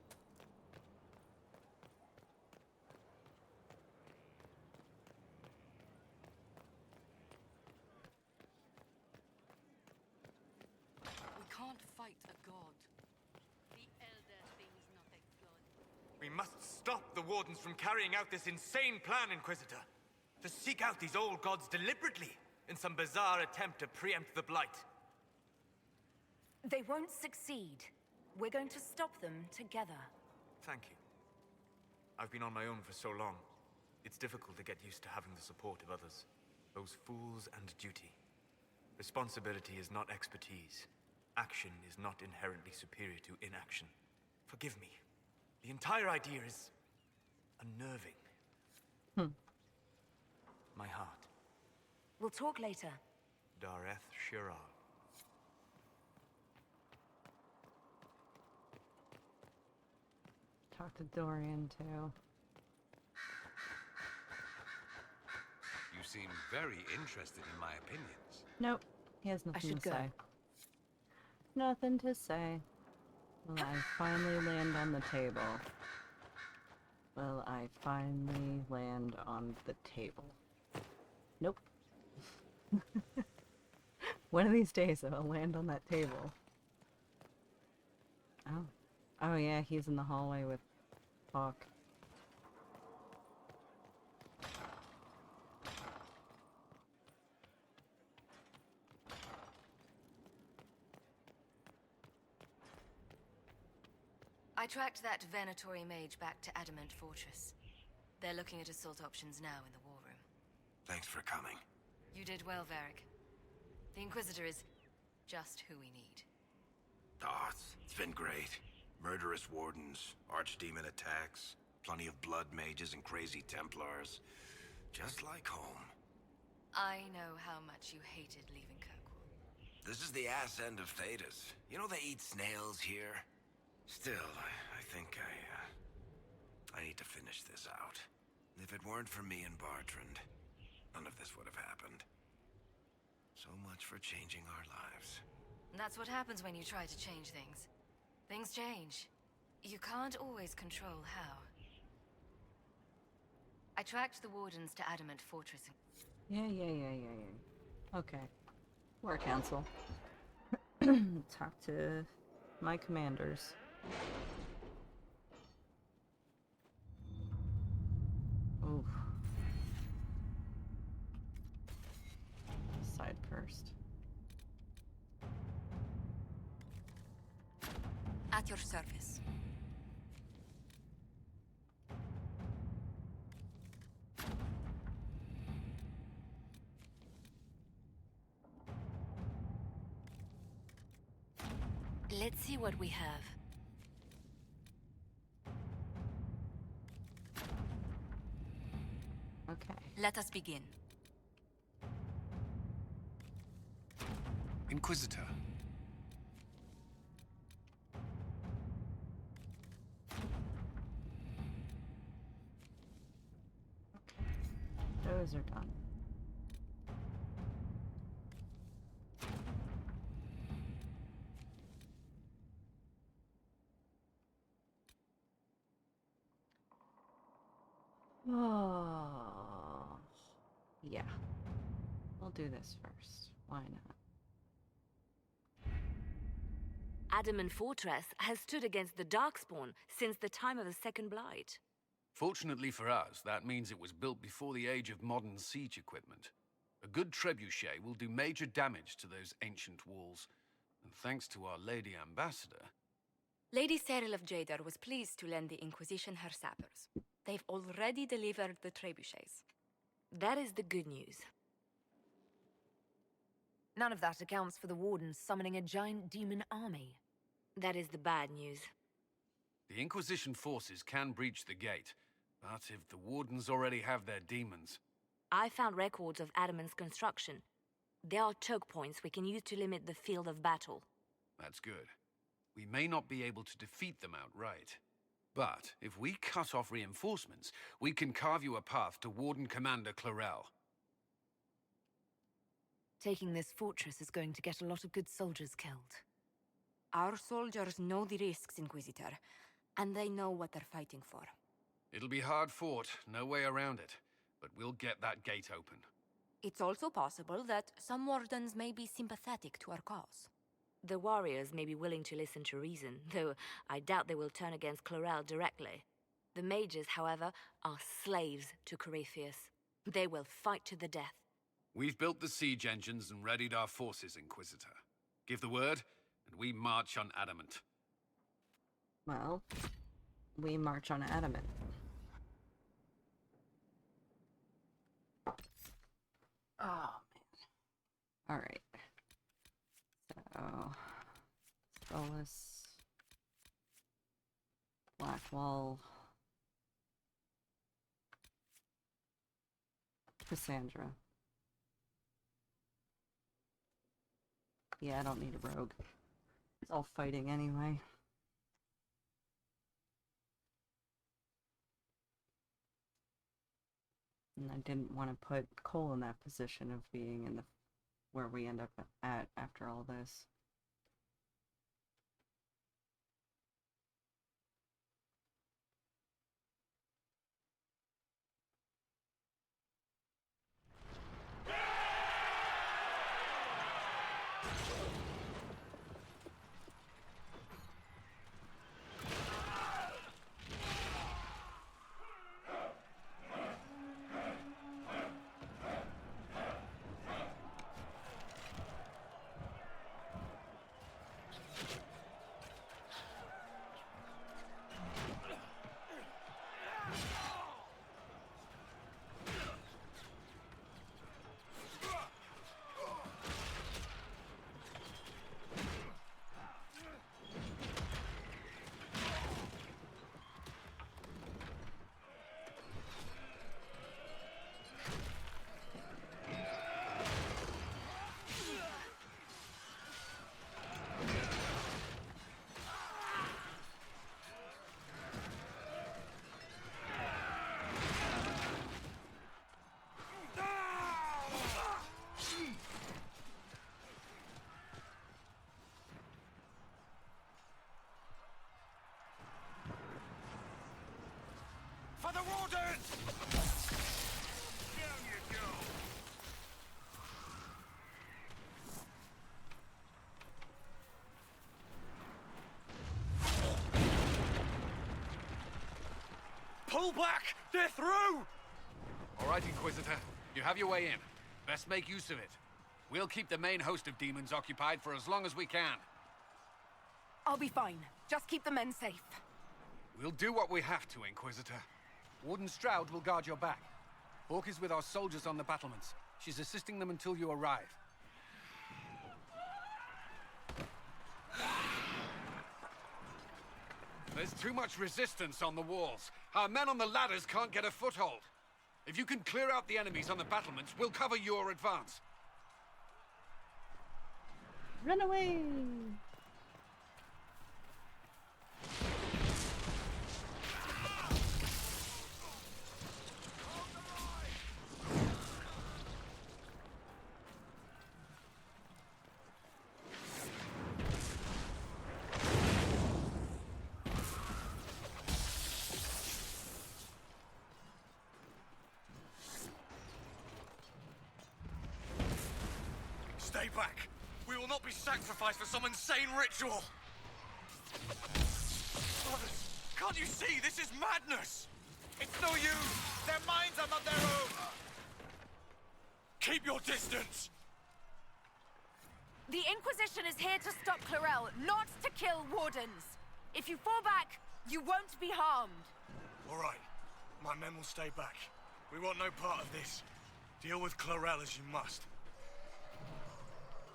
We can't fight a god. The Elder things not a god. We must stop the Wardens from carrying out this insane plan, Inquisitor. To seek out these old gods deliberately in some bizarre attempt to preempt the Blight. They won't succeed. We're going to stop them together. Thank you. I've been on my own for so long. It's difficult to get used to having the support of others. Those fools and duty. Responsibility is not expertise. Action is not inherently superior to inaction. Forgive me. The entire idea is unnerving. My heart. We'll talk later. Dareth Shirar. Talk to Dorian too. You seem very interested in my opinions. Nope, he has nothing should to go. say. Nothing to say. Will I finally land on the table? Will I finally land on the table? Nope. One of these days I'll land on that table. Oh. Oh yeah, he's in the hallway with Hawk. I tracked that Venatori mage back to Adamant Fortress. They're looking at assault options now in the war room. Thanks for coming. You did well, Varric. The Inquisitor is just who we need. Oh, it's been great. Murderous Wardens, Archdemon attacks, plenty of blood mages and crazy Templars. Just like home. I know how much you hated leaving Kirkwall. This is the ass end of Thedas. You know they eat snails here? Still, I think I need to finish this out. If it weren't for me and Bartrand, none of this would have happened. So much for changing our lives. And that's what happens when you try to change things. Things change. You can't always control how. I tracked the Wardens to Adamant Fortress. Yeah. Okay. War Council. Talk to my commanders. Oof. Side first. At your service. Let's see what we have. Okay. Let us begin. Inquisitor. Those are done. Oh, yeah. We'll do this first. Why not? Adamant Fortress has stood against the Darkspawn since the time of the Second Blight. Fortunately for us, that means it was built before the age of modern siege equipment. A good trebuchet will do major damage to those ancient walls. And thanks to our Lady Ambassador... Lady Cyril of Jadar was pleased to lend the Inquisition her sappers. They've already delivered the trebuchets. That is the good news. None of that accounts for the Wardens summoning a giant demon army. That is the bad news. The Inquisition forces can breach the gate, but if the Wardens already have their demons... I found records of Adamant's construction. There are choke points we can use to limit the field of battle. That's good. We may not be able to defeat them outright. But if we cut off reinforcements, we can carve you a path to Warden Commander Clarel. Taking this fortress is going to get a lot of good soldiers killed. Our soldiers know the risks, Inquisitor, and they know what they're fighting for. It'll be hard fought, no way around it, but we'll get that gate open. It's also possible that some wardens may be sympathetic to our cause. The warriors may be willing to listen to reason, though I doubt they will turn against Clarel directly. The mages, however, are slaves to Corypheus. They will fight to the death. We've built the siege engines and readied our forces, Inquisitor. Give the word, and we march on Adamant. Well, we march on Adamant. Oh, man. Alright. So... Solus... Blackwall... Cassandra. Yeah, I don't need a rogue. It's all fighting anyway. And I didn't want to put Cole in that position of being in the where we end up at after all this. For the Warden! Down you go! Pull back! They're through! All right, Inquisitor. You have your way in. Best make use of it. We'll keep the main host of demons occupied for as long as we can. I'll be fine. Just keep the men safe. We'll do what we have to, Inquisitor. Warden Stroud will guard your back. Hawk is with our soldiers on the battlements. She's assisting them until you arrive. There's too much resistance on the walls. Our men on the ladders can't get a foothold. If you can clear out the enemies on the battlements, we'll cover your advance. Run away! Stay back. We will not be sacrificed for some insane ritual. Brothers, can't you see? This is madness. It's no use. Their minds are not their own. Keep your distance. The Inquisition is here to stop Clarel, not to kill Wardens. If you fall back, you won't be harmed. All right. My men will stay back. We want no part of this. Deal with Clarel as you must.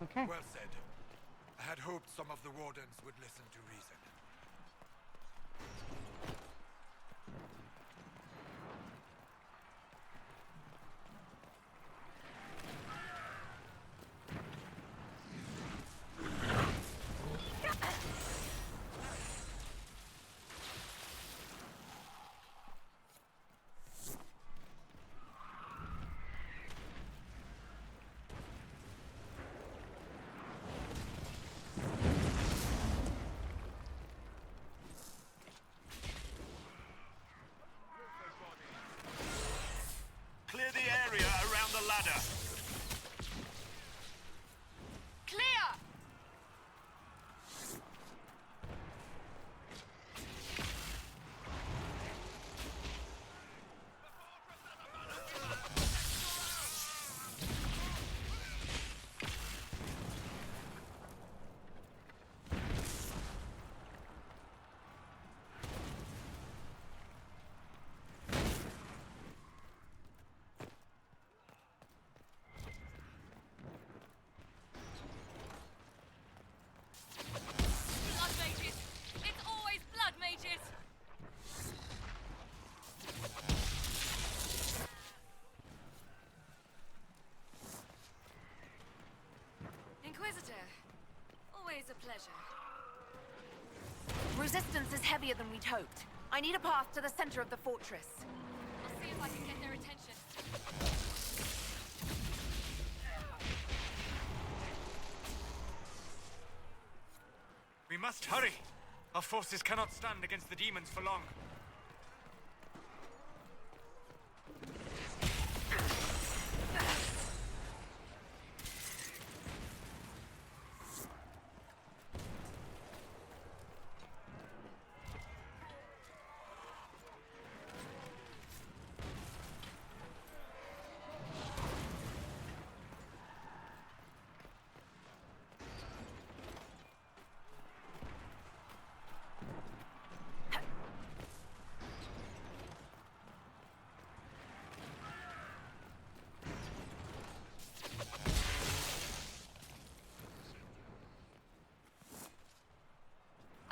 Okay. Well said. I had hoped some of the Wardens would listen to reason. Clear the area around the ladder. Clear! Blood mages! It's always blood mages! Inquisitor, always a pleasure. Resistance is heavier than we'd hoped. I need a path to the center of the fortress. I'll see if I can get their attention. We must hurry. Our forces cannot stand against the demons for long.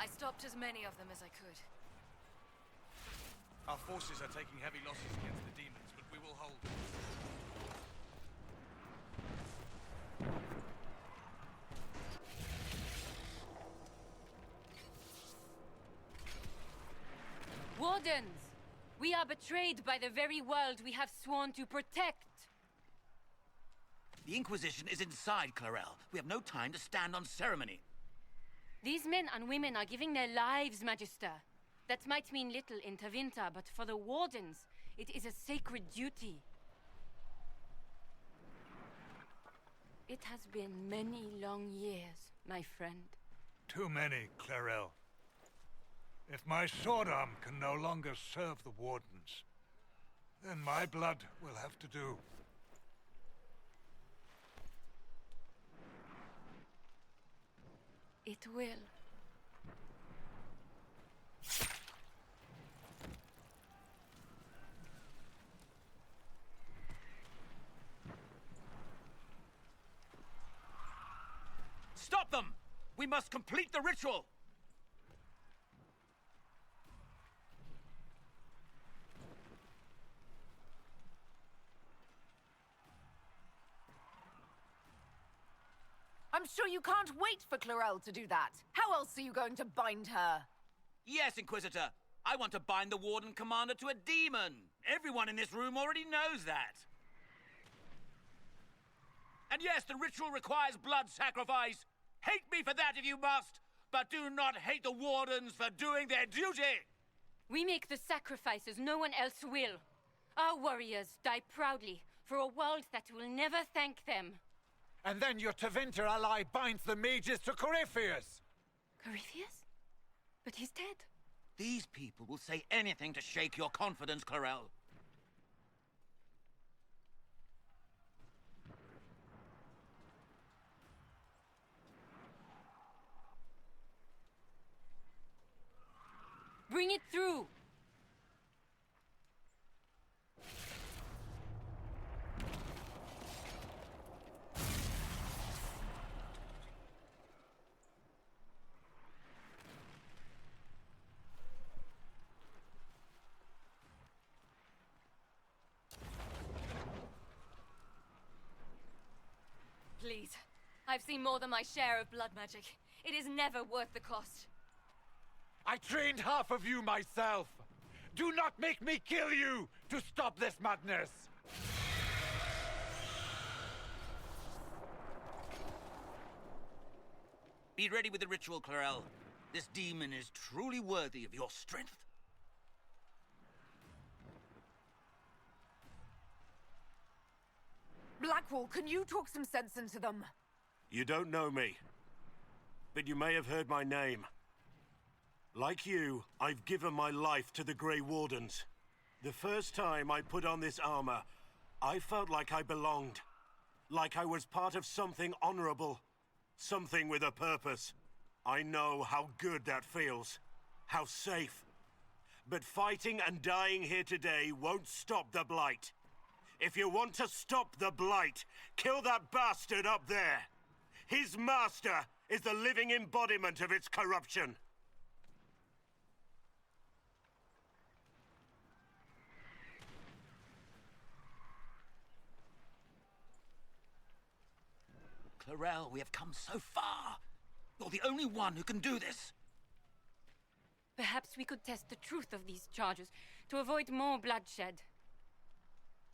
I stopped as many of them as I could. Our forces are taking heavy losses against the demons, but we will hold. Wardens! We are betrayed by the very world we have sworn to protect! The Inquisition is inside Clarel. We have no time to stand on ceremony. These men and women are giving their lives, Magister. That might mean little in Tevinter, but for the Wardens, it is a sacred duty. It has been many long years, my friend. Too many, Clarel. If my sword arm can no longer serve the Wardens, then my blood will have to do. It will. Stop them! We must complete the ritual! I'm sure you can't wait for Clarel to do that. How else are you going to bind her? Yes, Inquisitor. I want to bind the Warden Commander to a demon. Everyone in this room already knows that. And yes, the ritual requires blood sacrifice. Hate me for that if you must, but do not hate the Wardens for doing their duty. We make the sacrifices no one else will. Our warriors die proudly for a world that will never thank them. And then your Tevinter ally binds the mages to Corypheus! Corypheus? But he's dead. These people will say anything to shake your confidence, Clarel. Bring it through! Please. I've seen more than my share of blood magic. It is never worth the cost. I trained half of you myself! Do not make me kill you to stop this madness! Be ready with the ritual, Clarel. This demon is truly worthy of your strength. Blackwall, can you talk some sense into them? You don't know me, but you may have heard my name. Like you, I've given my life to the Grey Wardens. The first time I put on this armor, I felt like I belonged. Like I was part of something honorable. Something with a purpose. I know how good that feels. How safe. But fighting and dying here today won't stop the Blight. If you want to stop the Blight, kill that bastard up there. His master is the living embodiment of its corruption. Clarel, we have come so far. You're the only one who can do this. Perhaps we could test the truth of these charges to avoid more bloodshed.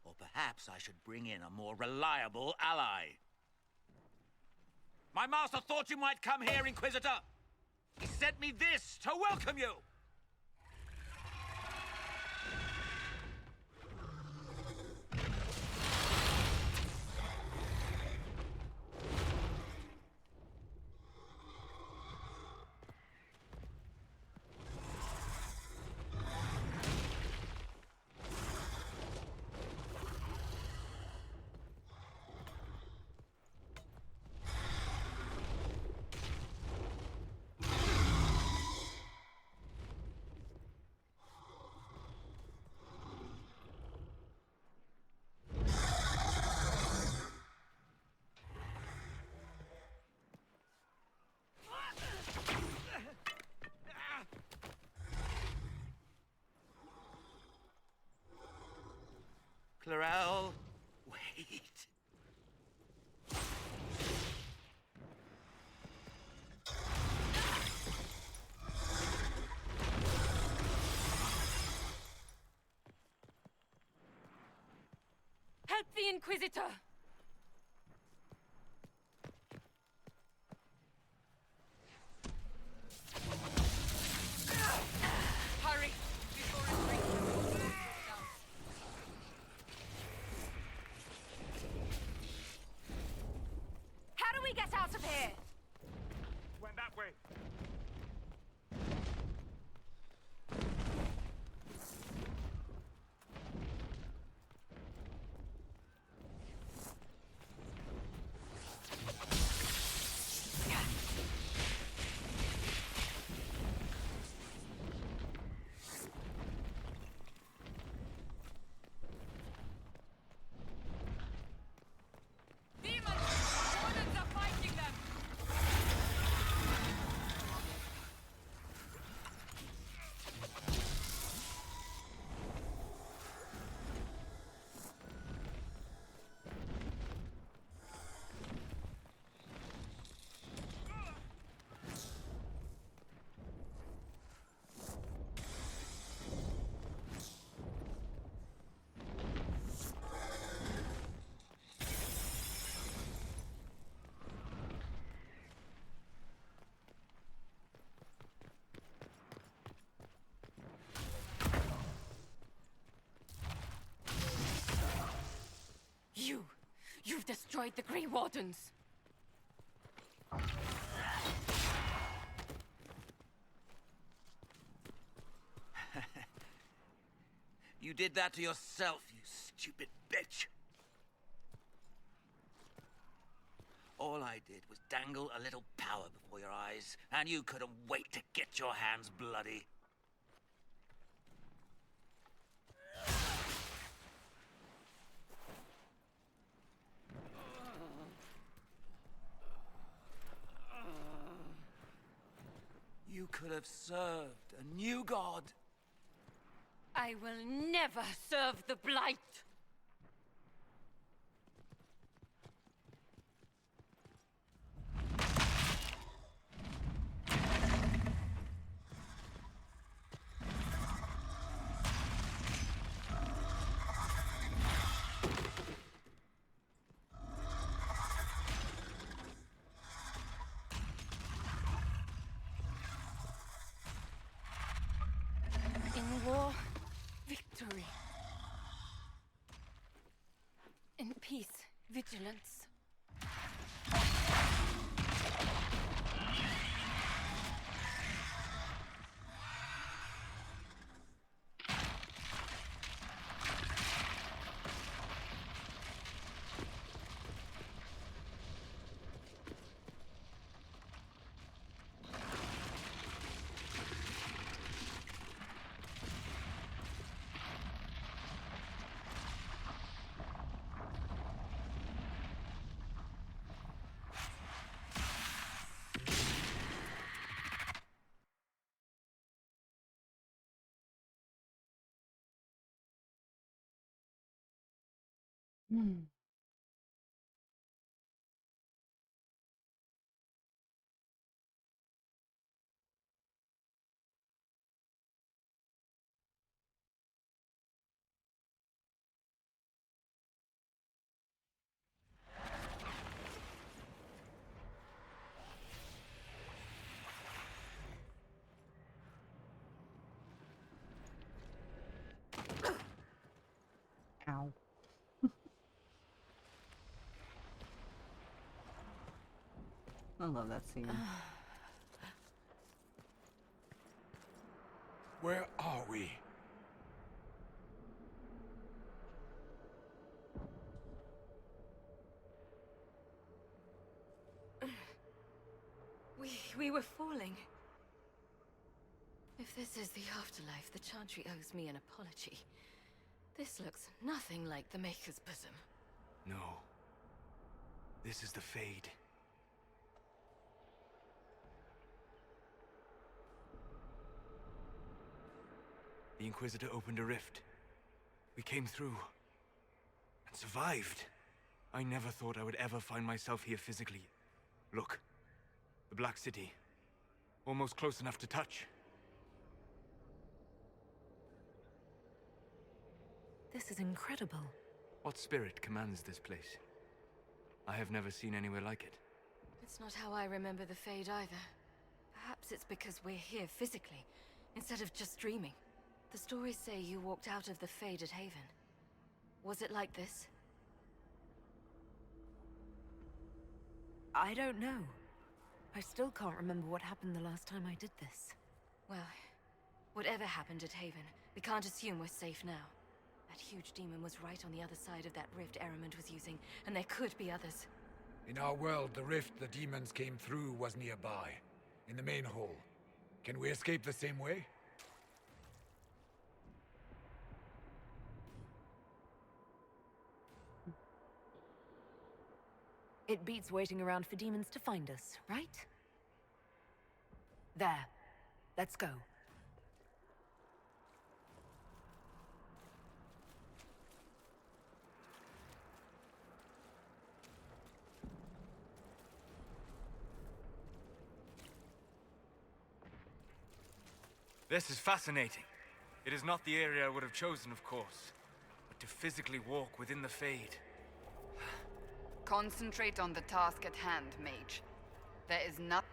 Or perhaps I should bring in a more reliable ally. My master thought you might come here, Inquisitor. He sent me this to welcome you. Clarel, wait. Help the Inquisitor! Hurry! Before it breaks. How do we get out of here? Went that way. destroyed the Grey Wardens. You did that to yourself, you stupid bitch. All I did was dangle a little power before your eyes, and you couldn't wait to get your hands bloody. You could have served a new god. I will never serve the Blight! In war, victory. In peace, vigilance. Ow. I love that scene. Where are we? We were falling. If this is the afterlife, the Chantry owes me an apology. This looks nothing like the Maker's bosom. No. This is the Fade. The Inquisitor opened a rift. We came through. And survived. I never thought I would ever find myself here physically. Look. The Black City. Almost close enough to touch. This is incredible. What spirit commands this place? I have never seen anywhere like it. It's not how I remember the Fade either. Perhaps it's because we're here physically, instead of just dreaming. The stories say you walked out of the Fade at Haven. Was it like this? I don't know. I still can't remember what happened the last time I did this. Well, whatever happened at Haven, we can't assume we're safe now. That huge demon was right on the other side of that rift Eramond was using, and there could be others. In our world, the rift the demons came through was nearby, in the main hall. Can we escape the same way? It beats waiting around for demons to find us, right? There. Let's go. This is fascinating. It is not the area I would have chosen, of course. But to physically walk within the Fade. Concentrate on the task at hand, mage. There is not...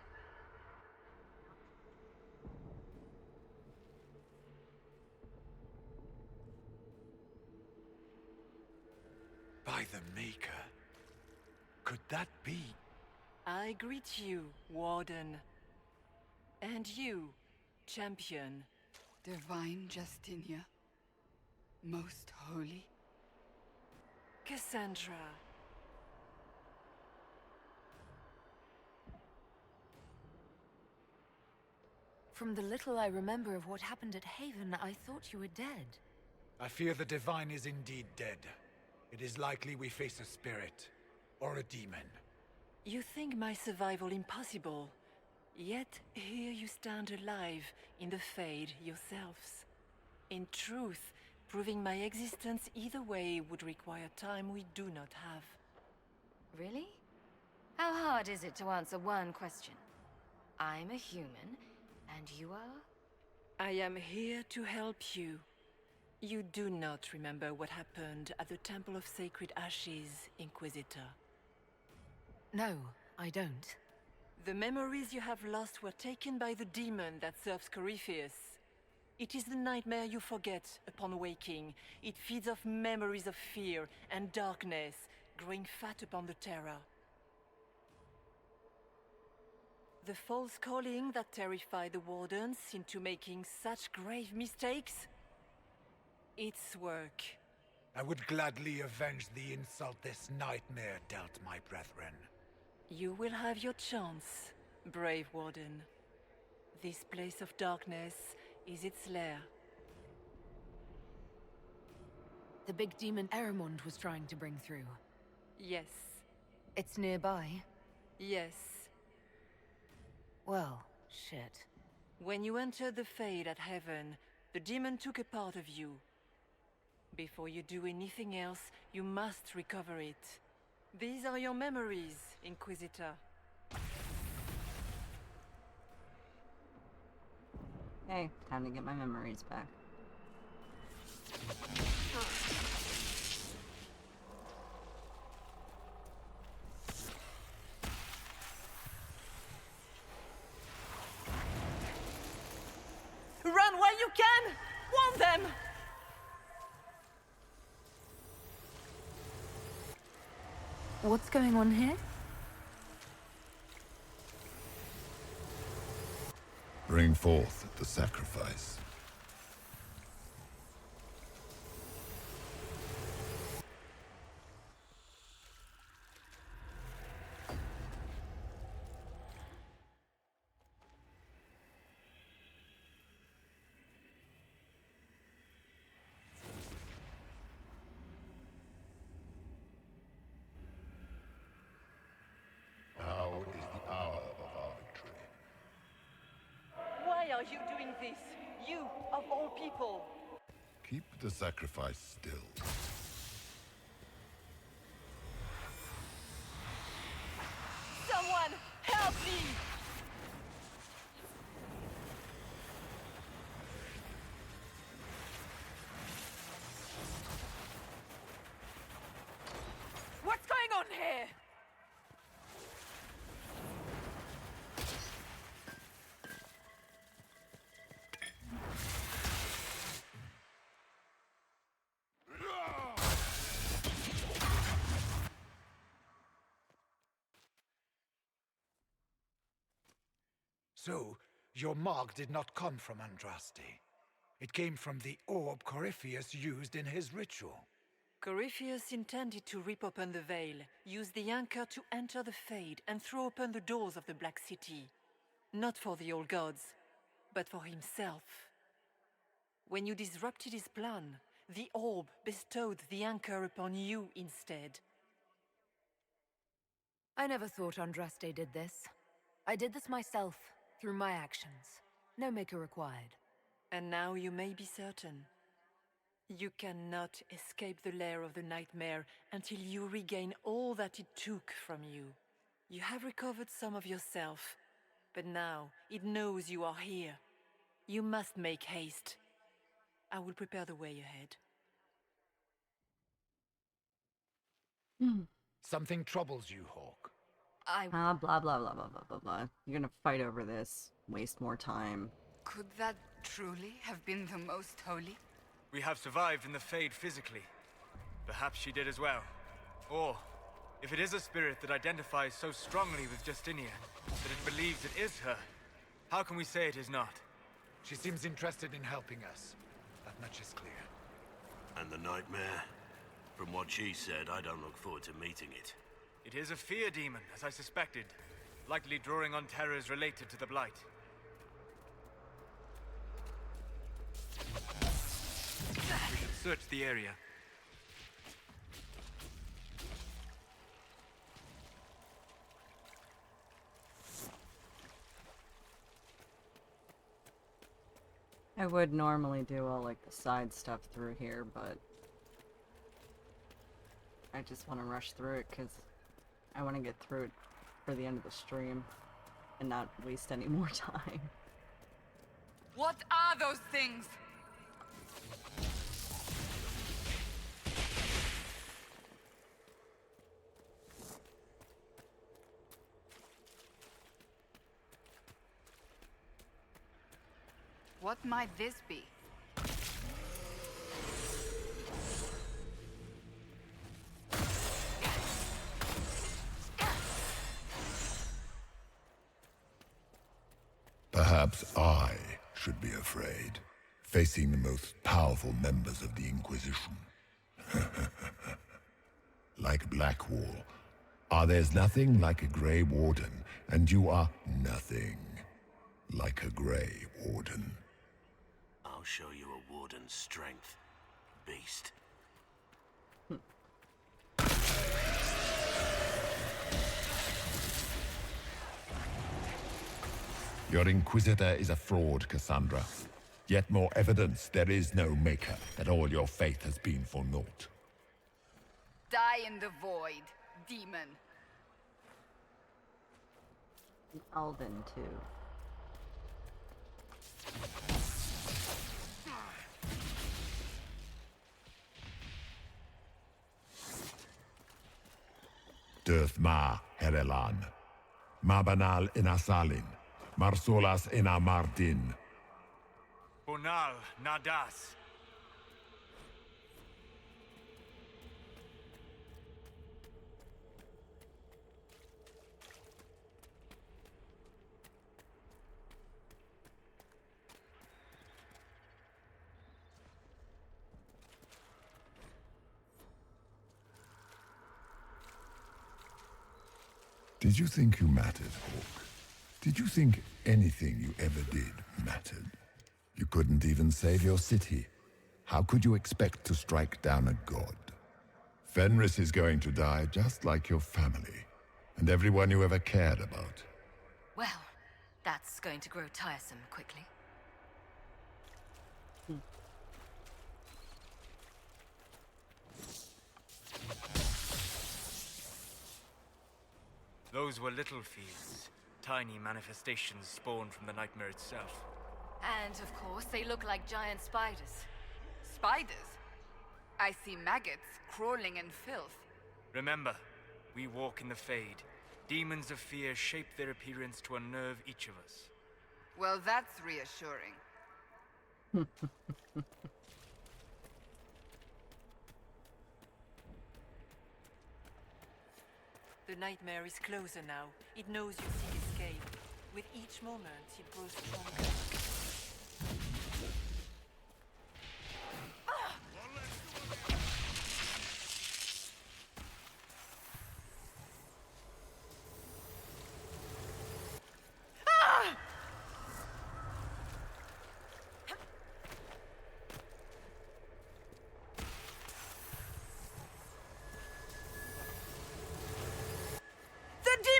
By the Maker. Could that be? I greet you, Warden. And you, Champion. Divine Justinia. Most holy. Cassandra. From the little I remember of what happened at Haven, I thought you were dead. I fear the Divine is indeed dead. It is likely we face a spirit, or a demon. You think my survival impossible, yet here you stand alive in the Fade yourselves. In truth, proving my existence either way would require time we do not have. Really? How hard is it to answer one question? I'm a human, and you are? I am here to help you. You do not remember what happened at the Temple of Sacred Ashes, Inquisitor. No, I don't. The memories you have lost were taken by the demon that serves Corypheus. It is the nightmare you forget upon waking. It feeds off memories of fear and darkness, growing fat upon the terror. The false calling that terrified the Wardens into making such grave mistakes? Its work. I would gladly avenge the insult this nightmare dealt my brethren. You will have your chance, brave Warden. This place of darkness is its lair. The big demon Eramond was trying to bring through. Yes. It's nearby? Yes. Well, shit. When you entered the Fade at Heaven, the demon took a part of you. Before you do anything else, you must recover it. These are your memories, Inquisitor. Hey, time to get my memories back. Run while you can! Warn them! What's going on here? Bring forth the sacrifice. Now is the hour of our victory. Why are you doing this? You, of all people! Keep the sacrifice still. Someone, help me! What's going on here? So, your mark did not come from Andraste. It came from the orb Corypheus used in his ritual. Corypheus intended to rip open the veil, use the anchor to enter the Fade, and throw open the doors of the Black City. Not for the old gods, but for himself. When you disrupted his plan, the orb bestowed the anchor upon you instead. I never thought Andraste did this. I did this myself, through my actions. No maker required. And now you may be certain. You cannot escape the lair of the nightmare until you regain all that it took from you. You have recovered some of yourself, but now it knows you are here. You must make haste. I will prepare the way ahead. Something troubles you, Hawk. Blah, blah, blah, blah, blah, blah, blah. You're gonna fight over this. Waste more time. Could that truly have been the most holy? We have survived in the Fade physically. Perhaps she did as well. Or If it is a spirit that identifies so strongly with Justinian, that it believes it is her, how can we say it is not? She seems interested in helping us. That much is clear. And the nightmare? From what she said, I don't look forward to meeting it. It is a fear demon, as I suspected, likely drawing on terrors related to the Blight. We should search the area. I would normally do all like the side stuff through here, but I just want to rush through it because I want to get through it for the end of the stream and not waste any more time. What are those things? What might this be? Perhaps I should be afraid, facing the most powerful members of the Inquisition. Like Blackwall, there's nothing like a Grey Warden, and you are nothing like a Grey Warden. I'll show you a warden's strength, beast. Your Inquisitor is a fraud, Cassandra. Yet more evidence there is no Maker, that all your faith has been for naught. Die in the void, demon. Alden, too. Dirth ma Herelan, Mabanal inasalin, Marsolas inamardin. Bonal Nadas. Did you think you mattered, Hawk? Did you think anything you ever did mattered? You couldn't even save your city. How could you expect to strike down a god? Fenris is going to die just like your family, and everyone you ever cared about. Well, that's going to grow tiresome quickly. Those were little fields, tiny manifestations spawned from the nightmare itself. And of course, they look like giant spiders. Spiders? I see maggots crawling in filth. Remember, we walk in the Fade. Demons of fear shape their appearance to unnerve each of us. Well, that's reassuring. The nightmare is closer now. It knows you seek escape. With each moment, it grows stronger.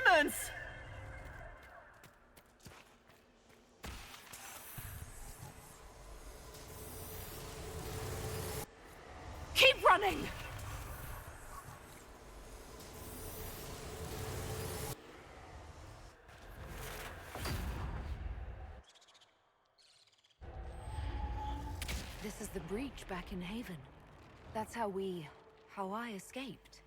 Demons! Keep running! This is the breach back in Haven. That's how I escaped.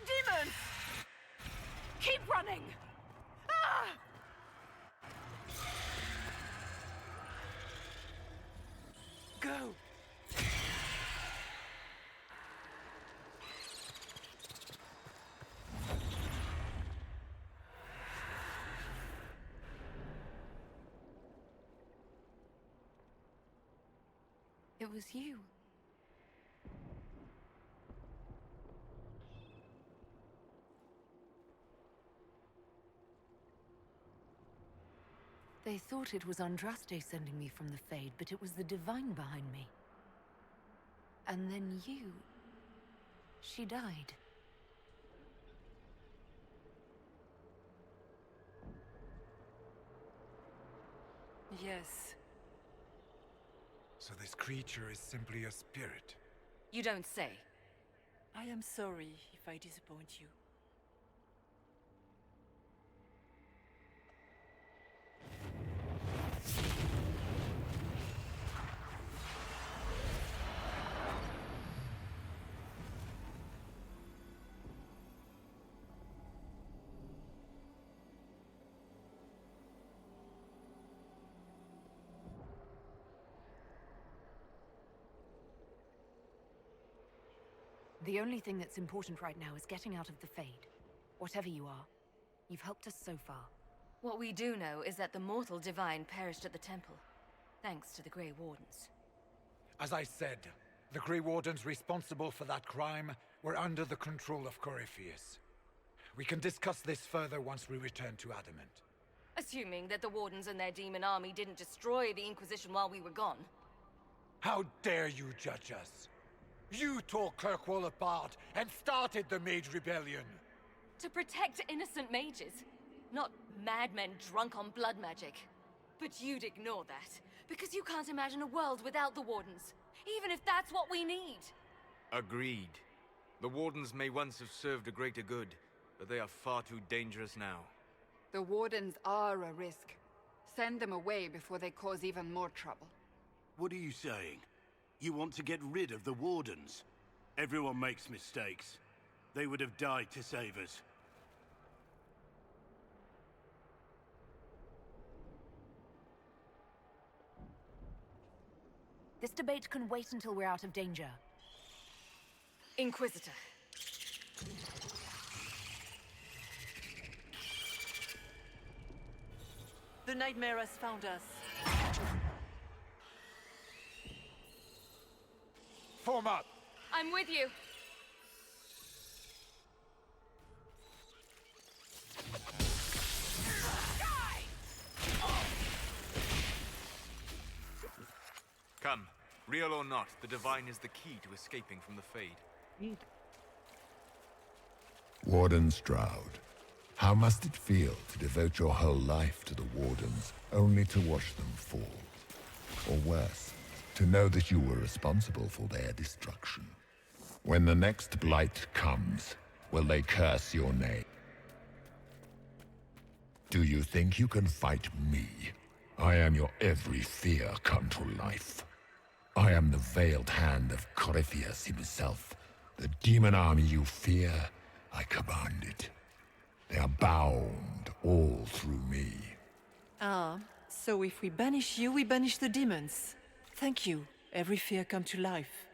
Demons! Keep running! Ah! Go! It was you. They thought it was Andraste sending me from the Fade, but it was the Divine behind me. And then you... She died. Yes. So this creature is simply a spirit? You don't say. I am sorry if I disappoint you. The only thing that's important right now is getting out of the Fade. Whatever you are, you've helped us so far. What we do know is that the mortal divine perished at the temple, thanks to the Grey Wardens. As I said, the Grey Wardens responsible for that crime were under the control of Corypheus. We can discuss this further once we return to Adamant. Assuming that the Wardens and their demon army didn't destroy the Inquisition while we were gone. How dare you judge us? You tore Kirkwall apart and started the Mage Rebellion. To protect innocent mages, not madmen drunk on blood magic. But you'd ignore that, because you can't imagine a world without the Wardens, even if that's what we need. Agreed. The Wardens may once have served a greater good, but they are far too dangerous now. The Wardens are a risk. Send them away before they cause even more trouble. What are you saying? You want to get rid of the Wardens? Everyone makes mistakes. They would have died to save us. This debate can wait until we're out of danger. Inquisitor. The Nightmare has found us. Form up! I'm with you. Come, real or not, the Divine is the key to escaping from the Fade. Warden Stroud, how must it feel to devote your whole life to the Wardens, only to watch them fall? Or worse, to know that you were responsible for their destruction. When the next blight comes, will they curse your name? Do you think you can fight me? I am your every fear come to life. I am the veiled hand of Corypheus himself. The demon army you fear, I command it. They are bound all through me. Ah, so if we banish you, we banish the demons. Thank you. Every fear come to life.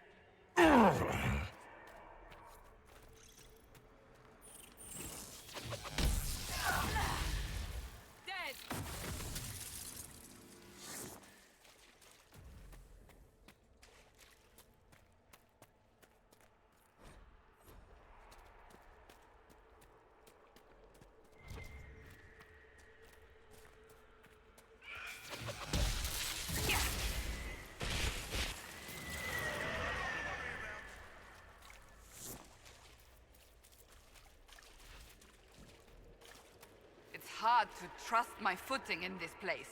It's hard to trust my footing in this place.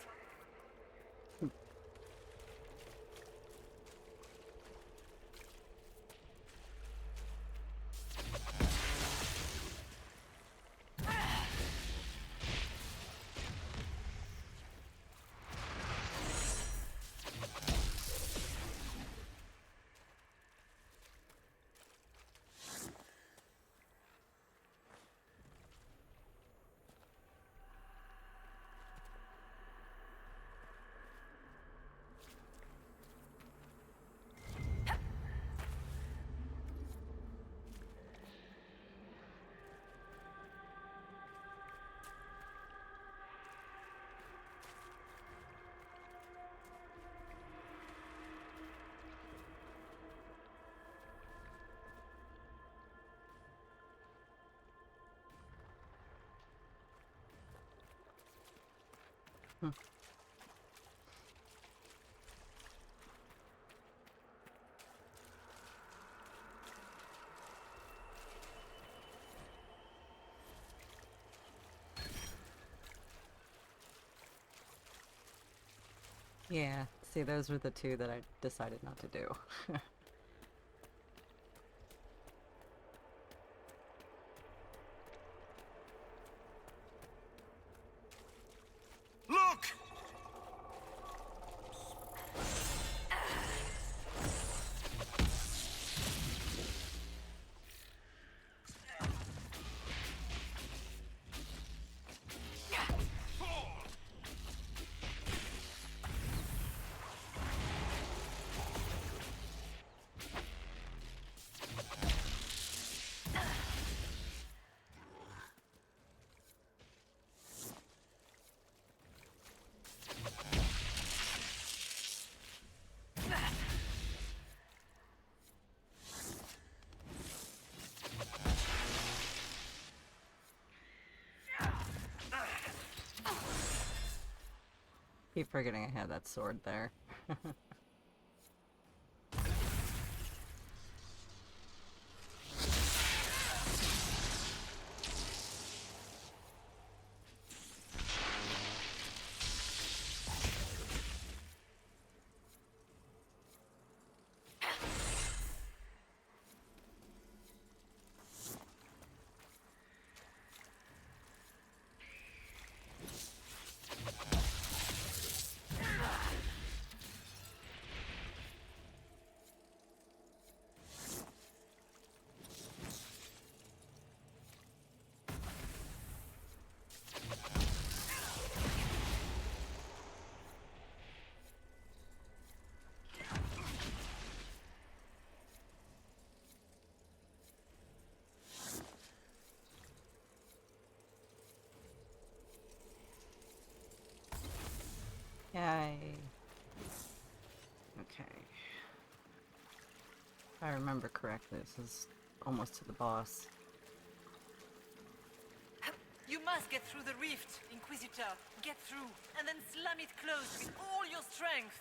Yeah, see, those were the two that I decided not to do. Look! Keep forgetting I had that sword there. Yay. Okay. If I remember correctly, this is almost to the boss. You must get through the rift, Inquisitor. Get through, and then slam it closed with all your strength.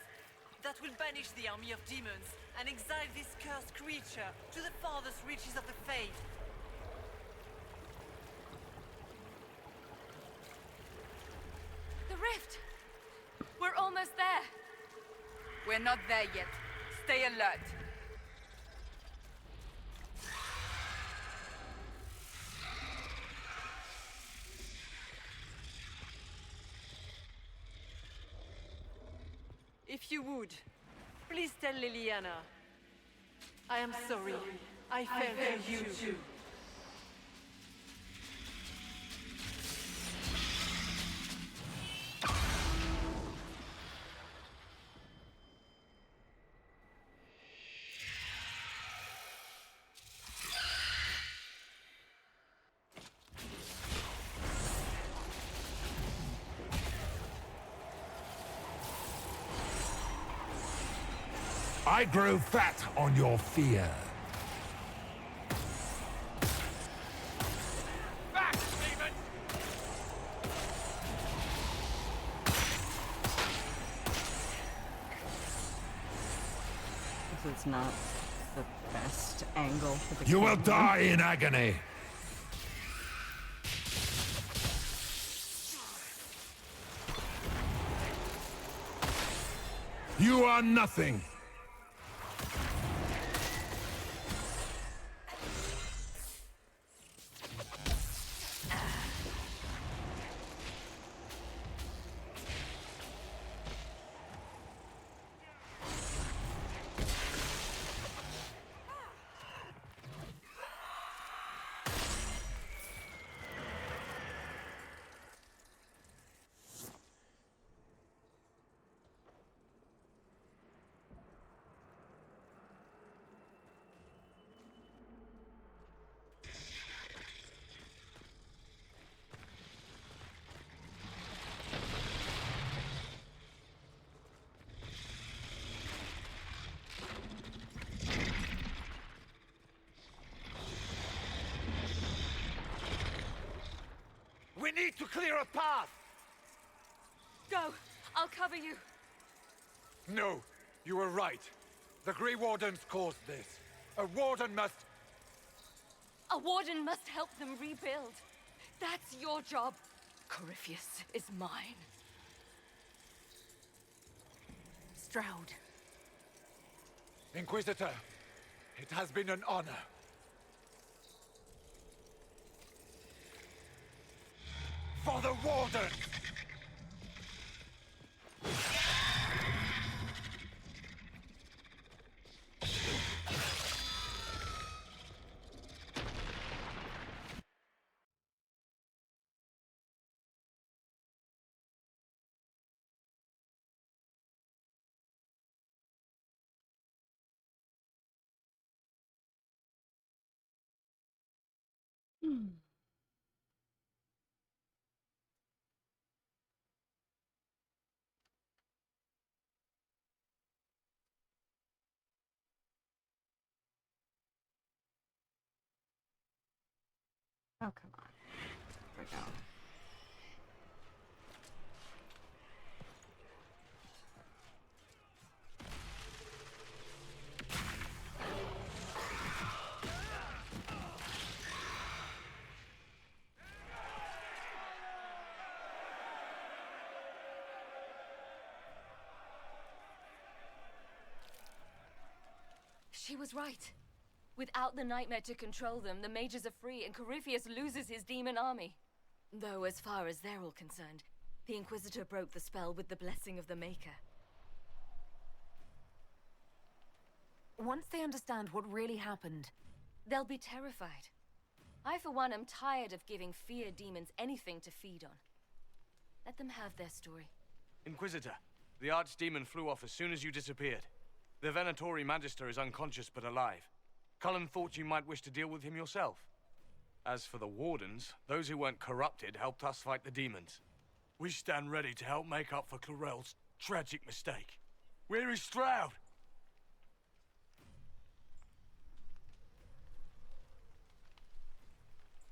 That will banish the army of demons and exile this cursed creature to the farthest reaches of the Fade. The rift! We're almost there! We're not there yet. Stay alert. If you would, please tell Liliana. I am sorry. I failed you too. I grow fat on your fear. Back, demon! This is not the best angle for the You will camera. die in agony. You are nothing. We need to clear a path! Go! I'll cover you. No, you were right. The Grey Wardens caused this. A warden must... A warden must help them rebuild. That's your job. Corypheus is mine. Stroud. Inquisitor, it has been an honor. For the Warden! Oh, come on. There we go. She was right. Without the nightmare to control them, the mages are free and Corypheus loses his demon army. Though as far as they're all concerned, the Inquisitor broke the spell with the blessing of the Maker. Once they understand what really happened, they'll be terrified. I, for one, am tired of giving fear demons anything to feed on. Let them have their story. Inquisitor, the Archdemon flew off as soon as you disappeared. The Venatori Magister is unconscious but alive. Cullen thought you might wish to deal with him yourself. As for the Wardens, those who weren't corrupted helped us fight the demons. We stand ready to help make up for Clarel's tragic mistake. Where is Stroud?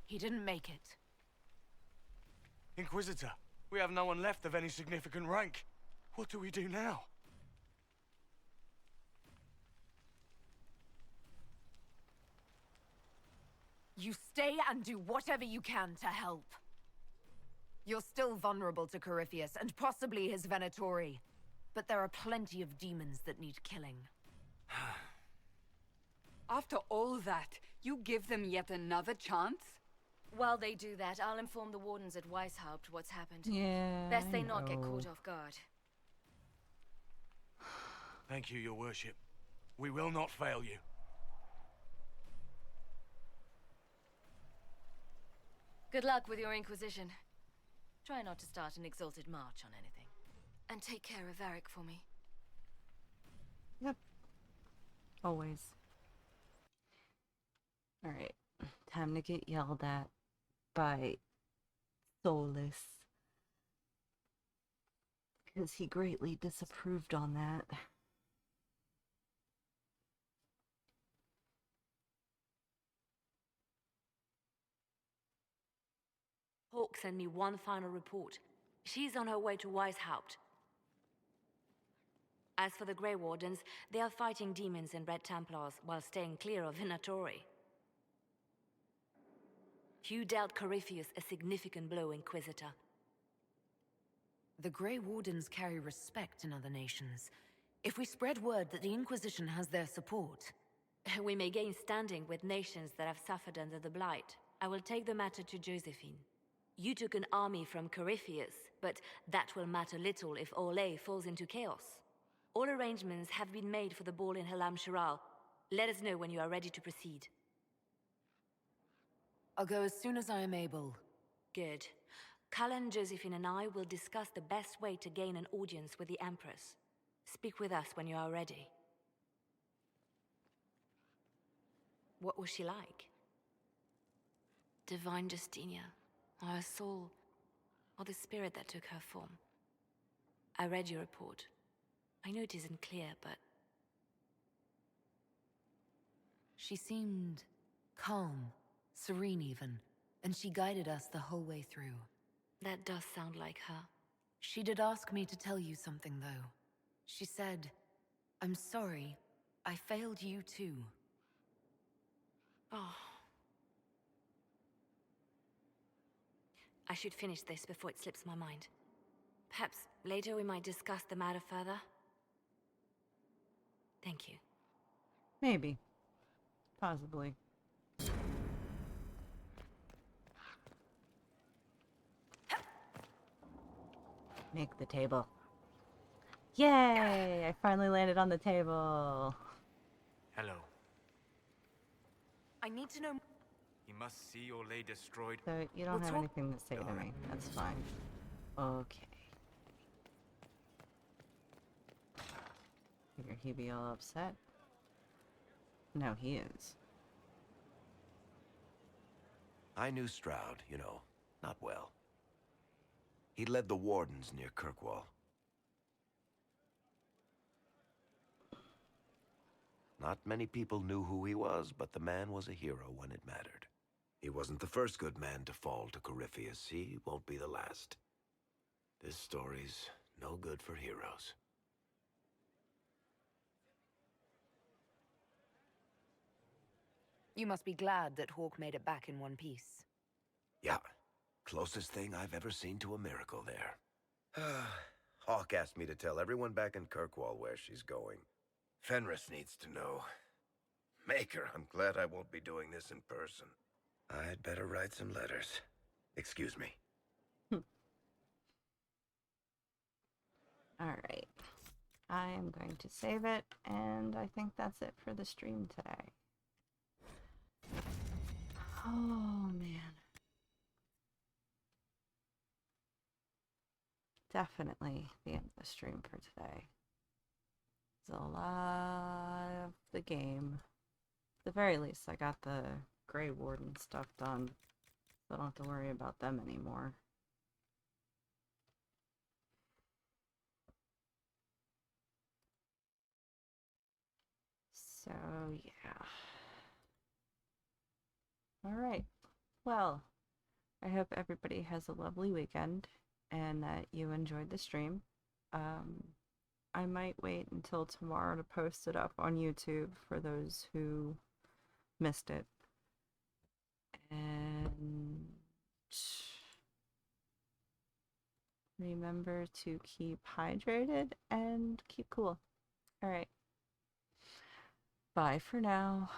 he didn't make it. Inquisitor, we have no one left of any significant rank. What do we do now? You stay and do whatever you can to help. You're still vulnerable to Corypheus, and possibly his Venatori. But there are plenty of demons that need killing. After all that, you give them yet another chance? While they do that, I'll inform the Wardens at Weishaupt what's happened. Yeah, Best they I not get know. caught off guard. Thank you, your worship. We will not fail you. Good luck with your Inquisition. Try not to start an exalted march on anything. And take care of Varric for me. Yep. Always. Alright. Time to get yelled at by Solus. Because he greatly disapproved on that. Hawk sent me one final report. She's on her way to Weishaupt. As for the Grey Wardens, they are fighting demons and Red Templars while staying clear of Venatori. You dealt Corypheus a significant blow, Inquisitor. The Grey Wardens carry respect in other nations. If we spread word that the Inquisition has their support... We may gain standing with nations that have suffered under the Blight. I will take the matter to Josephine. You took an army from Corypheus, but that will matter little if Orlais falls into chaos. All arrangements have been made for the ball in Halam Shiral. Let us know when you are ready to proceed. I'll go as soon as I am able. Good. Cullen, Josephine and I will discuss the best way to gain an audience with the Empress. Speak with us when you are ready. What was she like? Divine Justinia, or her soul, or the spirit that took her form. I read your report. I know it isn't clear, but... She seemed calm, serene even, and she guided us the whole way through. That does sound like her. She did ask me to tell you something, though. She said, "I'm sorry. I failed you too." Oh. I should finish this before it slips my mind. Perhaps later we might discuss the matter further. Thank you. Maybe. Possibly. Make the table. Yay! I finally landed on the table. Hello. I need to know. He must see your lay destroyed. So you don't have anything to say to me. That's fine. Okay. Figure he'd be all upset. No, he is. I knew Stroud, you know, not well. He led the Wardens near Kirkwall. Not many people knew who he was, but the man was a hero when it mattered. He wasn't the first good man to fall to Corypheus. He won't be the last. This story's no good for heroes. You must be glad that Hawk made it back in one piece. Yeah, closest thing I've ever seen to a miracle there. Hawk asked me to tell everyone back in Kirkwall where she's going. Fenris needs to know. Maker, I'm glad I won't be doing this in person. I'd better write some letters. Excuse me. Alright. I am going to save it, and I think that's it for the stream today. Oh, man. Definitely the end of the stream for today. It's a lot of the game. At the very least, I got the Grey Warden stuff done. So I don't have to worry about them anymore. So, yeah. Alright. Well, I hope everybody has a lovely weekend and that you enjoyed the stream. I might wait until tomorrow to post it up on YouTube for those who missed it. And remember to keep hydrated and keep cool. Alright. Bye for now.